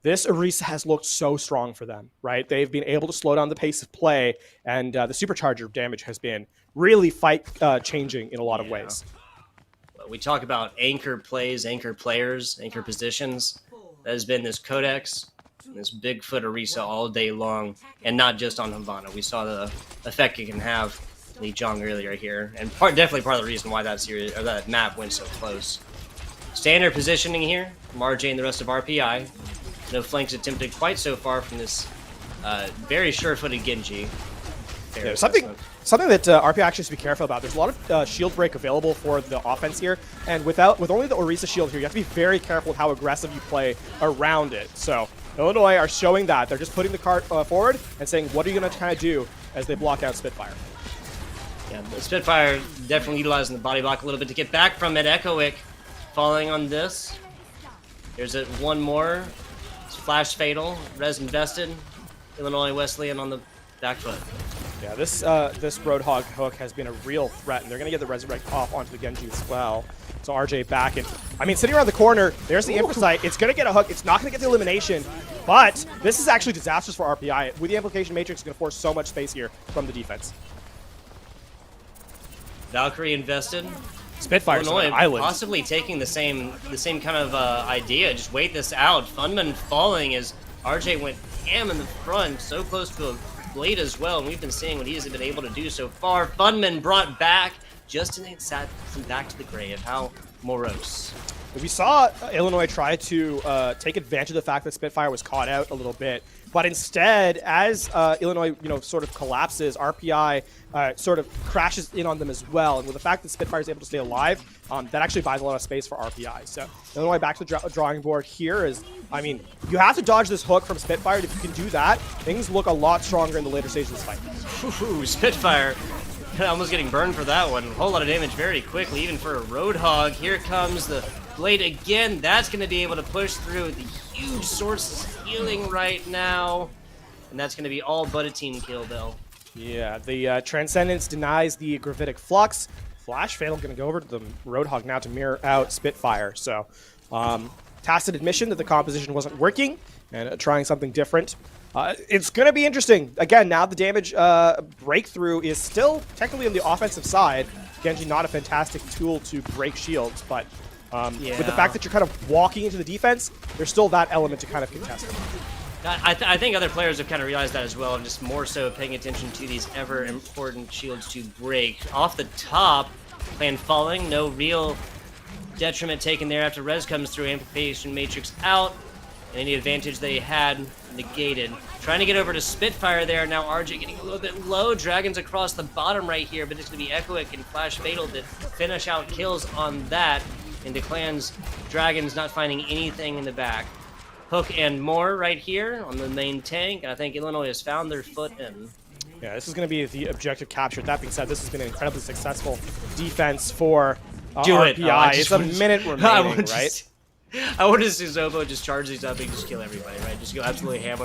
this Orisa has looked so strong for them, right? They've been able to slow down the pace of play, and the Supercharger damage has been really fight-changing in a lot of ways. We talk about anchor plays, anchor players, anchor positions. That has been this Codex, this Bigfoot Orisa all day long, and not just on Havana. We saw the effect it can have Lee Jong earlier here, and definitely part of the reason why that series or that map went so close. Standard positioning here from RJ and the rest of RPI. No flanks attempted quite so far from this very sure-footed Genji. Yeah, something that RPI actually has to be careful about. There's a lot of shield break available for the offense here, and with only the Orisa shield here, you have to be very careful with how aggressive you play around it. So Illinois are showing that. They're just putting the cart forward and saying, what are you going to kind of do as they block out Spitfire? Yeah, the Spitfire definitely utilizing the body block a little bit to get back from it. Echoic falling on this. There's one more. It's Flash Fatal. Res invested. Illinois Wesleyan on the back foot. Yeah, this Roadhog hook has been a real threat, and they're going to get the Resurrect off onto the Genji as well. So RJ back, and I mean, sitting around the corner, there's the Infrasight. It's going to get a hook. It's not going to get the elimination, but this is actually disastrous for RPI. With the Amplification Matrix, it's going to force so much space here from the defense. Valkyrie invested. Spitfire's on an island. Possibly taking the same kind of idea. Just wait this out. Funman falling as RJ went ham in the front, so close to a blade as well, and we've been seeing what he has been able to do so far. Funman brought back just in sat back to the grave. How morose. We saw Illinois try to take advantage of the fact that Spitfire was caught out a little bit, but instead, as Illinois, sort of collapses, RPI sort of crashes in on them as well. And with the fact that Spitfire is able to stay alive, that actually buys a lot of space for RPI. So Illinois back to the drawing board here is, I mean, you have to dodge this hook from Spitfire. If you can do that, things look a lot stronger in the later stages of this fight. Ooh, Spitfire almost getting burned for that one. A whole lot of damage very quickly, even for a Roadhog. Here comes the blade again. That's going to be able to push through the huge sources of healing right now. And that's going to be all but a team kill, though. Yeah, the Transcendence denies the Gravitic Flux. Flash Fatal going to go over to the Roadhog now to mirror out Spitfire. So tacit admission that the composition wasn't working and trying something different. It's going to be interesting. Again, now the damage breakthrough is still technically on the offensive side. Genji not a fantastic tool to break shields, but with the fact that you're kind of walking into the defense, there's still that element to kind of contest it. I think other players have kind of realized that as well, and just more so paying attention to these ever important shields to break. Off the top, Clan falling, no real detriment taken there after Res comes through, Amplification Matrix out, and any advantage they had negated. Trying to get over to Spitfire there, now RJ getting a little bit low, Dragons across the bottom right here, but it's going to be Echoic and Flash Fatal to finish out kills on that, into Clan's Dragons not finding anything in the back. Hook and more right here on the main tank, and I think Illinois has found their foot in. Yeah, this is going to be the objective capture. That being said, this has been an incredibly successful defense for RPI. It's a minute remaining, right? I want to see Zobo just charge these up and just kill everybody, right? Just go absolutely ham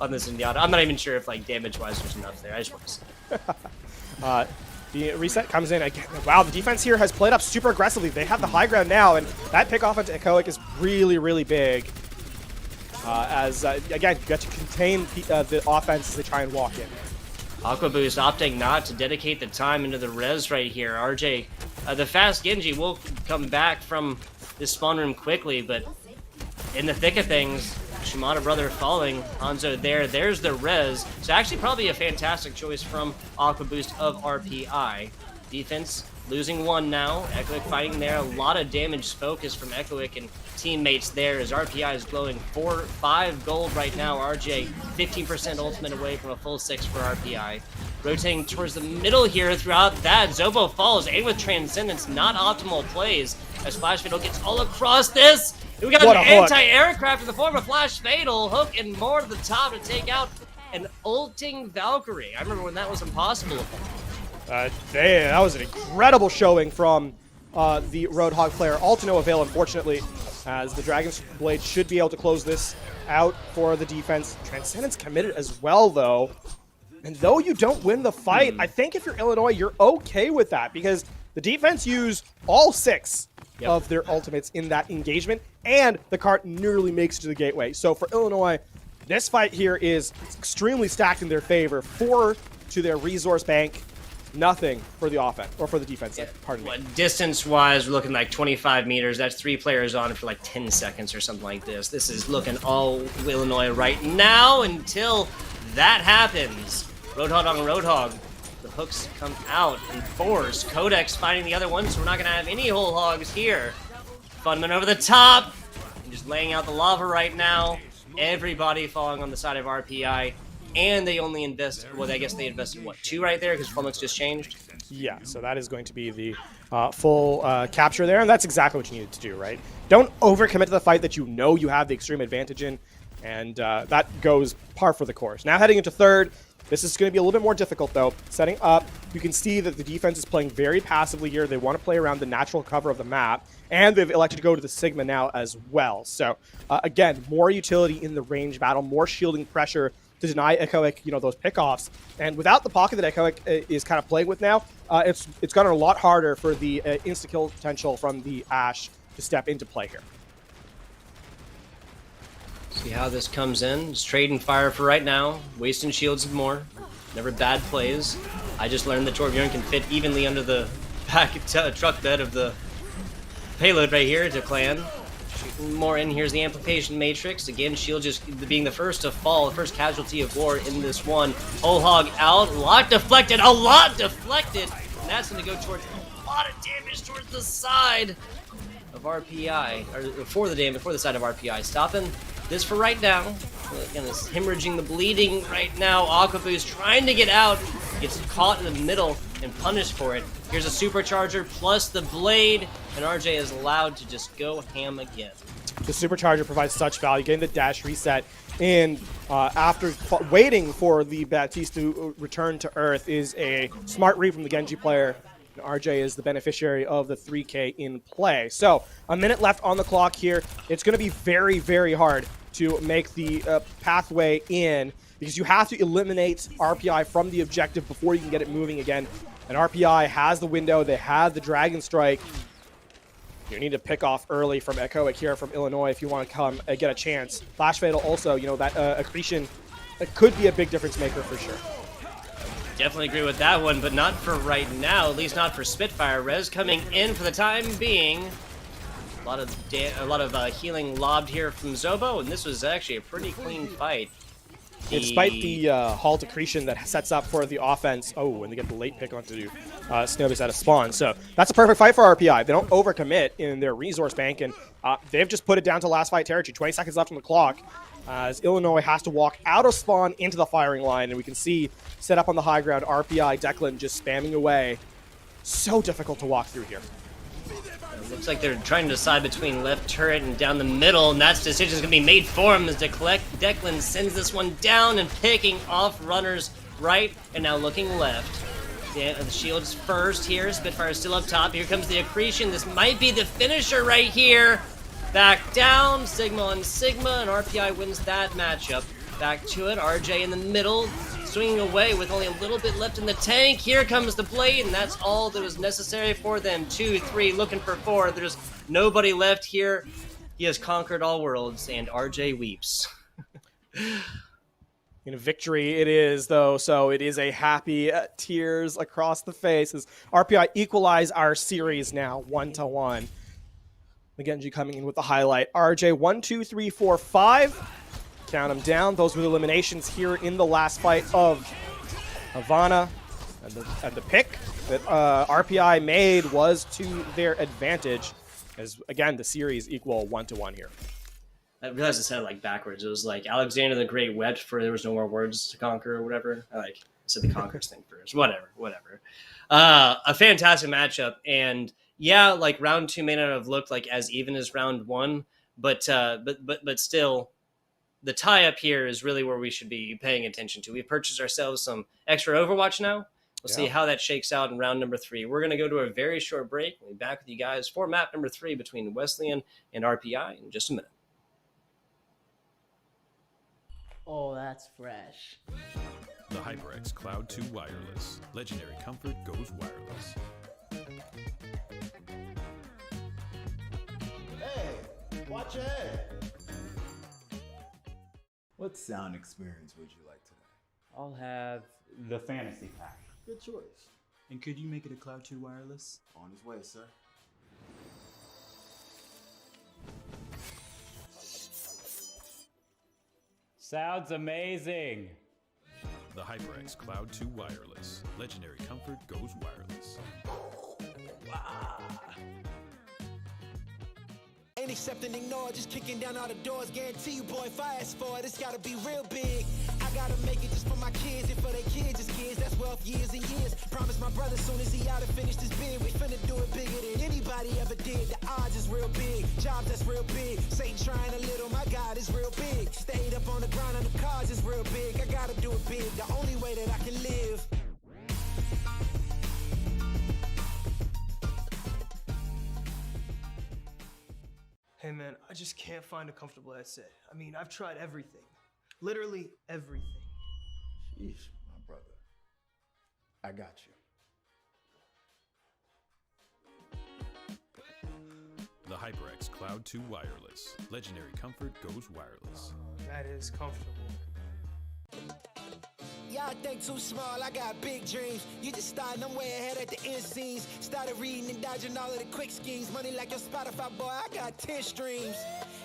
on this Indiana. I'm not even sure if like damage-wise there's enough there. I just want to see. The reset comes in again. Wow, the defense here has played up super aggressively. They have the high ground now, and that pick off into Echoic is really, really big. Again, you got to contain the offense as they try and walk in. Aqua Boost opting not to dedicate the time into the res right here. RJ, the fast Genji will come back from this spawn room quickly, but in the thick of things, Shimada brother falling. Hanzo there's the res. It's actually probably a fantastic choice from Aqua Boost of RPI. Defense losing one now. Echoic fighting there. A lot of damage focus from Echoic and teammates there as RPI is glowing 5 gold right now. RJ 15% ultimate away from a full 6 for RPI. Rotating towards the middle here throughout that. Zobo falls, and with Transcendence, not optimal plays as Flash Fatal gets all across this. We got an anti-aircraft in the form of Flash Fatal. Hook and more to the top to take out an ulting Valkyrie. I remember when that was impossible. That was an incredible showing from the Roadhog player. All to no avail, unfortunately, as the Dragon's Blade should be able to close this out for the defense. Transcendence committed as well, though. And though you don't win the fight, I think if you're Illinois, you're okay with that, because the defense used all 6 of their ultimates in that engagement, and the cart nearly makes it to the gateway. So for Illinois, this fight here is extremely stacked in their favor. 4 to their resource bank. Nothing for the offense, or for the defense, pardon me. Distance-wise, we're looking like 25 meters. That's 3 players on it for like 10 seconds or something like this. This is looking all Illinois right now until that happens. Roadhog on Roadhog. The hooks come out in force. Codex fighting the other one, so we're not going to have any whole hogs here. Funman over the top. And just laying out the lava right now. Everybody falling on the side of RPI. And they only invest, well, I guess they invested, what, 2 right there because Funman's just changed? Yeah, so that is going to be the full capture there, and that's exactly what you needed to do, right? Don't overcommit to the fight that you know you have the extreme advantage in, and that goes par for the course. Now heading into third, this is going to be a little bit more difficult, though. Setting up, you can see that the defense is playing very passively here. They want to play around the natural cover of the map, and they've elected to go to the Sigma now as well. So, again, more utility in the range battle, more shielding pressure to deny Echoic, those pickoffs. And without the pocket that Echoic is kind of playing with now, it's gotten a lot harder for the insta-kill potential from the Ashe to step into play here. See how this comes in. Just trading fire for right now. Wasting shields and more. Never bad plays. I just learned that Torbjorn can fit evenly under the back truck bed of the payload right here to Clan. More in. Here's the amplification matrix. Again, Shield just being the first to fall, the first casualty of war in this one. Whole hog out. A lot deflected. A lot deflected. And that's going to go towards a lot of damage towards the side of RPI. Or for the side of RPI. Stopping this for right now. Again, it's hemorrhaging the bleeding right now. Aquaboo's trying to get out. Gets caught in the middle and punished for it. Here's a supercharger plus the blade, and RJ is allowed to just go ham again. The supercharger provides such value, getting the dash reset, and after waiting for the Baptiste to return to Earth is a smart read from the Genji player. And RJ is the beneficiary of the 3K in play. So, a minute left on the clock here. It's going to be very, very hard to make the pathway in, because you have to eliminate RPI from the objective before you can get it moving again. And RPI has the window. They have the Dragon Strike. You need to pick off early from Echoic here from Illinois if you want to come get a chance. Flash Fatal also, you know, that accretion could be a big difference maker for sure. Definitely agree with that one, but not for right now, at least not for Spitfire. Rez coming in for the time being. A lot of healing lobbed here from Zobo, and this was actually a pretty clean fight. Despite the halt accretion that sets up for the offense. Oh, and they get the late pick onto Snowbies out of spawn. So that's a perfect fight for RPI. They don't overcommit in their resource bank, and they've just put it down to last fight territory. 20 seconds left on the clock as Illinois has to walk out of spawn into the firing line, and we can see set up on the high ground, RPI, Declan just spamming away. So difficult to walk through here. It looks like they're trying to decide between left turret and down the middle, and that decision is going to be made for him as Declan sends this one down and picking off runners right and now looking left. The shield's first here. Spitfire is still up top. Here comes the accretion. This might be the finisher right here. Back down, Sigma on Sigma, and RPI wins that matchup. Back to it, RJ in the middle, swinging away with only a little bit left in the tank. Here comes the blade, and that's all that was necessary for them. 2, 3, looking for 4. There's nobody left here. He has conquered all worlds, and RJ weeps. In a victory it is, though, so it is a happy tears across the face as RPI equalize our series now 1-1. McGenji coming in with the highlight. RJ 1, 2, 3, 4, 5. Count them down. Those were the eliminations here in the last fight of Havana. And the pick that RPI made was to their advantage as, again, the series equal 1-1 here. I realized I said it like backwards. It was like Alexander the Great wept for there was no more words to conquer or whatever. I said the conquers thing first. Whatever. A fantastic matchup. And yeah, like round 2 may not have looked like as even as round 1, but still, the tie-up here is really where we should be paying attention to. We've purchased ourselves some extra Overwatch now. We'll see how that shakes out in round number 3. We're going to go to a very short break. We'll be back with you guys for map number 3 between Wesleyan and RPI in just a minute. Oh, that's fresh. The HyperX Cloud 2 Wireless. Legendary comfort goes wireless. Hey, watch your head. What sound experience would you like today? I'll have the fantasy pack. Good choice. And could you make it a Cloud 2 Wireless? On his way, sir. Sounds amazing. The HyperX Cloud 2 Wireless. Legendary comfort goes wireless. Ain't accepting, ignore, just kicking down all the doors. Guarantee you, boy, if I ask for it, it's gotta be real big. I gotta make it just for my kids, and for their kids, just kids. That's wealth, years and years. Promise my brother, soon as he out and finished his bid, we finna do it bigger than anybody ever did. The odds is real big, jobs that's real big. Satan trying a little, my God is real big. Stayed up on the ground on the cars is real big. I gotta do it big, the only way that I can live. Hey man, I just can't find a comfortable headset. I mean, I've tried everything. Literally everything. Sheesh, my brother. I got you. The HyperX Cloud 2 Wireless. Legendary comfort goes wireless. That is comfortable. Y'all think too small, I got big dreams. You just starting, I'm way ahead at the end scenes. Started reading and dodging all of the quick schemes. Money like your Spotify, boy, I got 10 streams.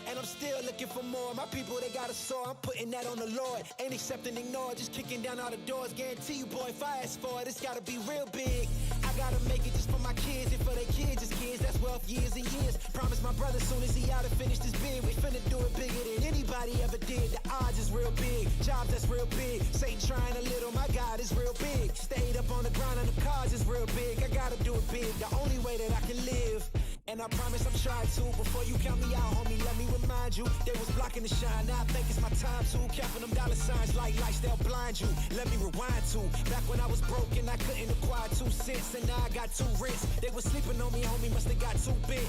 And I'm still looking for more. My people, they got a soar, I'm putting that on the Lord. Ain't accepting, ignore, just kicking down all the doors. Guarantee you, boy, if I ask for it, it's gotta be real big. I gotta make it just for my kids, and for their kids, just kids. That's wealth, years and years. Promise my brother, soon as he out and finished his bid, we finna do it bigger than anybody ever did. The odds is real big, jobs that's real big. Satan trying a little, my God is real big. Stayed up on the ground on the cars is real big. I gotta do it big, the only way that I can live. And I promise I'm trying to. Before you count me out, homie, let me remind you. They was blocking the shine, now I think it's my time to. Counting them dollar signs like lights, they'll blind you. Let me rewind to back when I was broke and I couldn't acquire 2 cents. And now I got 2 rents. They was sleeping on me, homie, must have got too big.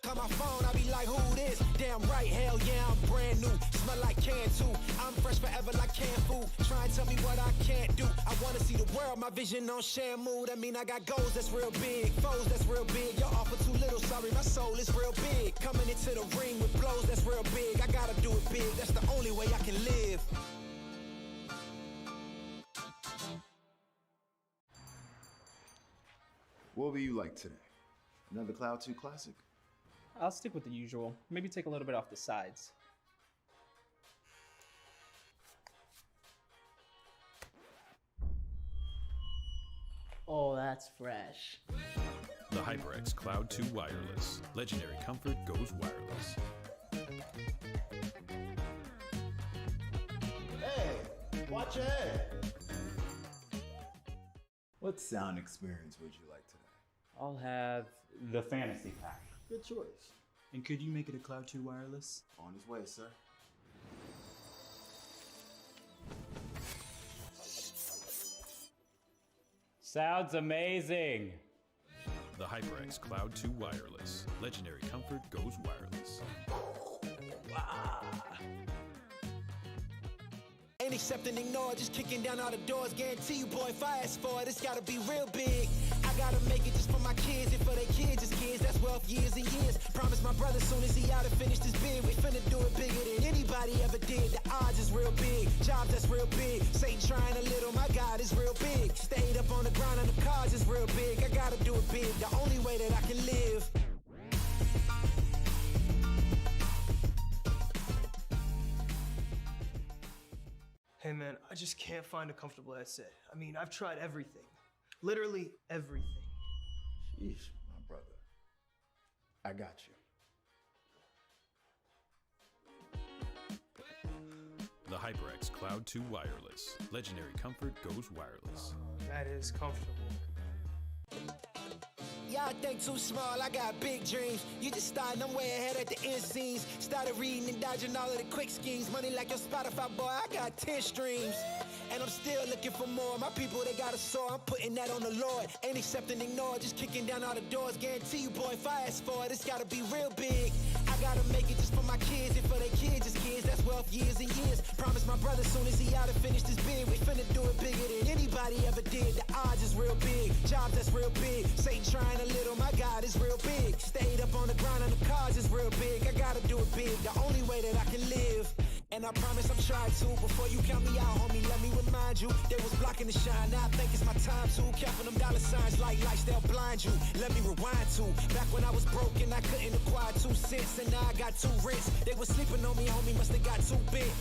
Call my phone, I be like, who this? Damn right, hell yeah, I'm brand new. Smell like can too. I'm fresh forever like canned food. Try and tell me what I can't do. I wanna see the world, my vision on Shamu. That mean I got goals that's real big, foes that's real big. Y'all offer too little, sorry, my soul is real big. Coming into the ring with blows that's real big. I gotta do it big, that's the only way I can live. What will you like today? Another Cloud 2 classic? I'll stick with the usual. Maybe take a little bit off the sides. Oh, that's fresh. The HyperX Cloud 2 Wireless. Legendary comfort goes wireless. Hey, watch your head. What sound experience would you like today? I'll have the fantasy pack. Good choice. And could you make it a Cloud 2 wireless? On his way, sir. Sounds amazing. The HyperX Cloud 2 Wireless. Legendary comfort goes wireless. Ain't accepting, ignore, just kicking down all the doors. Guarantee you, boy, if I ask for it, it's gotta be real big. I gotta make it just for my kids, and for their kids, just kids. That's wealth years and years. Promise my brother soon as he out and finished his bid, we finna do it bigger than anybody ever did. The odds is real big, jobs that's real big. Satan trying a little, my God is real big. Stayed up on the ground on the cards is real big. I gotta do it big, the only way that I can live. Hey man, I just can't find a comfortable headset. I mean, I've tried everything. Literally everything. Sheesh, my brother. I got you. The HyperX Cloud 2 Wireless. Legendary comfort goes wireless. That is comfortable. Y'all think too small, I got big dreams. You just starting, I'm way ahead at the end scenes. Started reading and dodging all of the quick schemes. Money like your Spotify, boy, I got 10 streams. And I'm still looking for more. My people, they got a soar, I'm putting that on the Lord. Ain't accepting, ignore, just kicking down all the doors. Guarantee you, boy, if I ask for it, it's gotta be real big. I gotta make it just for my kids, and for their kids, just kids. That's wealth years and years. Promise my brother soon as he out and finished his bid, we finna do it bigger than anybody ever did. The odds is real big, jobs that's real big. Satan trying a little, my God is real big. Stayed up on the ground on the cards is real big. I gotta do it big, the only way that I can live. And I promise I'm trying to. Before you count me out, homie, let me remind you. They was blocking the shine, now I think it's my time to. Counting them dollar signs like lights, they'll blind you. Let me rewind to back when I was broke and I couldn't acquire 2 cents. And now I got 2 rents. They was sleeping on me, homie, must have got too big.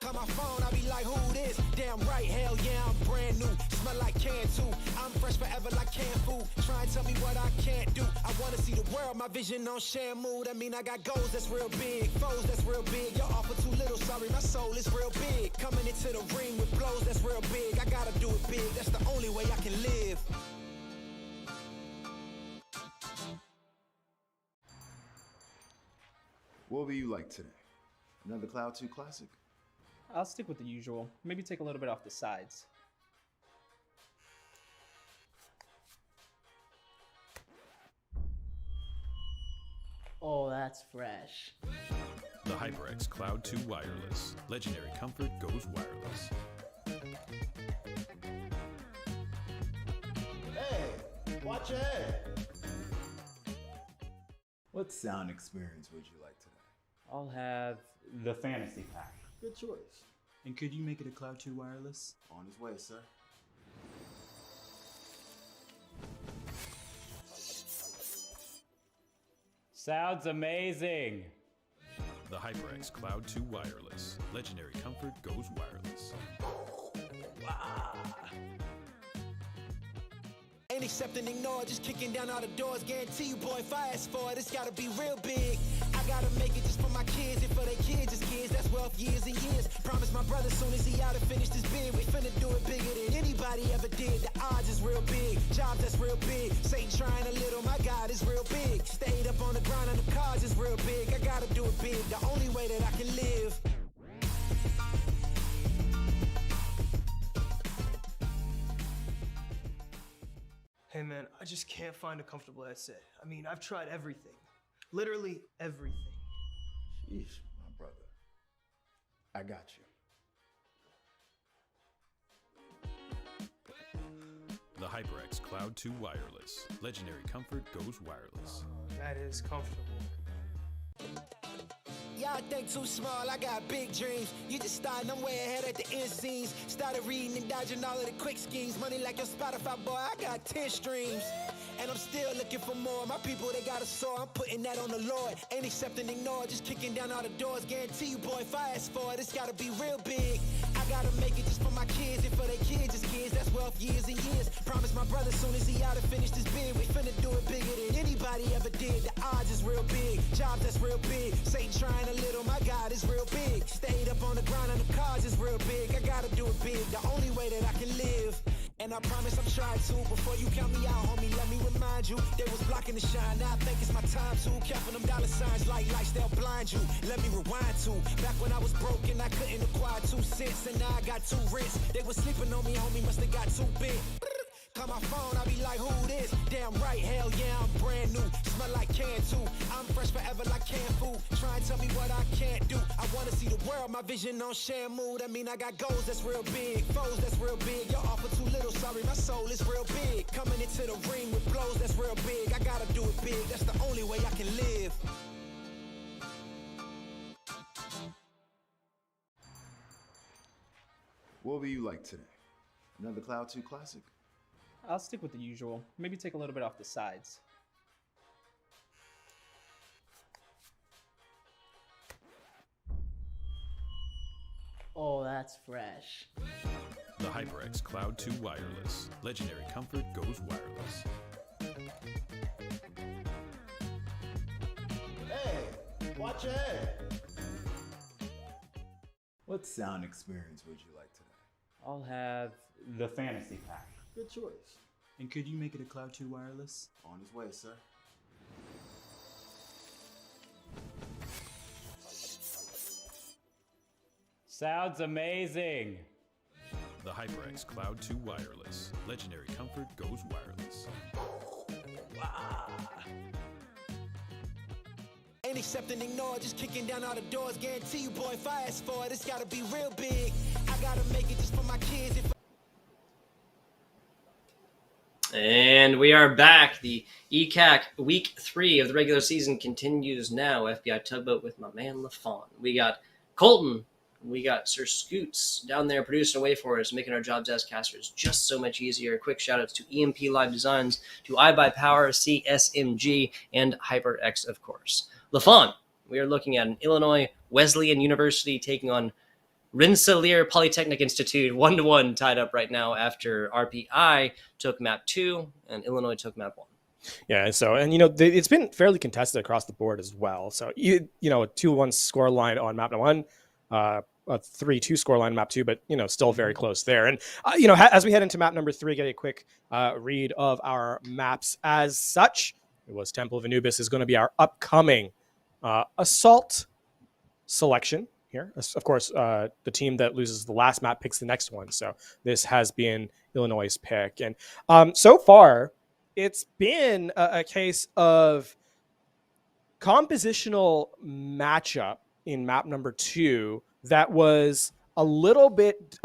Call my phone, I be like, who this? Damn right, hell yeah, I'm brand new. Smell like can too. I'm fresh forever like canned food. Try and tell me what I can't do. I wanna see the world, my vision on Shamu. That mean I got goals that's real big, foes that's real big. Y'all offer too little, sorry, my soul is real big. Coming into the ring with blows that's real big. I gotta do it big, that's the only way I can live. What will you like today? Another Cloud 2 classic? I'll stick with the usual. Maybe take a little bit off the sides. Oh, that's fresh. The HyperX Cloud 2 Wireless. Legendary comfort goes wireless. Hey, watch your head. What sound experience would you like today? I'll have the fantasy pack. Good choice. And could you make it a Cloud 2 wireless? On his way, sir. Sounds amazing. The HyperX Cloud 2 Wireless. Legendary comfort goes wireless. Ain't accepting, ignore, just kicking down all the doors. Guarantee you, boy, if I ask for it, it's gotta be real big. I gotta make it just for my kids, and for their kids, just kids. That's wealth years and years. Promise my brother soon as he out and finished his bid, we finna do it bigger than anybody ever did. The odds is real big, jobs that's real big. Satan trying a little, my God is real big. Stayed up on the ground on the cards is real big. I gotta do it big, the only way that I can live. Hey man, I just can't find a comfortable headset. I mean, I've tried everything. Literally everything. Sheesh, my brother. I got you. The HyperX Cloud 2 Wireless. Legendary comfort goes wireless. That is comfortable. Y'all think too small, I got big dreams. You just starting, I'm way ahead at the end scenes. Started reading and dodging all of the quick schemes. Money like your Spotify, boy, I got 10 streams. And I'm still looking for more. My people, they got a soar, I'm putting that on the Lord. Ain't accepting, ignore, just kicking down all the doors. Guarantee you, boy, if I ask for it, it's gotta be real big. I gotta make it just for my kids and for their kids' kids. That's wealth years and years. Promise my brother soon as he out and finish this bid, we finna do it bigger than anybody ever did. The odds is real big, jobs that's real big. Satan trying a little, my God is real big. Stayed up on the ground and the cars is real big. I gotta do it big, the only way that I can live. And I promise I'm trying to. Before you count me out, homie, let me remind you. They was blocking the shine, now I think it's my time to. Counting them dollar signs like lights, they'll blind you. Let me rewind to back when I was broke and I couldn't acquire 2 cents. And now I got 2 rents. They was sleeping on me, homie, must have got too big. Call my phone, I be like, who this? Damn right, hell yeah, I'm brand new. Smell like can too. I'm fresh forever like canned food. Try and tell me what I can't do. I wanna see the world, my vision on Shamu. That mean I got goals that's real big, foes that's real big. Y'all offer too little, sorry, my soul is real big. Coming into the ring with blows that's real big. I gotta do it big, that's the only way I can live. What will you like today? Another Cloud 2 classic? I'll stick with the usual. Maybe take a little bit off the sides. Oh, that's fresh. The HyperX Cloud 2 Wireless. Legendary comfort goes wireless. Hey, watch your head. What sound experience would you like today? I'll have the fantasy pack. Good choice. And could you make it a Cloud 2 Wireless? On his way, sir. Sounds amazing. The HyperX Cloud 2 Wireless. Legendary comfort goes wireless. Ain't accepting, ignore, just kicking down all the doors. Guarantee you, boy, if I ask for it, it's gotta be real big. I gotta make it just for my kids. And we are back. The ECAC week 3 of the regular season continues now. FBI Tugboat with my man LaFawn. We got Colton. We got Sir Scoots down there producing away for us, making our jobs as casters just so much easier. Quick shout outs to EMP Live Designs, to iBuyPower, CSMG, and HyperX, of course. LaFawn, we are looking at an Illinois Wesleyan University taking on Rensselaer Polytechnic Institute, 1-1 tied up right now after RPI took map 2 and Illinois took map 1. Yeah, it's been fairly contested across the board as well. So a 2-1 score line on map 1, a 3-2 score line map 2, but still very close there. And as we head into map number 3, get a quick read of our maps as such. It was Temple of Anubis is going to be our upcoming assault selection here. Of course, the team that loses the last map picks the next one. So this has been Illinois' pick. And so far, it's been a case of compositional matchup in map number 2 that was a little bit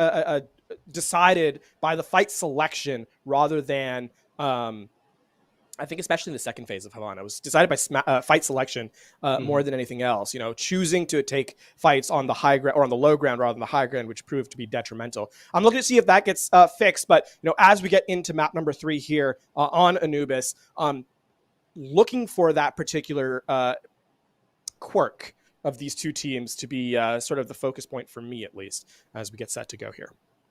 decided by the fight selection rather than I think especially in the second phase of Havana. It was decided by fight selection more than anything else. Choosing to take fights on the high ground or on the low ground rather than the high ground, which proved to be detrimental. I'm looking to see if that gets fixed. But as we get into map number 3 here on Anubis, looking for that particular quirk of these two teams to be sort of the focus point for me, at least, as we get set to go here.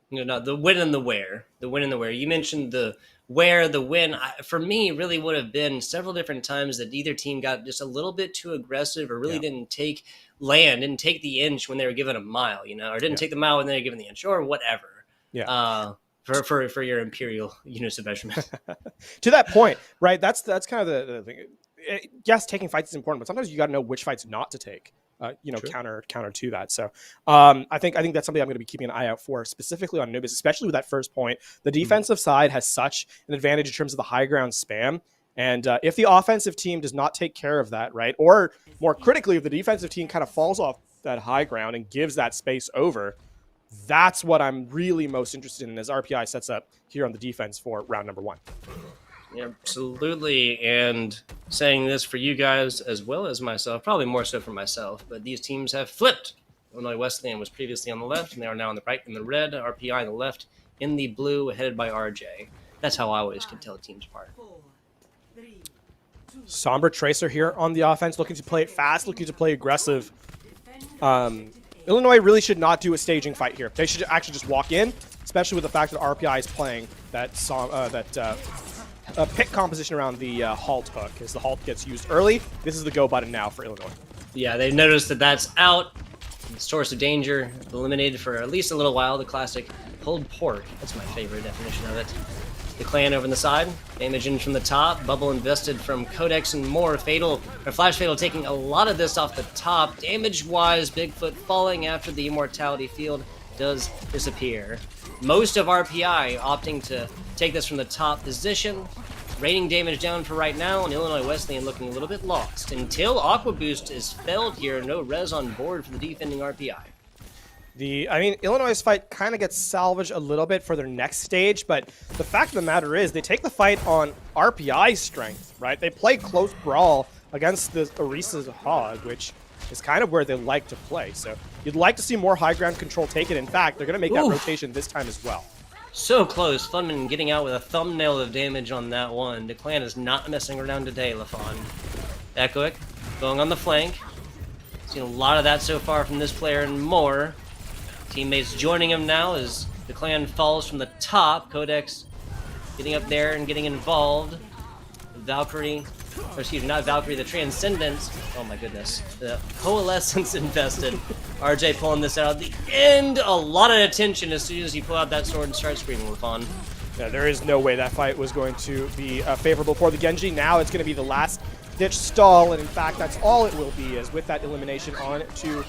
No, the win and the where. The win and the where. You mentioned the where, the win. For me, really would have been several different times that either team got just a little bit too aggressive or really didn't take the inch when they were given a mile, or didn't take the mile when they were given the inch or whatever. Yeah. For your imperial units of measurement. To that point, right? That's kind of the thing. Yes, taking fights is important, but sometimes you got to know which fights not to take. Counter to that. So I think that's something I'm going to be keeping an eye out for, specifically on Anubis, especially with that first point. The defensive side has such an advantage in terms of the high ground spam, And if the offensive team does not take care of that, right, or more critically, if the defensive team kind of falls off that high ground and gives that space over, that's what I'm really most interested in as RPI sets up here on the defense for round number 1. Absolutely, and saying this for you guys as well as myself, probably more so for myself, but these teams have flipped. Illinois Wesleyan was previously on the left, and they are now on the right in the red, RPI on the left in the blue, headed by RJ. That's how I always can tell teams apart. Somber Tracer here on the offense, looking to play it fast, looking to play aggressive. Illinois really should not do a staging fight here. They should actually just walk in, especially with the fact that RPI is playing that pick composition around the halt hook. As the halt gets used early, this is the go button now for Illinois. Yeah, they've noticed that that's out. Source of danger eliminated for at least a little while. The classic pulled pork. That's my favorite definition of it. The clan over on the side, damage in from the top, bubble invested from Codex and more. Fatal, or Flash Fatal taking a lot of this off the top. Damage-wise, Bigfoot falling after the Immortality Field does disappear. Most of RPI opting to take this from the top position. Rating damage down for right now, and Illinois Wesleyan looking a little bit lost. Until Aqua Boost is felled here, no res on board for the defending RPI. Illinois' fight kind of gets salvaged a little bit for their next stage, but the fact of the matter is they take the fight on RPI's strength, right? They play close brawl against the Orisa's Hog, which is kind of where they like to play. So you'd like to see more high ground control taken. In fact, they're going to make that rotation this time as well. So close. Funman getting out with a thumbnail of damage on that one. The clan is not messing around today, LaFon. Echoic going on the flank. Seen a lot of that so far from this player and more. Teammates joining him now as the clan falls from the top. Codex getting up there and getting involved. Valkyrie, or excuse me, not Valkyrie, the Transcendence. Oh my goodness. The Coalescence invested. RJ pulling this out at the end. A lot of attention as soon as you pull out that sword and start screaming, LaFon. Yeah, there is no way that fight was going to be favorable for the Genji. Now it's going to be the last ditch stall, and in fact, that's all it will be, as with that elimination on to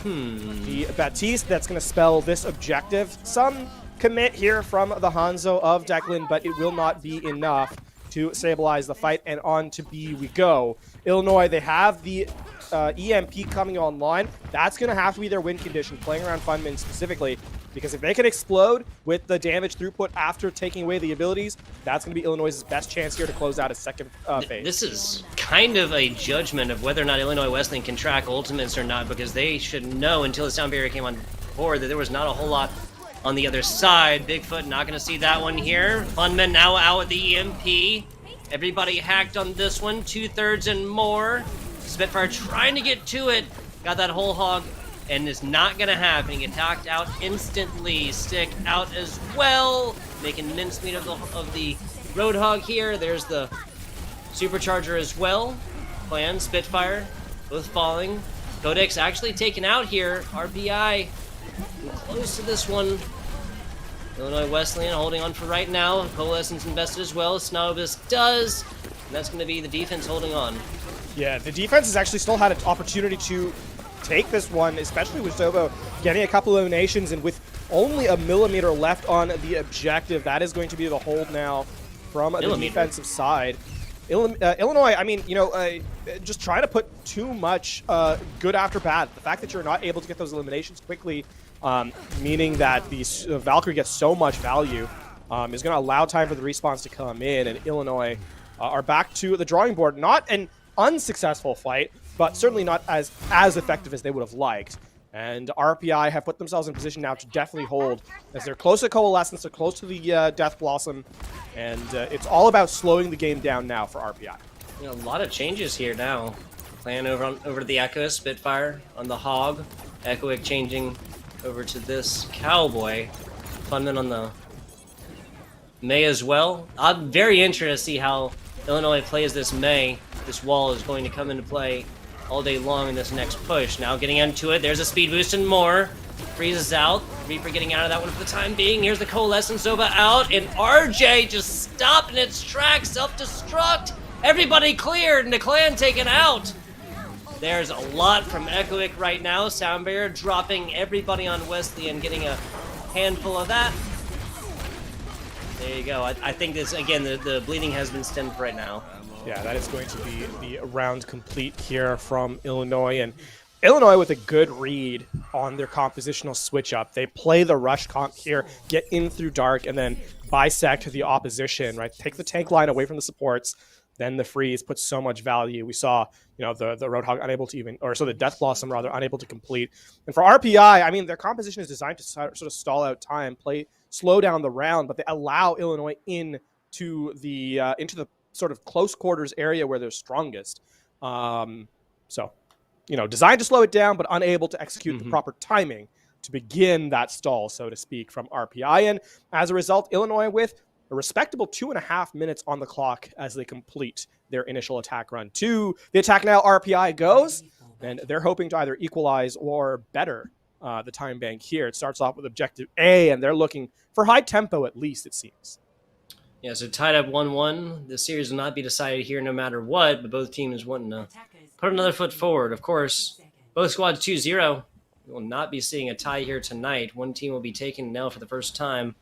the Baptiste, that's going to spell this objective. Some commit here from the Hanzo of Declan, but it will not be enough to stabilize the fight, and on to B we go. Illinois, they have the EMP coming online. That's going to have to be their win condition, playing around Funman specifically, because if they can explode with the damage throughput after taking away the abilities, that's going to be Illinois' best chance here to close out a second phase. This is kind of a judgment of whether or not Illinois Wesleyan can track ultimates or not, because they should know until the sound barrier came on board that there was not a whole lot on the other side. Bigfoot not going to see that one here. Funman now out with the EMP. Everybody hacked on this one, 2/3 and more. Spitfire trying to get to it. Got that whole hog, and it's not going to happen. Get hacked out instantly. Stick out as well. Making mincemeat of the Roadhog here. There's the Supercharger as well. Clan, Spitfire, both falling. Codex actually taken out here. RPI close to this one. Illinois Wesleyan holding on for right now. Coalescence invested as well. Snowbisk does. And that's going to be the defense holding on. Yeah, the defense has actually still had an opportunity to take this one, especially with Zobo getting a couple eliminations, and with only a millimeter left on the objective. That is going to be the hold now from the defensive side. Illinois, just trying to put too much good after bad. The fact that you're not able to get those eliminations quickly, meaning that the Valkyrie gets so much value, is going to allow time for the respawns to come in, and Illinois are back to the drawing board. Not an unsuccessful fight, but certainly not as effective as they would have liked. And RPI have put themselves in position now to definitely hold, as they're close to Coalescence, they're close to the Death Blossom, and it's all about slowing the game down now for RPI. A lot of changes here now. Clan over to the Echo, Spitfire on the Hog. Echoic changing over to this Cowboy. Funman on the May as well. I'm very interested to see how Illinois plays this May. This wall is going to come into play all day long in this next push. Now getting into it, there's a speed boost and more. Freezes out. Reaper getting out of that one for the time being. Here's the Coalescence Nova out, and RJ just stopped in its tracks, self-destruct. Everybody cleared, and the clan taken out. There's a lot from Echoic right now. Sound barrier dropping everybody on Wesleyan, getting a handful of that. There you go. I think this, again, the bleeding has been stemmed right now. Yeah, that is going to be the round complete here from Illinois. And Illinois with a good read on their compositional switch up. They play the rush comp here, get in through dark, and then bisect the opposition, right? Take the tank line away from the supports, then the freeze puts so much value. We saw, the Roadhog unable to even, or so the Death Blossom rather, unable to complete. And for RPI, I mean, their composition is designed to sort of stall out time, slow down the round, but they allow Illinois into the sort of close quarters area where they're strongest. Designed to slow it down, but unable to execute the proper timing to begin that stall, so to speak, from RPI. And as a result, Illinois with a respectable 2.5 minutes on the clock as they complete their initial attack run. To the attack now, RPI goes, and they're hoping to either equalize or better the time bank here. It starts off with objective A, and they're looking for high tempo at least, it seems. Yeah, so tied up 1-1. The series will not be decided here no matter what, but both teams wanting to put another foot forward. Of course, both squads 2-0. We will not be seeing a tie here tonight. One team will be taking an L for the first time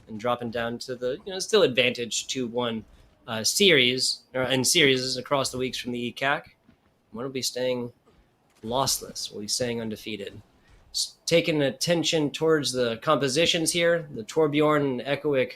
and dropping down to the still advantage 2-1 series across the weeks from the ECAC. One will be staying lossless. Will be staying undefeated. Taking attention towards the compositions here, the Torbjorn and Ekowick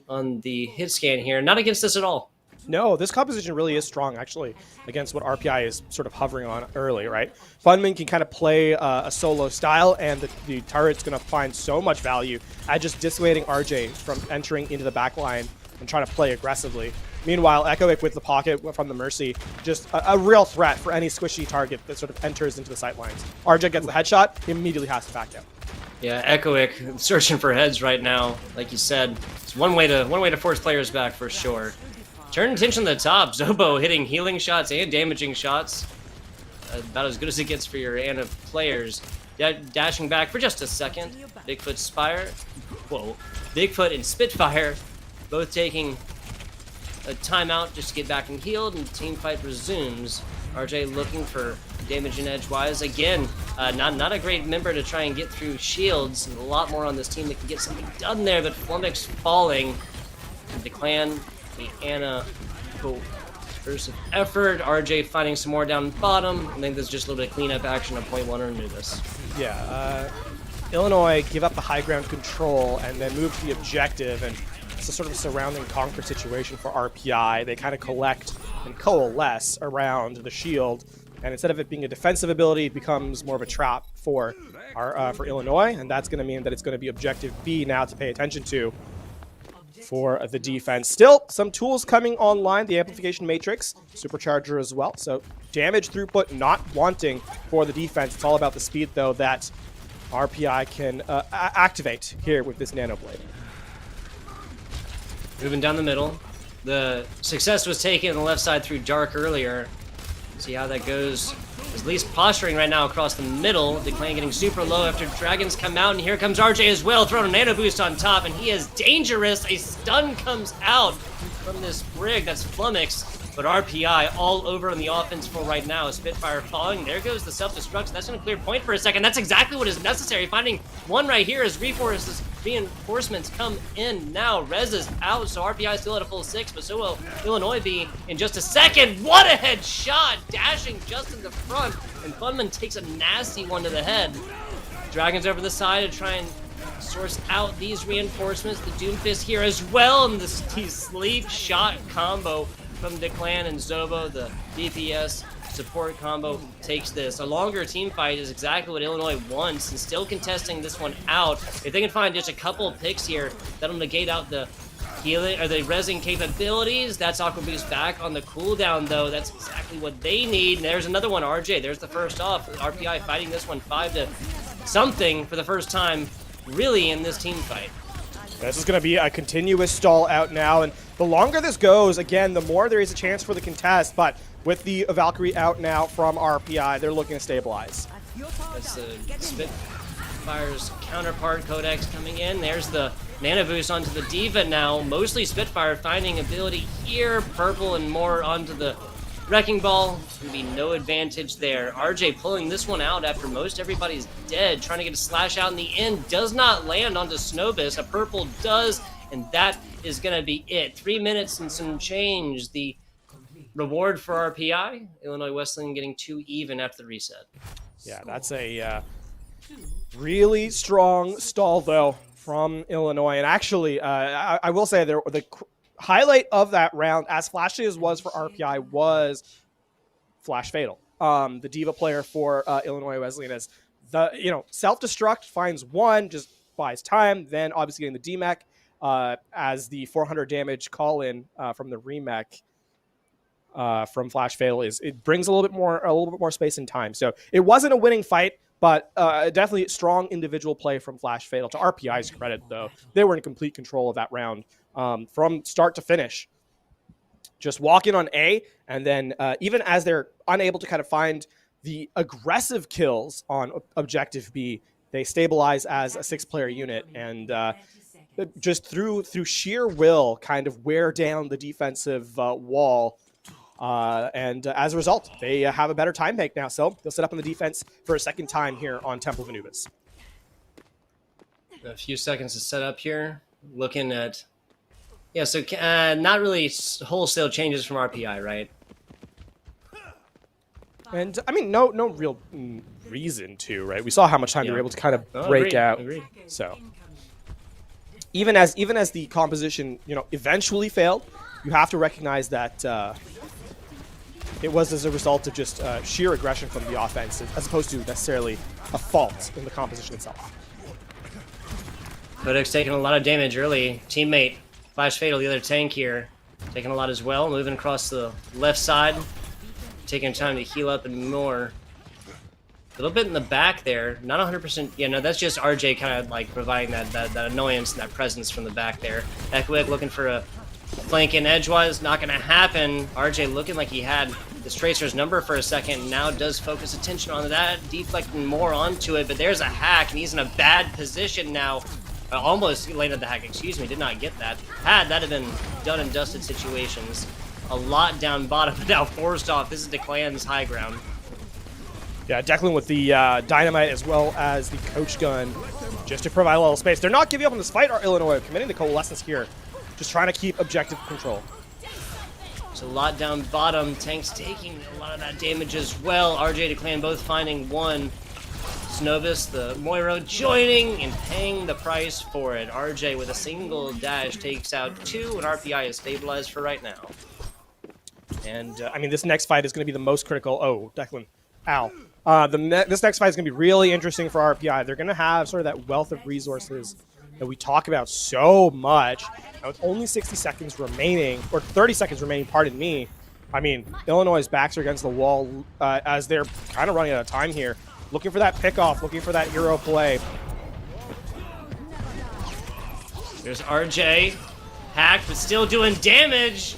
on the hit scan here. Not against us at all. No, this composition really is strong, actually, against what RPI is sort of hovering on early, right? Funman can kind of play a solo style, and the turret's going to find so much value at just dissuading RJ from entering into the back line and trying to play aggressively. Meanwhile, Ekowick with the pocket from the Mercy, just a real threat for any squishy target that sort of enters into the sight lines. RJ gets the headshot, he immediately has to back out. Yeah, Ekowick searching for heads right now. Like you said, it's one way to force players back for sure. Turn attention to the top. Zobo hitting healing shots and damaging shots. About as good as it gets for your Ana players. Dashing back for just a second. Bigfoot and Spitfire both taking a timeout just to get back and healed, and team fight resumes. RJ looking for damage and edgewise. Again, not a great member to try and get through shields. A lot more on this team that can get something done there, but Flumix falling. And the clan, the Ana burst of effort. RJ finding some more down bottom. I think there's just a little bit of cleanup action on point one into this. Yeah, Illinois give up the high ground control and then move to the objective, and it's a sort of surrounding conquer situation for RPI. They kind of collect and coalesce around the shield, and instead of it being a defensive ability, it becomes more of a trap for Illinois, and that's going to mean that it's going to be objective B now to pay attention to for the defense. Still, some tools coming online, the amplification matrix, supercharger as well, so damage throughput not wanting for the defense. It's all about the speed, though, that RPI can activate here with this Nanoblade. Moving down the middle. The success was taken on the left side through Dark earlier. See how that goes. At least posturing right now across the middle. The clan getting super low after Dragons come out, and here comes RJ as well, throwing a nano boost on top, and he is dangerous. A stun comes out from this Brig. That's Flumix, but RPI all over on the offense for right now. Spitfire falling. There goes the self-destruct. That's going to clear point for a second. That's exactly what is necessary. Finding one right here as reinforcements come in now. Rez is out, so RPI still at a full 6, but so will Illinois be in just a second. What a headshot! Dashing just in the front, and Funman takes a nasty one to the head. Dragons over the side to try and source out these reinforcements. The Doomfist here as well, and the sleep shot combo from the clan and Zobo, the DPS support combo, takes this. A longer team fight is exactly what Illinois wants, and still contesting this one out. If they can find just a couple of picks here, that'll negate out the healing or the resin capabilities. That's Aqua Boost back on the cooldown, though. That's exactly what they need. And there's another one, RJ. There's the first off. RPI fighting this one 5-0 for the first time, really, in this team fight. This is going to be a continuous stall out now, and the longer this goes, again, the more there is a chance for the contest, but with the Valkyrie out now from RPI, they're looking to stabilize. That's the Spitfire's counterpart, Codex, coming in. There's the Nano Boost onto the Diva now. Mostly Spitfire finding ability here. Purple and more onto the Wrecking Ball. Gonna be no advantage there. RJ pulling this one out after most everybody's dead. Trying to get a slash out in the end. Does not land onto Snowbiz. A purple does, and that is gonna be it. 3 minutes and some change. The reward for RPI. Illinois Wesleyan getting 2 even after the reset. Yeah, that's a really strong stall, though, from Illinois. And actually, I will say the highlight of that round, as flashy as was for RPI, was Flash Fatal. The Diva player for Illinois Wesleyan is self-destruct, finds 1, just buys time, then obviously getting the DMAC as the 400 damage call-in from the remake from Flash Fatal it brings a little bit more space and time. So it wasn't a winning fight, but definitely strong individual play from Flash Fatal. To RPI's credit, though, they were in complete control of that round from start to finish. Just walk in on A, and then even as they're unable to kind of find the aggressive kills on Objective B, they stabilize as a 6-player unit, and just through sheer will kind of wear down the defensive wall. And as a result, they have a better time bank now, so they'll set up on the defense for a second time here on Temple of Anubis. A few seconds to set up here. Looking at... Yeah, so not really wholesale changes from RPI, right? And, I mean, no real reason to, right? We saw how much time they were able to kind of break out. Agreed. So, even as the composition, eventually failed, you have to recognize that it was as a result of just sheer aggression from the offense, as opposed to necessarily a fault in the composition itself. Kodak's taking a lot of damage early. Teammate Flash Fatal, the other tank here, taking a lot as well. Moving across the left side, taking time to heal up and more. A little bit in the back there, not 100%. Yeah, no, that's just RJ kind of like providing that annoyance and that presence from the back there. Ekwick looking for a flank in edgewise, not going to happen. RJ looking like he had this Tracer's number for a second, now does focus attention on that, deflecting more onto it, but there's a hack, and he's in a bad position now. Almost landed the hack, excuse me, did not get that. Had that have been done and dusted situations. A lot down bottom, but now forced off. This is Declan's high ground. Yeah, Declan with the dynamite as well as the coach gun, just to provide a little space. They're not giving up on this fight, Illinois, committing the coalescence here. Just trying to keep objective control. There's a lot down bottom. Tank's taking a lot of that damage as well. RJ Declan both finding 1. Snovis, the Moiro, joining and paying the price for it. RJ with a single dash takes out 2, and RPI is stabilized for right now. And, I mean, this next fight is going to be the most critical. Oh, Declan. Ow. This next fight is going to be really interesting for RPI. They're going to have sort of that wealth of resources that we talk about so much. Now, with only 60 seconds remaining, or 30 seconds remaining, pardon me. I mean, Illinois' backs are against the wall as they're kind of running out of time here. Looking for that pickoff, looking for that hero play. There's RJ. Hacked, but still doing damage.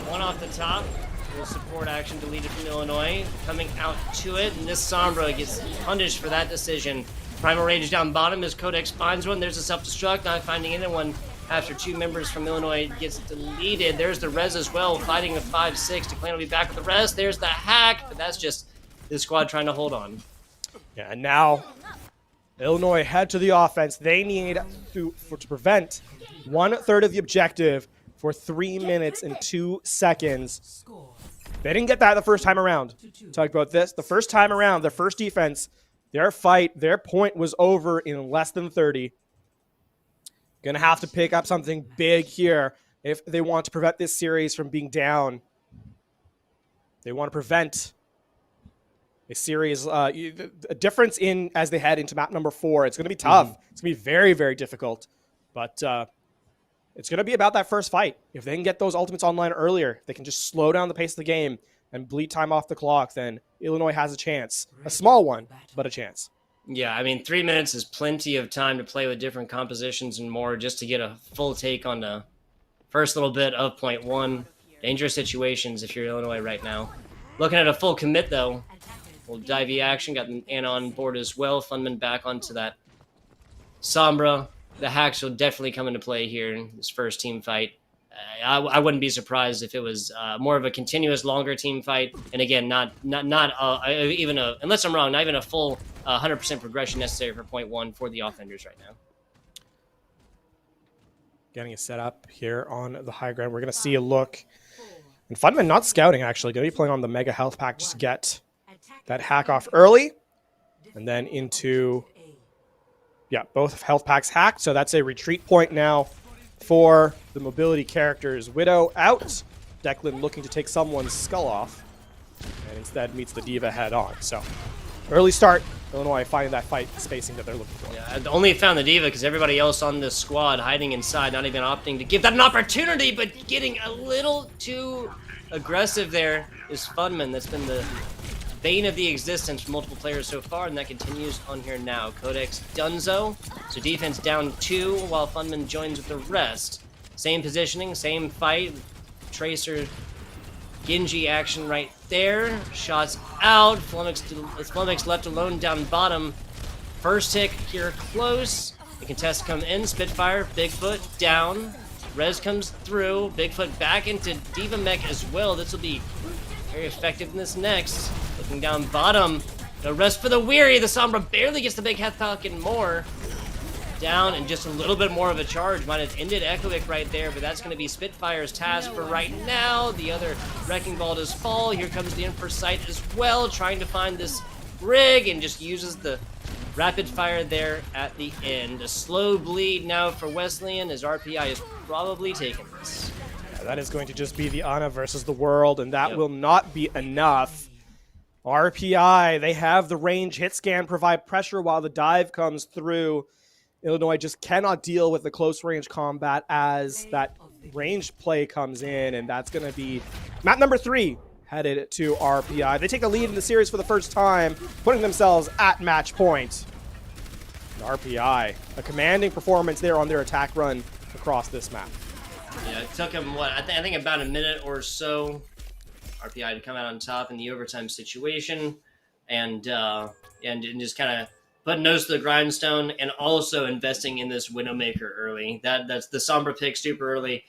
1 off the top. Little support action deleted from Illinois. Coming out to it, and this Sombra gets punished for that decision. Primal Rage down bottom as Codex finds one. There's a self-destruct, not finding anyone after 2 members from Illinois gets deleted. There's the res as well, fighting a 5-6. Declan will be back with the rest. There's the hack, but that's just this squad trying to hold on. Yeah, and now Illinois head to the offense. They need to prevent 1/3 of the objective for 3 minutes and 2 seconds. They didn't get that the first time around. Talked about this. The first time around, their first defense, their fight, their point was over in less than 30. Gonna have to pick up something big here if they want to prevent this series from being down. They want to prevent a series, a difference in as they head into map number 4. It's going to be tough. It's going to be very, very difficult. But it's going to be about that first fight. If they can get those ultimates online earlier, they can just slow down the pace of the game and bleed time off the clock, then Illinois has a chance. A small one, but a chance. Yeah, I mean, 3 minutes is plenty of time to play with different compositions and more just to get a full take on the first little bit of point 1. Dangerous situations if you're Illinois right now. Looking at a full commit, though. Little divey action, got Anna on board as well. Funman back onto that Sombra. The hacks will definitely come into play here in this first team fight. I wouldn't be surprised if it was more of a continuous, longer team fight. And again, not even a, unless I'm wrong, not even a full 100% progression necessary for point 1 for the offenders right now. Getting a set up here on the high ground. We're going to see a look And Funman not scouting, actually. Going to be playing on the Mega Health Pack just to get that hack off early. And then into, yeah, both health packs hacked. So that's a retreat point now for the mobility characters. Widow out. Declan looking to take someone's skull off. And instead meets the Diva head on. So early start. Illinois finding that fight spacing that they're looking for. Yeah, I only found the Diva because everybody else on this squad hiding inside, not even opting to give that an opportunity, but getting a little too aggressive there is Funman. That's been the bane of the existence for multiple players so far, and that continues on here now. Codex Dunzo. So defense down 2 while Funman joins with the rest. Same positioning, same fight. Tracer Genji action right there. Shots out. Flumix left alone down bottom. First tick here close. The contest come in. Spitfire. Bigfoot down. Rez comes through. Bigfoot back into Diva Mech as well. This will be very effective in this next. Looking down bottom. No rest for the weary. The Sombra barely gets the big health pack and more. Down and just a little bit more of a charge. Might have ended Echoic right there, but that's going to be Spitfire's task for right now. The other Wrecking Ball does fall. Here comes the Emperor's Sight as well, trying to find this rig and just uses the rapid fire there at the end. A slow bleed now for Wesleyan as RPI is probably taking this. Yeah, that is going to just be the Ana versus the world, and that will not be enough. RPI, they have the range hit scan, provide pressure while the dive comes through. Illinois just cannot deal with the close range combat as that range play comes in, and that's going to be map number 3 headed to RPI. They take the lead in the series for the first time, putting themselves at match point. And RPI, a commanding performance there on their attack run across this map. Yeah, it took them, what, I think about a minute or so, RPI to come out on top in the overtime situation, and just kind of put nose to the grindstone, and also investing in this Widowmaker early. That's the Sombra pick super early,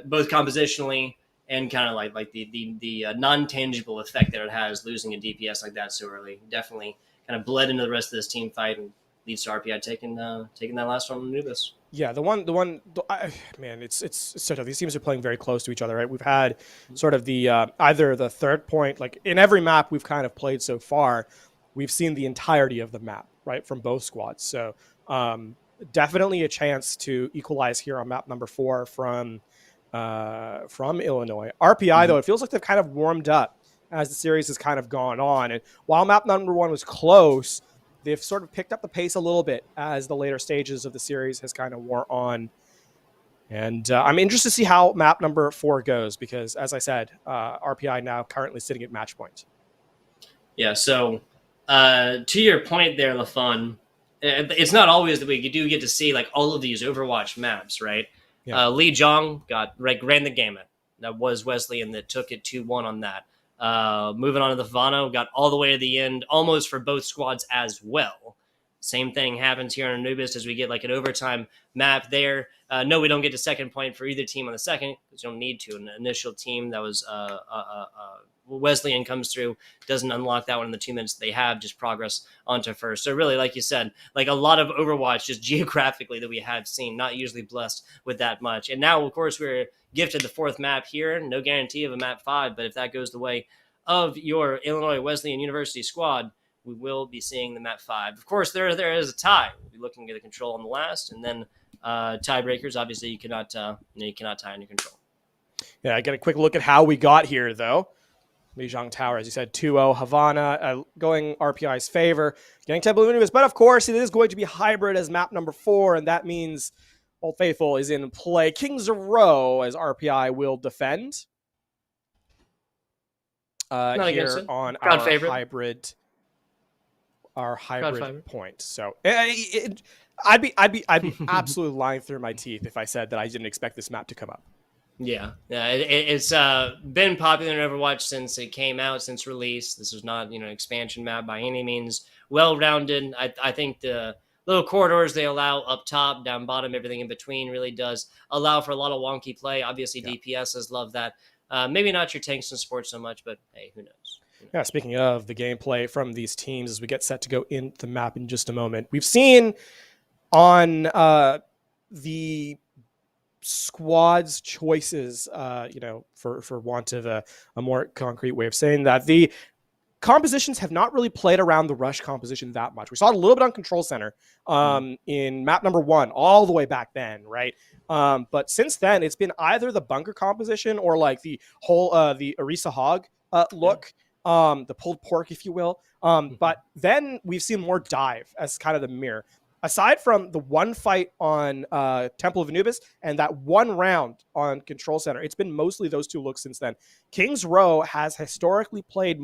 both compositionally and kind of like the non-tangible effect that it has losing a DPS like that so early. Definitely kind of bled into the rest of this team fight and leads to RPI taking that last one on Anubis. Yeah, man, it's so tough. These teams are playing very close to each other, right? We've had sort of the either the third point, like in every map we've kind of played so far, we've seen the entirety of the map, right, from both squads. So definitely a chance to equalize here on map number 4 from Illinois. RPI, though, it feels like they've kind of warmed up as the series has kind of gone on. And while map number 1 was close, they've sort of picked up the pace a little bit as the later stages of the series has kind of wore on. And I'm interested to see how map number 4 goes because, as I said, RPI now currently sitting at match point. Yeah, so to your point there, LaFon, it's not always that we do get to see like all of these Overwatch maps, right? Yeah. Lee Jong ran the gamut. That was Wesleyan that took it 2-1 on that. Moving on to the Vano, got all the way to the end, almost for both squads as well. Same thing happens here on Anubis as we get like an overtime map there. No, we don't get to second point for either team on the second because you don't need to. An initial team that was Wesleyan comes through, doesn't unlock that one in the 2 minutes they have, just progress onto first. So really, like you said, like a lot of Overwatch just geographically that we have seen, not usually blessed with that much. And now, of course, we're gifted the 4th map here. No guarantee of a map 5, but if that goes the way of your Illinois Wesleyan University squad, we will be seeing the map 5. Of course, there is a tie. We'll be looking at the control on the last, and then tiebreakers. Obviously, you cannot tie on your control. Yeah, I get a quick look at how we got here, though. Lijiang Tower, as you said, 2-0. Havana going RPI's favor. Getting Temple of Anubis, but of course, it is going to be hybrid as map number 4, and that means Old Faithful is in play. Kings Row as RPI will defend. Here on our hybrid point. So I'd be absolutely lying through my teeth if I said that I didn't expect this map to come up. Yeah, it's been popular in Overwatch since it came out, since release. This is not an expansion map by any means. Well-rounded. I think the little corridors they allow up top, down bottom, everything in between really does allow for a lot of wonky play. Obviously, DPSs love that. Maybe not your tanks and supports so much, but hey, who knows? Yeah, speaking of the gameplay from these teams as we get set to go into the map in just a moment, we've seen on the squad's choices, for want of a more concrete way of saying that. The compositions have not really played around the rush composition that much. We saw it a little bit on Control Center in map number 1, all the way back then, right? But since then, it's been either the bunker composition or like the whole the Orisa Hog look, the pulled pork, if you will. But then we've seen more dive as kind of the mirror. Aside from the one fight on Temple of Anubis and that one round on Control Center, it's been mostly those two looks since then. Kings Row has historically played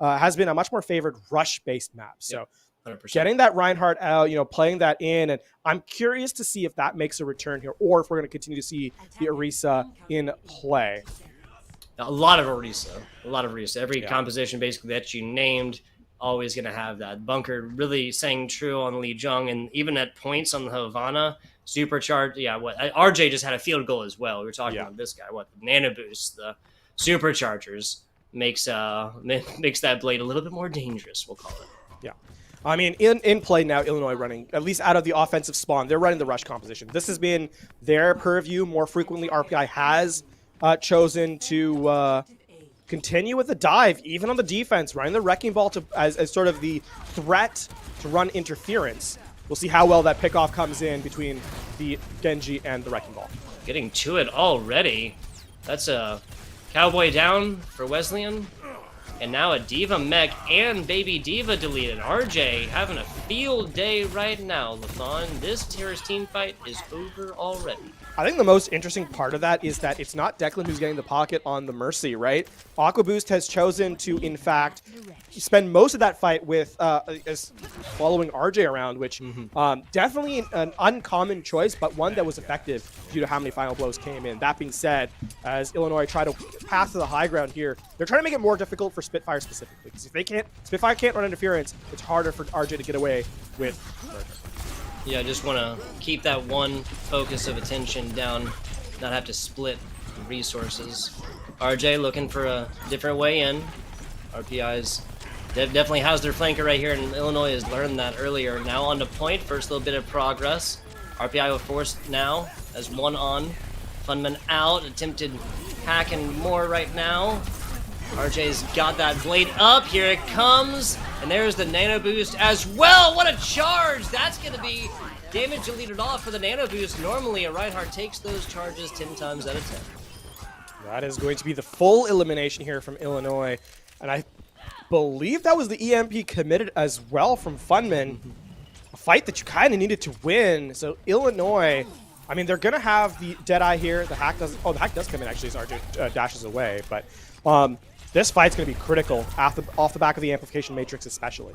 has been a much more favored rush-based map. So 100%. Getting that Reinhardt out, playing that in, and I'm curious to see if that makes a return here, or if we're going to continue to see the Orisa in play. A lot of Orisa. Every composition basically that you named, always going to have that. Bunker really saying true on Lee Jung, and even at points on the Havana, supercharged. Yeah, RJ just had a field goal as well. We were talking about this guy. The nano boost, the superchargers makes that blade a little bit more dangerous, we'll call it. Yeah. I mean, in play now, Illinois running, at least out of the offensive spawn, they're running the rush composition. This has been their purview more frequently. RPI has chosen to continue with the dive, even on the defense, running the Wrecking Ball as sort of the threat to run interference. We'll see how well that pickoff comes in between the Genji and the Wrecking Ball. Getting to it already. That's a Cowboy down for Wesleyan. And now a Diva mech and Baby Diva deleted. RJ having a field day right now, Lafon. This terrorist team fight is over already. I think the most interesting part of that is that it's not Declan who's getting the pocket on the Mercy, right? Aqua Boost has chosen to, in fact, spend most of that fight with following RJ around, which definitely an uncommon choice, but one that was effective due to how many final blows came in. That being said, as Illinois try to pass to the high ground here, they're trying to make it more difficult for Spitfire specifically, because if Spitfire can't run interference, it's harder for RJ to get away with murder. Yeah, I just want to keep that one focus of attention down, not have to split resources. RJ looking for a different way in. RPI's definitely has their flanker right here, and Illinois has learned that earlier. Now on to point, first little bit of progress. RPI will force now as one on. Funman out, attempted hacking more right now. RJ's got that blade up, here it comes, and there's the nano boost as well. What a charge! That's going to be damage deleted off for the nano boost. Normally a Reinhardt takes those charges 10 times out of 10. That is going to be the full elimination here from Illinois, and I believe that was the EMP committed as well from Funman. A fight that you kind of needed to win, so Illinois, I mean, they're going to have the Deadeye here. The hack does come in actually as RJ dashes away, but this fight's going to be critical off the back of the amplification matrix especially.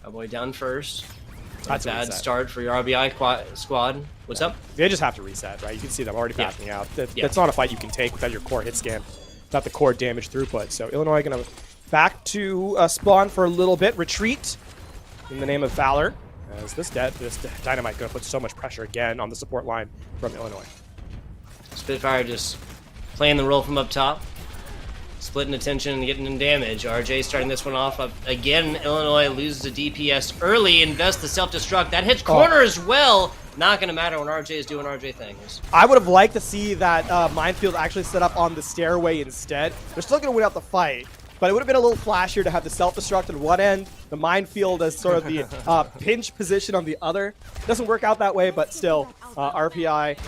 Cowboy down first. That's a bad reset. start for your RBI squad. What's up? They just have to reset, right? You can see them already backing out. That's not a fight you can take without your core hit scan, without the core damage throughput. So Illinois going to back to spawn for a little bit. Retreat in the name of Valor. As this Dynamite going to put so much pressure again on the support line from Illinois. Spitfire just playing the role from up top, splitting attention and getting in damage. RJ starting this one off. Again, Illinois loses a DPS early, invests the self-destruct. That hits corner as well. Not going to matter when RJ is doing RJ things. I would have liked to see that minefield actually set up on the stairway instead. They're still going to win out the fight, but it would have been a little flashier to have the self-destruct on one end, the minefield as sort of the pinch position on the other. Doesn't work out that way, but still, RPI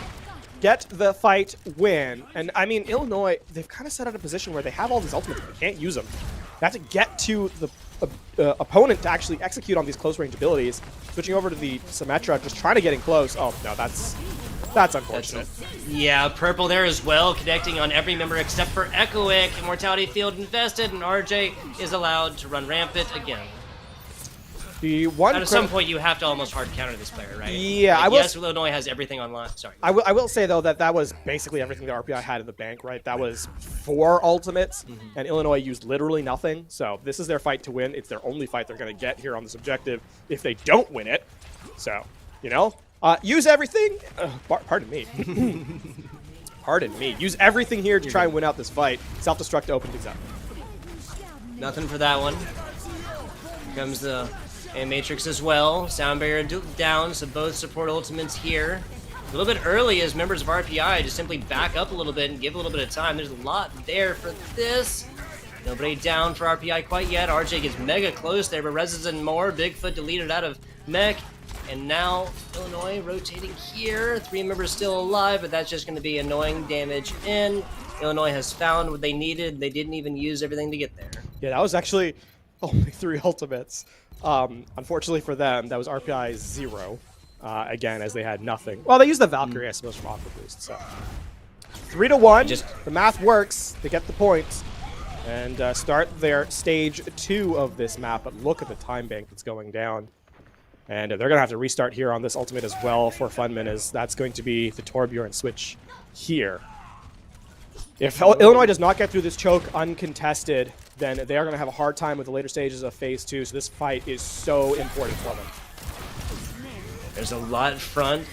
get the fight win. And I mean, Illinois, they've kind of set out a position where they have all these ultimates, but they can't use them. They have to get to the opponent to actually execute on these close range abilities. Switching over to the Symmetra, just trying to get in close. Oh, no, that's unfortunate. Yeah, purple there as well, connecting on every member except for Echoic. Immortality field invested, and RJ is allowed to run rampant again. At some point, you have to almost hard counter this player, right? Yeah, like, yes, Illinois has everything online. Sorry. I will say, though, that was basically everything the RPI had in the bank, right? That was 4 ultimates, and Illinois used literally nothing. So this is their fight to win. It's their only fight they're going to get here on this objective if they don't win it. So, use everything. Pardon me. Pardon me. Use everything here to try and win out this fight. Self-destruct to open things up. Nothing for that one. Here comes the And Matrix as well. Sound barrier down, so both support ultimates here. A little bit early as members of RPI just simply back up a little bit and give a little bit of time. There's a lot there for this. Nobody down for RPI quite yet. RJ gets mega close there, but Resident more. Bigfoot deleted out of mech. And now Illinois rotating here. 3 members still alive, but that's just going to be annoying damage in. Illinois has found what they needed. They didn't even use everything to get there. Yeah, that was actually only 3 ultimates. Unfortunately for them, that was RPI 0. Again, as they had nothing. Well, they used the Valkyrie, I suppose, from Aqua Boost. So 3-1. The math works. They get the points and start their stage 2 of this map. But look at the time bank that's going down. And they're going to have to restart here on this ultimate as well for Funman, as that's going to be the Torbjorn switch here. If Illinois does not get through this choke uncontested, then they are going to have a hard time with the later stages of Phase 2. So this fight is so important for them. There's a lot in front.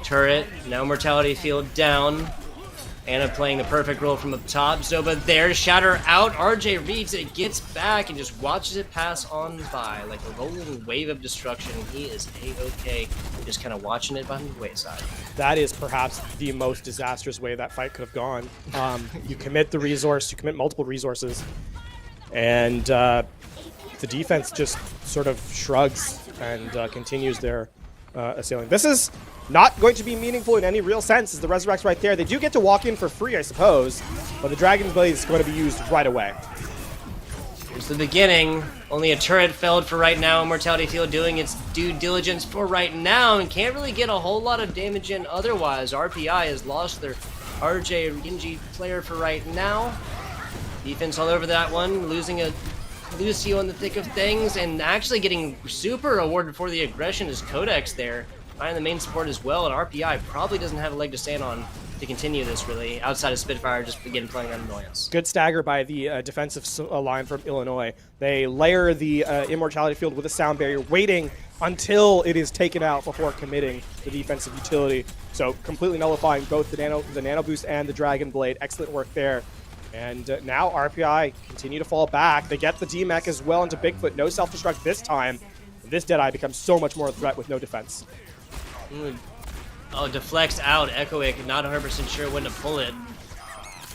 Turret, now Mortality Field down. Anna playing the perfect role from up top. Zoba there, Shatter out. RJ reads it, gets back, and just watches it pass on by like a rolling wave of destruction. He is A-OK, just kind of watching it by the wayside. That is perhaps the most disastrous way that fight could have gone. You commit the resource, you commit multiple resources, and the defense just sort of shrugs and continues their assailing. This is not going to be meaningful in any real sense, as the Resurrect's right there. They do get to walk in for free, I suppose, but the Dragon's Blade is going to be used right away. Here's the beginning. Only a turret failed for right now. Mortality Field doing its due diligence for right now, and can't really get a whole lot of damage in otherwise. RPI has lost their RJ Genji player for right now. Defense all over that one, losing a Lucio in the thick of things, and actually getting super rewarded for the aggression is Codex there. Finding the main support as well, and RPI probably doesn't have a leg to stand on to continue this, really, outside of Spitfire just begin playing on Annoyance. Good stagger by the defensive line from Illinois. They layer the Immortality Field with a sound barrier, waiting until it is taken out before committing the defensive utility. So completely nullifying both the Nano Boost and the Dragon Blade. Excellent work there. And now RPI continue to fall back. They get the D-Mech as well into Bigfoot. No self-destruct this time. This Deadeye becomes so much more a threat with no defense. Oh, deflects out. Echoic, not 100% sure when to pull it.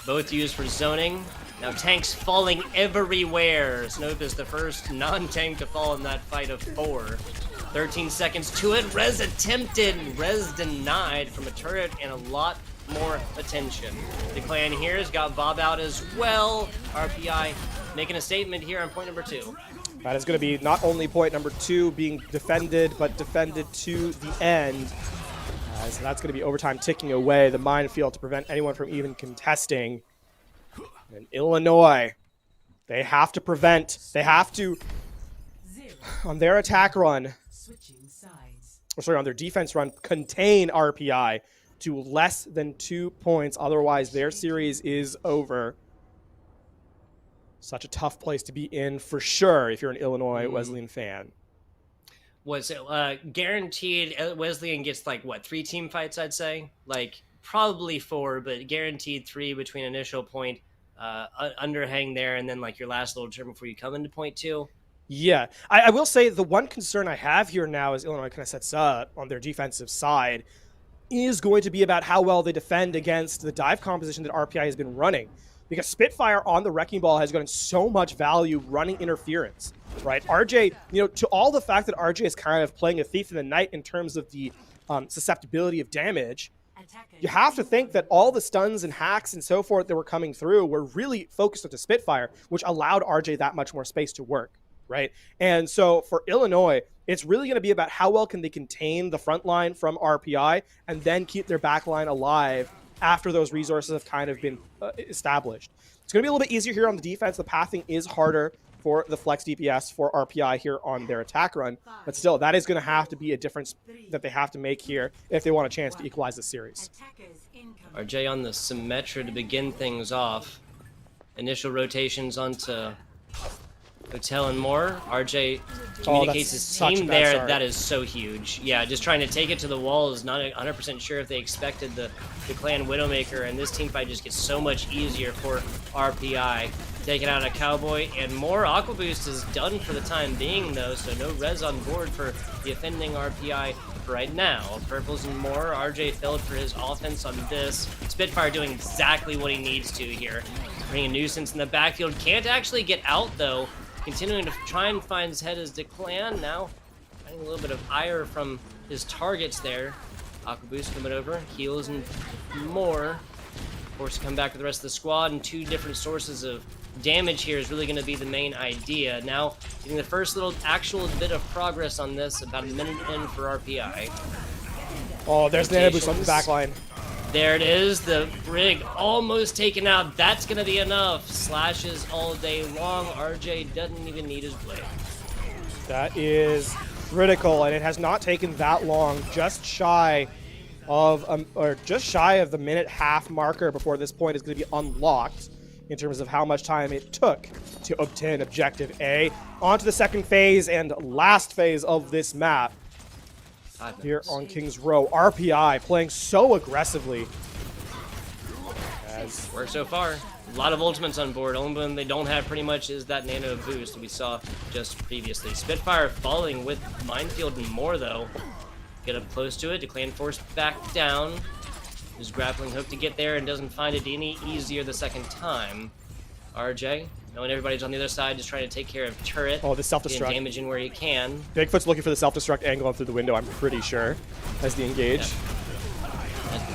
Both used for zoning. Now tanks falling everywhere. Snoop is the first non-tank to fall in that fight of 4. 13 seconds to it. Rez attempted. Rez denied from a turret and a lot more attention. The clan here has got Bob out as well. RPI making a statement here on point number 2. That is going to be not only point number 2 being defended, but defended to the end. So that's going to be overtime ticking away the minefield to prevent anyone from even contesting. And Illinois, they have to prevent, they have to, on their attack run, or sorry, on their defense run, contain RPI to less than 2 points. Otherwise, their series is over. Such a tough place to be in for sure if you're an Illinois Wesleyan fan. Was it guaranteed Wesleyan gets like what, 3 team fights, I'd say? Like probably 4, but guaranteed 3 between initial point underhang there and then like your last little turn before you come into point 2. Yeah, I will say the one concern I have here now is Illinois kind of sets up on their defensive side is going to be about how well they defend against the dive composition that RPI has been running. Because Spitfire on the Wrecking Ball has gotten so much value running interference, right? RJ, to all the fact that RJ is kind of playing a thief in the night in terms of the susceptibility of damage, you have to think that all the stuns and hacks and so forth that were coming through were really focused on the Spitfire, which allowed RJ that much more space to work, right? And so for Illinois, it's really going to be about how well can they contain the front line from RPI and then keep their back line alive after those resources have kind of been established. It's going to be a little bit easier here on the defense. The pathing is harder for the flex DPS for RPI here on their attack run, but still, that is going to have to be a difference that they have to make here if they want a chance to equalize the series. RJ on the Symmetra to begin things off. Initial rotations onto Hotel and more. RJ communicates his team there. Start. That is so huge. Yeah, just trying to take it to the wall is not 100% sure if they expected the clan Widowmaker, and this team fight just gets so much easier for RPI. taking out a Cowboy and more. Aqua Boost is done for the time being, though, so no res on board for the offending RPI right now. Purples and more. RJ failed for his offense on this. Spitfire doing exactly what he needs to here. Bringing Nuisance in the backfield. Can't actually get out, though. Continuing to try and find his head as Declan. Now, finding a little bit of ire from his targets there. Aqua Boost coming over. Heals and more. Forced to come back to the rest of the squad, and 2 different sources of damage here is really going to be the main idea. Now, getting the first little actual bit of progress on this, about a minute in for RPI. Oh, there's the Nano Boost on the back line. There it is, the Brig almost taken out. That's going to be enough. Slashes all day long. RJ doesn't even need his blade. That is critical, and it has not taken that long. Just shy of the minute-half marker before this point is going to be unlocked in terms of how much time it took to obtain Objective A. On to the second phase and last phase of this map. Here on Kings Row, RPI playing so aggressively. As works so far. A lot of ultimates on board. Only one they don't have pretty much is that Nano Boost that we saw just previously. Spitfire falling with Minefield and more, though. Get up close to it. Declan forced back down. His grappling hook to get there and doesn't find it any easier the second time. RJ, knowing everybody's on the other side, just trying to take care of turret. Oh, the self-destruct. Damaging where he can. Bigfoot's looking for the self-destruct angle through the window, I'm pretty sure, as the engage.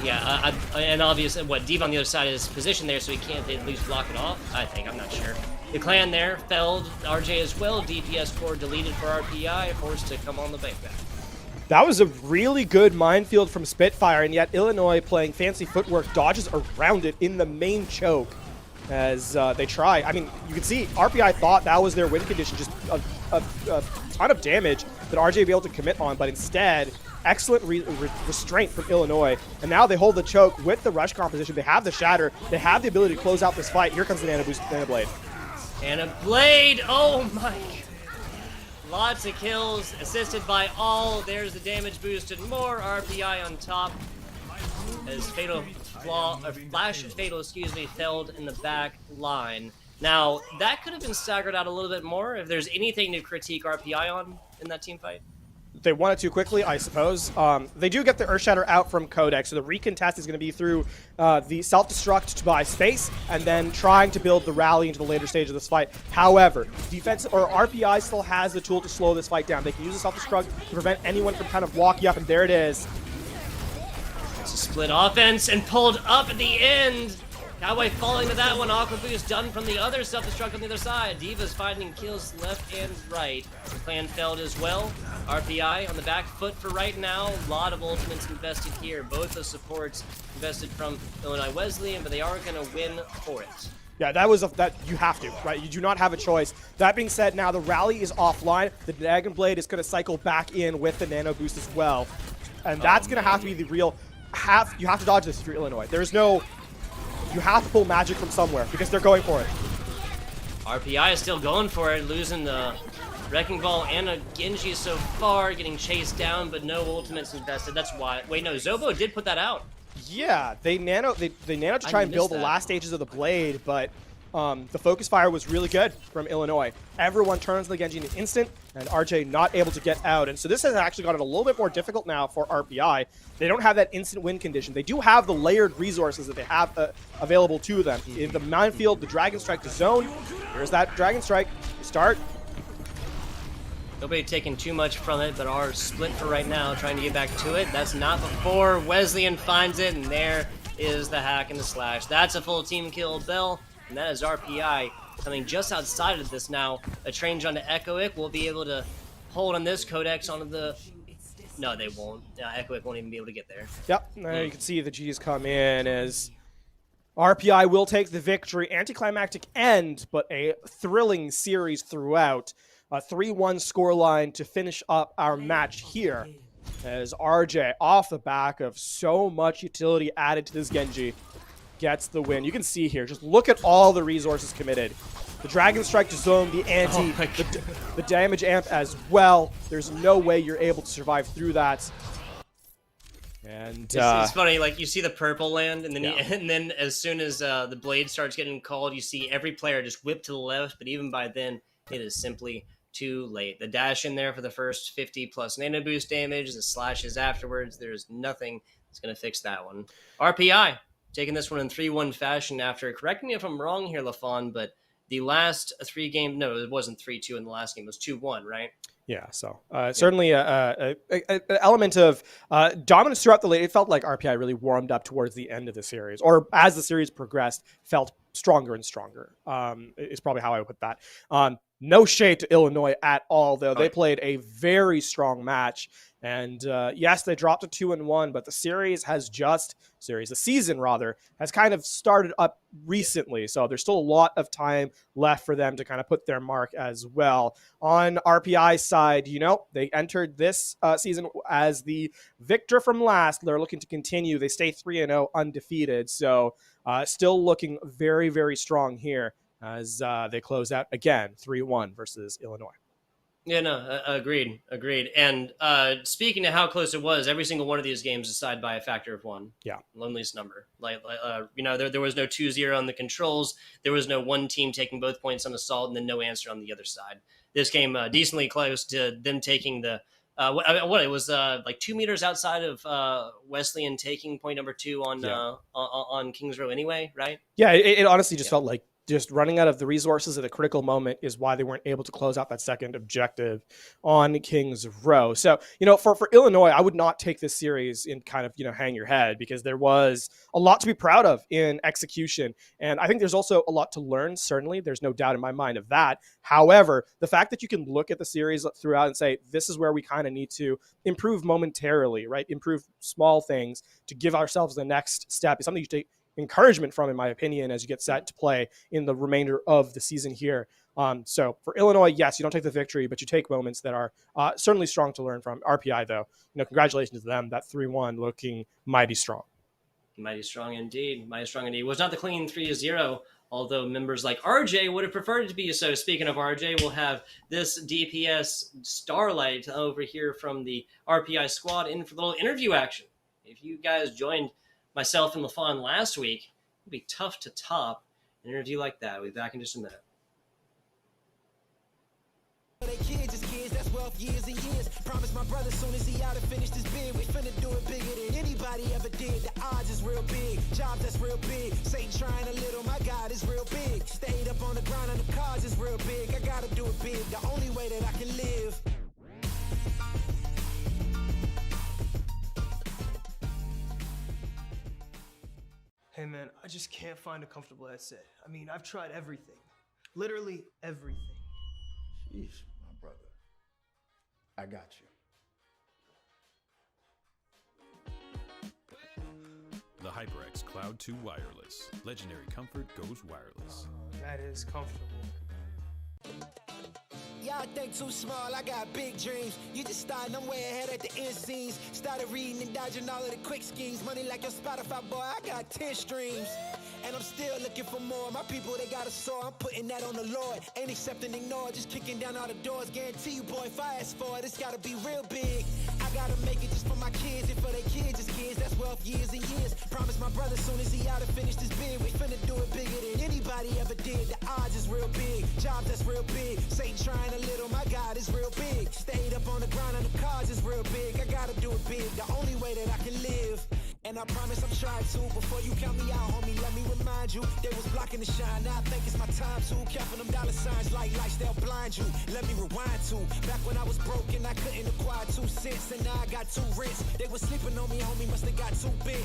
Yeah, and obviously, Diva on the other side is positioned there, so he can't at least block it off, I think. I'm not sure. The clan there felled RJ as well. DPS core deleted for RPI, forced to come on the bank back. That was a really good minefield from Spitfire, and yet Illinois, playing fancy footwork, dodges around it in the main choke as they try. I mean, you can see RPI thought that was their win condition, just a ton of damage that RJ would be able to commit on, but instead, excellent restraint from Illinois. And now they hold the choke with the rush composition. They have the shatter. They have the ability to close out this fight. Here comes the Nano Boost, Nano Blade. And a blade! Oh my! Lots of kills, assisted by all. There's the damage boost and more. RPI on top. As Flash Fatal, felled in the back line. Now, that could have been staggered out a little bit more if there's anything to critique RPI on in that team fight. They won it too quickly, I suppose. They do get the Earthshatter out from Codex, so the recontest is going to be through the self-destruct to buy space, and then trying to build the rally into the later stage of this fight. However, RPI still has the tool to slow this fight down. They can use the self-destruct to prevent anyone from kind of walking up, and there it is. It's a split offense and pulled up at the end. Cowboy falling to that one. Aqua Boost done from the other self-destruct on the other side. Diva's finding kills left and right. The clan felled as well. RPI on the back foot for right now. A lot of ultimates invested here. Both the supports invested from Illinois Wesleyan, but they are going to win for it. Yeah, that you have to, right? You do not have a choice. That being said, now the rally is offline. The Dragon Blade is going to cycle back in with the Nano Boost as well. And that's going to have to be the real... You have to dodge this if you're Illinois. There's no... You have to pull magic from somewhere because they're going for it. RPI is still going for it, losing the Wrecking Ball and a Genji so far, getting chased down, but no ultimates invested. That's why. Wait, no, Zobo did put that out. Yeah, they nano to try and build the last stages of the blade, but the focus fire was really good from Illinois. Everyone turns the Genji in an instant, and RJ not able to get out. And so this has actually gotten a little bit more difficult now for RPI. They don't have that instant win condition. They do have the layered resources that they have available to them. In the minefield, the Dragon Strike, the zone. Here's that Dragon Strike. Start. Nobody taking too much from it, but are split for right now, trying to get back to it. That's not before Wesleyan finds it, and there is the hack and the slash. That's a full team kill, Bell. And that is RPI coming just outside of this now. A train onto Echoic will be able to hold on this Codex onto the... No, they won't. Echoic won't even be able to get there. Yep, now you can see the G's come in as RPI will take the victory. Anticlimactic end, but a thrilling series throughout. A 3-1 scoreline to finish up our match here. As RJ, off the back of so much utility added to this Genji, gets the win. You can see here, just look at all the resources committed. The Dragon Strike to zone, the anti, the damage amp as well. There's no way you're able to survive through that. And it's funny, like you see the purple land, and then Yeah. and then as soon as the blade starts getting called, you see every player just whip to the left. But even by then, it is simply too late. The dash in there for the first 50 plus nano boost damage, the slashes afterwards. There's nothing that's going to fix that one. RPI taking this one in 3-1 fashion after, correct me if I'm wrong here, LaFawn, but the last 3 games, no, it wasn't 3-2 in the last game, it was 2-1, right? Yeah, so certainly an element of dominance throughout the late. It felt like RPI really warmed up towards the end of the series, or as the series progressed, felt stronger and stronger. Is probably how I would put that. No shade to Illinois at all, though. They played a very strong match. And yes, they dropped to 2-1, but the season has kind of started up recently. So there's still a lot of time left for them to kind of put their mark as well. On RPI's side, they entered this season as the victor from last. They're looking to continue. They stay 3-0 undefeated. So still looking very, very strong here as they close out again 3-1 versus Illinois. Yeah, no, agreed. And speaking of how close it was, every single one of these games decided by a factor of 1. Yeah. Loneliest number. There was no 2-0 on the controls. There was no one team taking both points on assault and then no answer on the other side. This came decently close to them taking the it was like 2 meters outside of Wesleyan taking point number 2 on Kings Row anyway, right? Yeah, it honestly just felt like just running out of the resources at a critical moment is why they weren't able to close out that second objective on Kings Row. So, for Illinois, I would not take this series and kind of, hang your head, because there was a lot to be proud of in execution. And I think there's also a lot to learn. Certainly, there's no doubt in my mind of that. However, the fact that you can look at the series throughout and say, this is where we kind of need to improve momentarily, right? Improve small things to give ourselves the next step is something you take encouragement from, in my opinion, as you get set to play in the remainder of the season here. So for Illinois, yes, you don't take the victory, but you take moments that are certainly strong to learn from. RPI, though, congratulations to them. That 3-1 looking mighty strong. Mighty strong indeed. It was not the clean 3-0, although members like RJ would have preferred it to be so. Speaking of RJ, we'll have this DPS Starlight over here from the RPI squad in for the little interview action. If you guys joined myself and LaFawn last week, it'd be tough to top an interview like that. We'll be back in just a minute. They kids is kids, that's wealth years and years. Promise my brother soon as he out and finish this bid, we finna do it bigger than anybody ever did. The odds is real big, jobs that's real big. Satan trying a little, my God is real big. Stayed up on the ground and the cars is real big. I gotta do it big, the only way that I can live. Hey man, I just can't find a comfortable headset. I mean, I've tried everything. Literally everything. Sheesh, my brother. I got you. The HyperX Cloud 2 Wireless. Legendary comfort goes wireless. That is comfortable. Y'all think too small, I got big dreams. You just starting, I'm way ahead at the end scenes. Started reading and dodging all of the quick schemes. Money like your Spotify, boy, I got 10 streams. And I'm still looking for more. My people, they got a soar, I'm putting that on the Lord. Ain't accepting, ignore, just kicking down all the doors. Guarantee you, boy, if I ask for it, it's gotta be real big. I gotta make it just for my kids and for their kids' kids. That's wealth years and years. Promise my brother soon as he out and finish this bid, we finna do it bigger than anybody ever did. The odds is real big, jobs that's real big. Satan trying a little, my God is real big. Stayed up on the ground and the cars is real big. I gotta do it big, the only way that I can live. And I promise I'm trying to. Before you count me out, homie, let me remind you. They was blocking the shine, now I think it's my time to. Counting them dollar signs like lights, they'll blind you. Let me rewind to back when I was broke and I couldn't acquire 2 cents. And now I got 2 rents. They was sleeping on me, homie, must have got too big.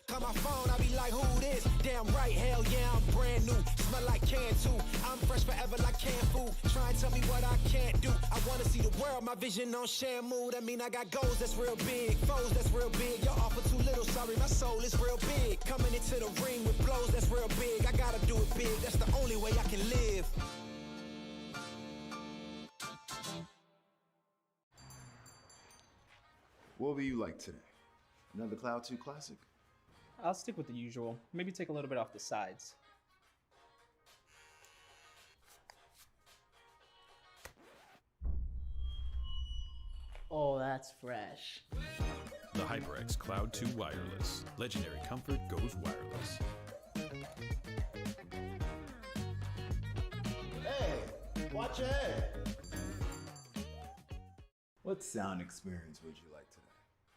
Call my phone, I be like, who this? Damn right, hell yeah, I'm brand new. Smell like can too. I'm fresh forever like canned food. Try and tell me what I can't do. I wanna see the world, my vision on Shamu. That mean I got goals that's real big, foes that's real big. Y'all offer too little, sorry, my soul is real big. Coming into the ring with blows that's real big. I gotta do it big, that's the only way I can live. What will you like today? Another Cloud 2 classic? I'll stick with the usual. Maybe take a little bit off the sides. Oh, that's fresh. The HyperX Cloud 2 Wireless. Legendary comfort goes wireless. Hey, watch your head. What sound experience would you like today?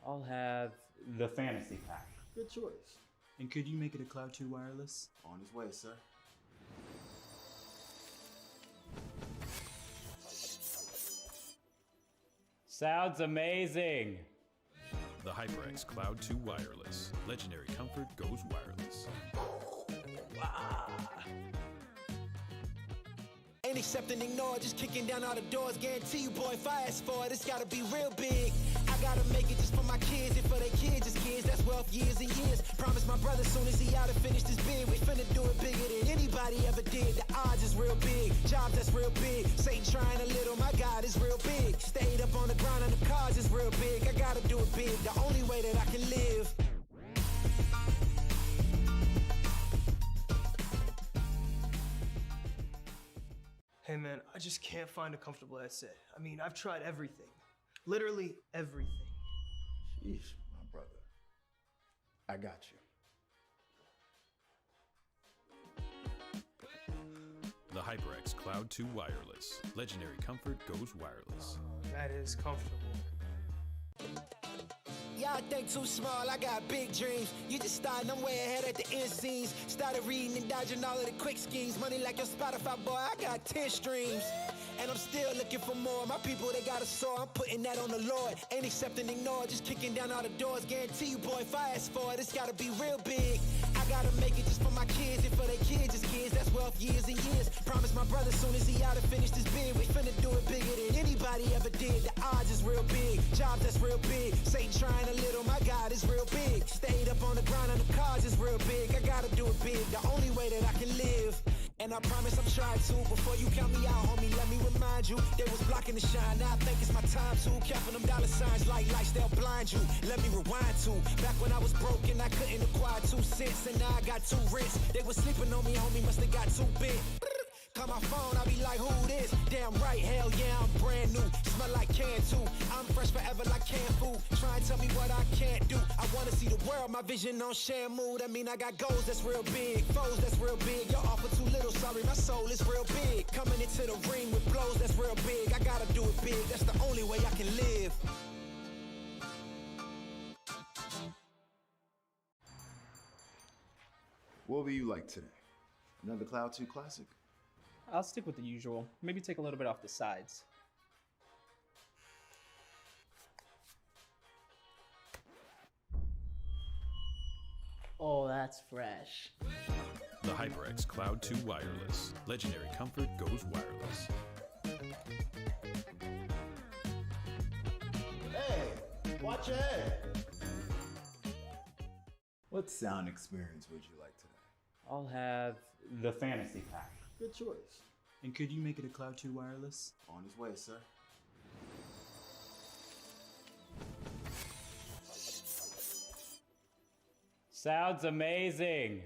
I'll have the fantasy pack. Good choice. And could you make it a Cloud 2 wireless? On his way, sir. Sounds amazing. The HyperX Cloud 2 Wireless. Legendary comfort goes wireless. Ain't accepting, ignore, just kicking down all the doors. Guarantee you, boy, if I ask for it, it's gotta be real big. I gotta make it just for my kids and for their kids, just kids. That's wealth years and years. Promise my brother soon as he out and finished his bid, we finna do it bigger than anybody ever did. The odds is real big, jobs that's real big. Satan trying a little, my God is real big. Stayed up on the ground on the cars is real big. I gotta do it big, the only way that I can live. Hey man, I just can't find a comfortable headset. I mean, I've tried everything. Literally everything. Sheesh, my brother. I got you. The HyperX Cloud 2 Wireless. Legendary comfort goes wireless. That is comfortable. Y'all think too small, I got big dreams. You just starting, I'm way ahead at the end scenes. Started reading and dodging all of the quick schemes. Money like your Spotify, boy, I got 10 streams. And I'm still looking for more. My people, they got a soar, I'm putting that on the Lord. Ain't accepting, ignore, just kicking down all the doors. Guarantee you, boy, if I ask for it, it's gotta be real big. I gotta make it just for my kids and for their kids, just kids. That's wealth years and years. Promise my brother soon as he out and finished his bid, we finna do it bigger than anybody ever did. The odds is real big, jobs that's real big. Satan trying a little, my God is real big. Stayed up on the ground on the cars is real big. I gotta do it big, the only way that I can live. And I promise I'm trying to. Before you count me out, homie, let me remind you. They was blocking the shine, now I think it's my time to. Counting them dollar signs like lights, they'll blind you. Let me rewind to back when I was broke and I couldn't acquire 2 cents. And now I got 2 rents. They was sleeping on me, homie, must have got too big. Call my phone, I be like, who this? Damn right, hell yeah, I'm brand new. Smell like can too. I'm fresh forever like canned food. Try and tell me what I can't do. I wanna see the world, my vision on Shamu. That mean I got goals that's real big, foes that's real big. Y'all offer too little, sorry, my soul is real big. Coming into the ring with blows that's real big. I gotta do it big, that's the only way I can live. What will you like today? Another Cloud 2 classic? I'll stick with the usual. Maybe take a little bit off the sides. Oh, that's fresh. The HyperX Cloud 2 Wireless. Legendary comfort goes wireless. Hey, watch your head. What sound experience would you like today? I'll have the fantasy pack. Good choice. And could you make it a Cloud 2 wireless? On his way, sir. Sounds amazing.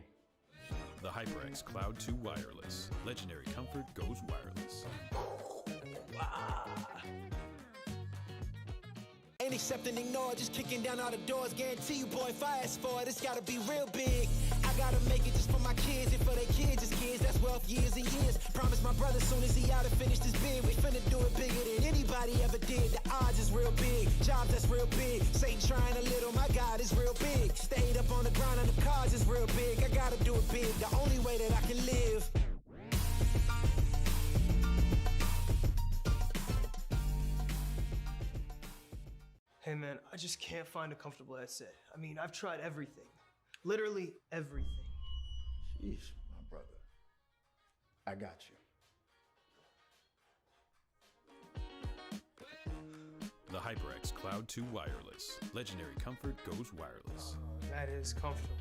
The HyperX Cloud 2 Wireless. Legendary comfort goes wireless. Ain't accepting, ignore, just kicking down all the doors. Guarantee you, boy, if I ask for it, it's gotta be real big. I gotta make it just for my kids and for their kids, just kids. That's wealth years and years. Promise my brother soon as he out and finished his bid, we finna do it bigger than anybody ever did. The odds is real big, jobs that's real big. Satan trying a little, my God is real big. Stayed up on the ground on the cars is real big. I gotta do it big, the only way that I can live. Hey man, I just can't find a comfortable headset. I mean, I've tried everything. Literally everything. Sheesh, my brother. I got you. The HyperX Cloud 2 Wireless. Legendary comfort goes wireless. That is comfortable.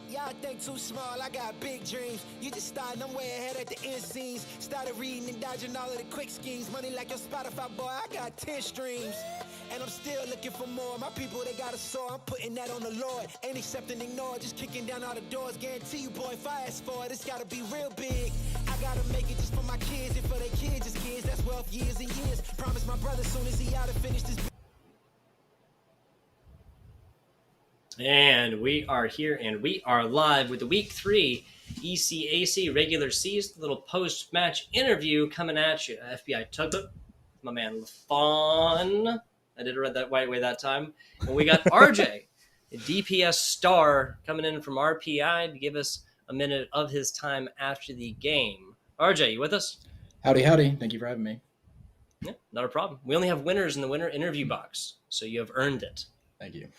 Y'all think too small, I got big dreams. You just starting, I'm way ahead at the end scenes. Started reading and dodging all of the quick schemes. Money like your Spotify, boy, I got 10 streams. And I'm still looking for more. My people, they got a soar, I'm putting that on the Lord. Ain't accepting, ignore, just kicking down all the doors. Guarantee you, boy, if I ask for it, it's gotta be real big. I gotta make it just for my kids and for their kids, just kids. That's wealth years and years. Promise my brother soon as he out and finished his. And we are here and we are live with the Week 3 ECAC regular season. Little post-match interview coming at you. FBI Tugboat, my man LaFawn. I did read that right way that time. And we got RJ, a DPS star, coming in from RPI to give us a minute of his time after the game. RJ, you with us? Howdy, howdy. Thank you for having me. Yeah, not a problem. We only have winners in the winner interview box, so you have earned it. Thank you.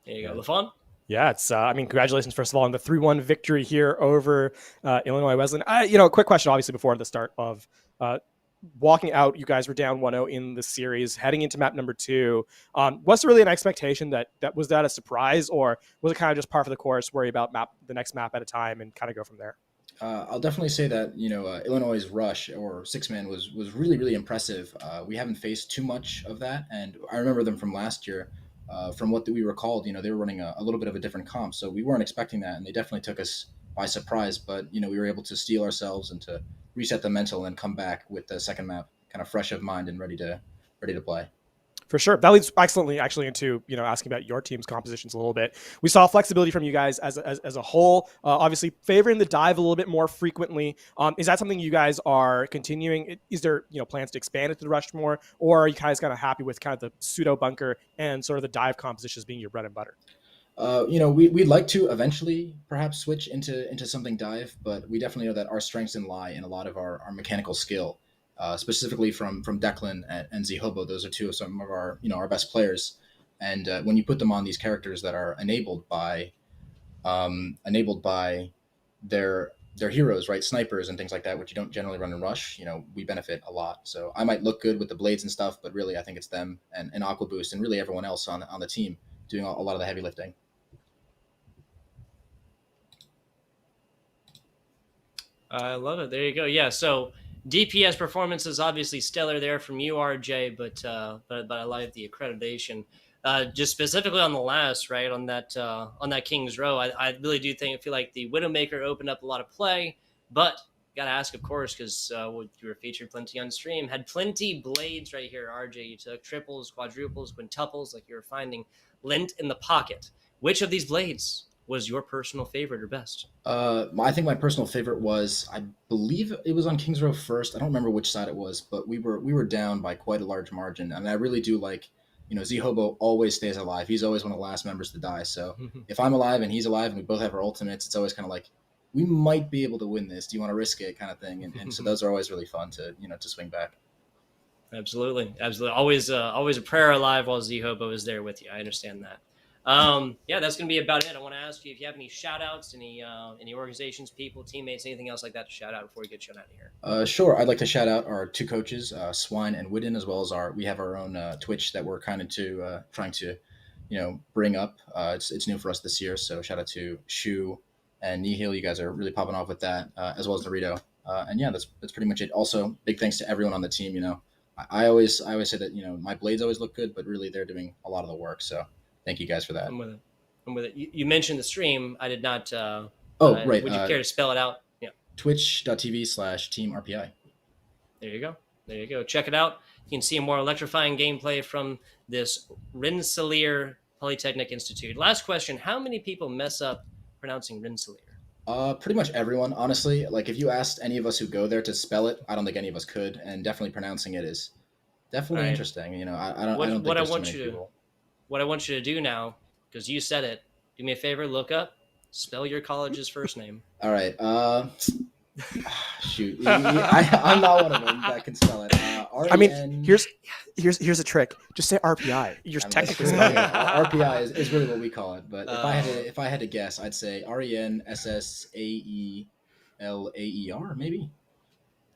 There you go. LaFawn? Yeah, it's. Congratulations first of all on the 3-1 victory here over Illinois Wesleyan. Quick question, obviously, before the start of walking out. You guys were down 1-0 in the series, heading into map number 2. Was there really an expectation that was that a surprise, or was it kind of just par for the course? Worry about the next map at a time and kind of go from there. I'll definitely say that Illinois' rush or 6-man was really, really impressive. We haven't faced too much of that, and I remember them from last year. From what we recalled, they were running a little bit of a different comp, so we weren't expecting that, and they definitely took us by surprise. But we were able to steel ourselves and to reset the mental and come back with the second map kind of fresh of mind and ready to play. For sure. That leads excellently actually into, asking about your team's compositions a little bit. We saw flexibility from you guys as a whole, obviously favoring the dive a little bit more frequently. Is that something you guys are continuing? Is there, plans to expand it to the rush more, or are you guys kind of happy with kind of the pseudo bunker and sort of the dive compositions being your bread and butter? We'd like to eventually perhaps switch into something dive, but we definitely know that our strengths lie in a lot of our mechanical skill. Specifically from Declan and Zihobo. Those are two of some of our our best players, and when you put them on these characters that are enabled by their heroes, right, snipers and things like that, which you don't generally run in rush, we benefit a lot. So I might look good with the blades and stuff, but really I think it's them and Aqua Boost and really everyone else on the team doing a lot of the heavy lifting. I love it. There you go. Yeah. So DPS performance is obviously stellar there from you, RJ, but I like the accreditation. Just specifically on the last, right, on that King's Row, I really do feel like the Widowmaker opened up a lot of play, but got to ask, of course, because you were featured plenty on stream, had plenty blades right here, RJ. You took triples, quadruples, quintuples, like you were finding lint in the pocket. Which of these blades was your personal favorite or best? I think my personal favorite was, I believe it was on Kings Row first. I don't remember which side it was, but we were down by quite a large margin. And I really do like, Zihobo always stays alive. He's always one of the last members to die. So if I'm alive and he's alive and we both have our ultimates, it's always kind of like, we might be able to win this. Do you want to risk it, kind of thing? And so those are always really fun to swing back. Absolutely. Always a prayer alive while Zihobo is there with you. I understand that. That's going to be about it. I want to ask you if you have any shout outs, any organizations, people, teammates, anything else like that to shout out before we get shown out of here. Sure. I'd like to shout out our two coaches, Swine and Widden, as well as we have our own Twitch that we're kind of trying to, bring up. It's new for us this year. So shout out to Shu and Nihil. You guys are really popping off with that, as well as Dorito. That's pretty much it. Also, big thanks to everyone on the team. I always say that, my blades always look good, but really they're doing a lot of the work. So thank you guys for that. I'm with it. You mentioned the stream. I did not. Right. Would you care to spell it out? Yeah. Twitch.tv/teamrpi. There you go. Check it out. You can see a more electrifying gameplay from this Rensselaer Polytechnic Institute. Last question. How many people mess up pronouncing Rensselaer? Pretty much everyone, honestly. Like if you asked any of us who go there to spell it, I don't think any of us could, and definitely pronouncing it is definitely interesting. I don't think there's too many people. What I want you to do now, because you said it, do me a favor, look up, spell your college's first name. All right. Shoot. I'm not one of them that can spell it. Here's a trick. Just say RPI. You're technically spelling it. RPI is really what we call it. But if I had to guess, I'd say RENSSAELAER. Maybe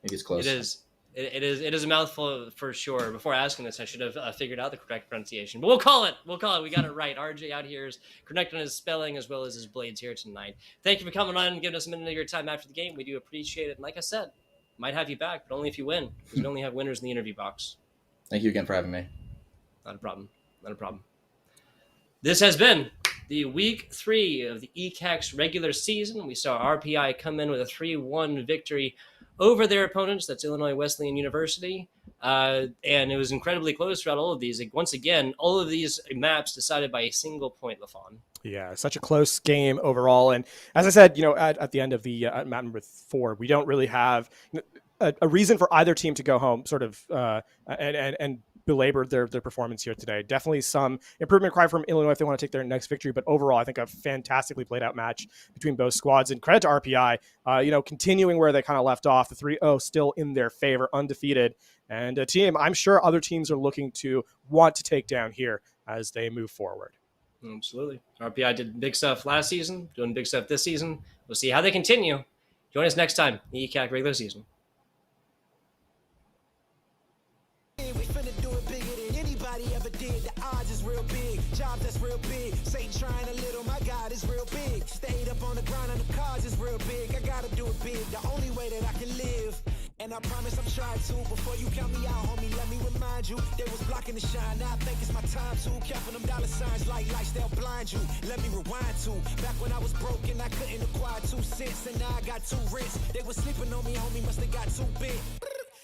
it's close. It is a mouthful for sure. Before asking this, I should have figured out the correct pronunciation. But we'll call it. We got it right. RJ out here is correct on his spelling as well as his blades here tonight. Thank you for coming on and giving us a minute of your time after the game. We do appreciate it. And like I said, might have you back, but only if you win, because we only have winners in the interview box. Thank you again for having me. Not a problem. This has been the Week 3 of the ECAC's regular season. We saw RPI come in with a 3-1 victory over their opponents. That's Illinois Wesleyan University. And it was incredibly close throughout all of these. Once again, all of these maps decided by a single point, LaFawn. Yeah, such a close game overall. And as I said, at the end of the map number 4, we don't really have a reason for either team to go home, sort of, and belabor their performance here today. Definitely some improvement cry from Illinois if they want to take their next victory. But overall, I think a fantastically played out match between both squads. And credit to RPI, continuing where they kind of left off. The 3-0 still in their favor, undefeated. And a team I'm sure other teams are looking to want to take down here as they move forward. Absolutely. RPI did big stuff last season, doing big stuff this season. We'll see how they continue. Join us next time, the ECAC regular season. We finna do it bigger than anybody ever did. The odds is real big, job that's real big. Satan trying a little, my God is real big. Stayed up on the ground on the cards is real big. I gotta do it big, the only way that I can live. And I promise I'm trying to. Before you count me out, homie, let me remind you. They was blocking the shine, now I think it's my time to. Counting them dollar signs like lights, they'll blind you. Let me rewind to. Back when I was broke and I couldn't acquire 2 cents. And now I got 2 rents. They was sleeping on me, homie, must have got too big.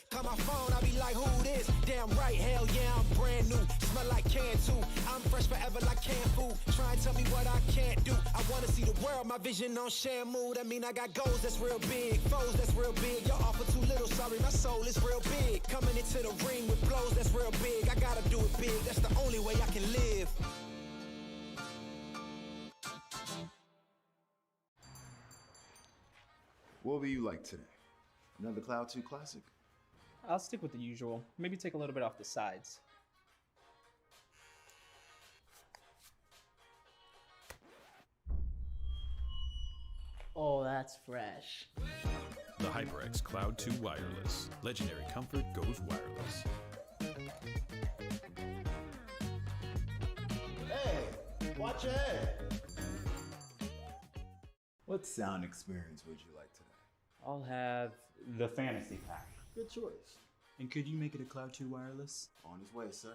Call my phone, I be like, who this? Damn right, hell yeah, I'm brand new. Smell like can too. I'm fresh forever like canned food. Try and tell me what I can't do. I wanna see the world, my vision on Shamu. That mean I got goals that's real big, foes that's real big. Y'all offer too little, sorry, my soul is real big. Coming into the ring with blows that's real big. I gotta do it big, that's the only way I can live. What will you like today? Another Cloud 2 Classic? I'll stick with the usual. Maybe take a little bit off the sides. Oh, that's fresh. The HyperX Cloud 2 Wireless. Legendary comfort goes wireless. Hey, watch your head. What sound experience would you like today? I'll have the fantasy pack. Good choice. And could you make it a Cloud 2 Wireless? On his way, sir.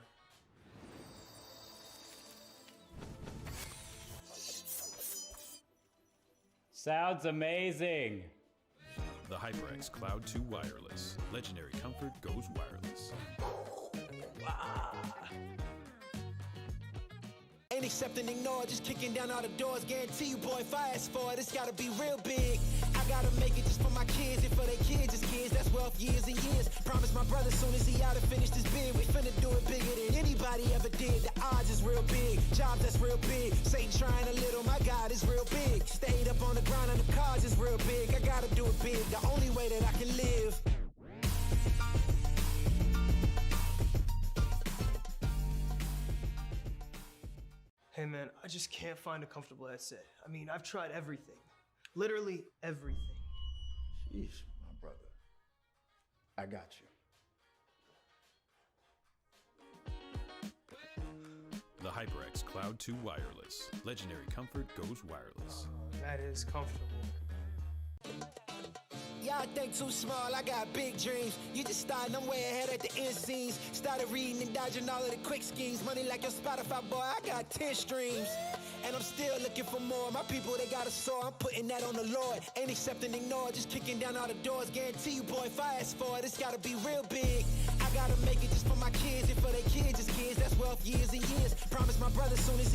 Sounds amazing. The HyperX Cloud 2 Wireless. Legendary comfort goes wireless. Ain't accept and ignore, just kicking down all the doors. Guarantee you, boy, if I ask for it, it's gotta be real big. I gotta make it just for my kids and for their kids' kids. That's wealth years and years. Promise my brother soon as he out and finished his bid. We finna do it bigger than anybody ever did. The odds is real big, job that's real big. Satan trying a little, my God is real big. Stayed up on the ground on the cards is real big. I gotta do it big, the only way that I can live. Hey man, I just can't find a comfortable headset. I mean, I've tried everything. Literally everything. Sheesh, my brother. I got you. The HyperX Cloud 2 Wireless. Legendary comfort goes wireless. That is comfortable. Y'all think too small, I got big dreams. You just starting, I'm way ahead at the end scenes. Started reading and dodging all of the quick schemes. Money like your Spotify, boy, I got 10 streams. And I'm still looking for more. My people, they got a soar, I'm putting that on the Lord. Ain't accept and ignore, just kicking down all the doors. Guarantee you, boy, if I ask for it, it's gotta be real big. I gotta make it just for my kids and for their kids' kids. That's wealth years and years. Promise my brother soon as he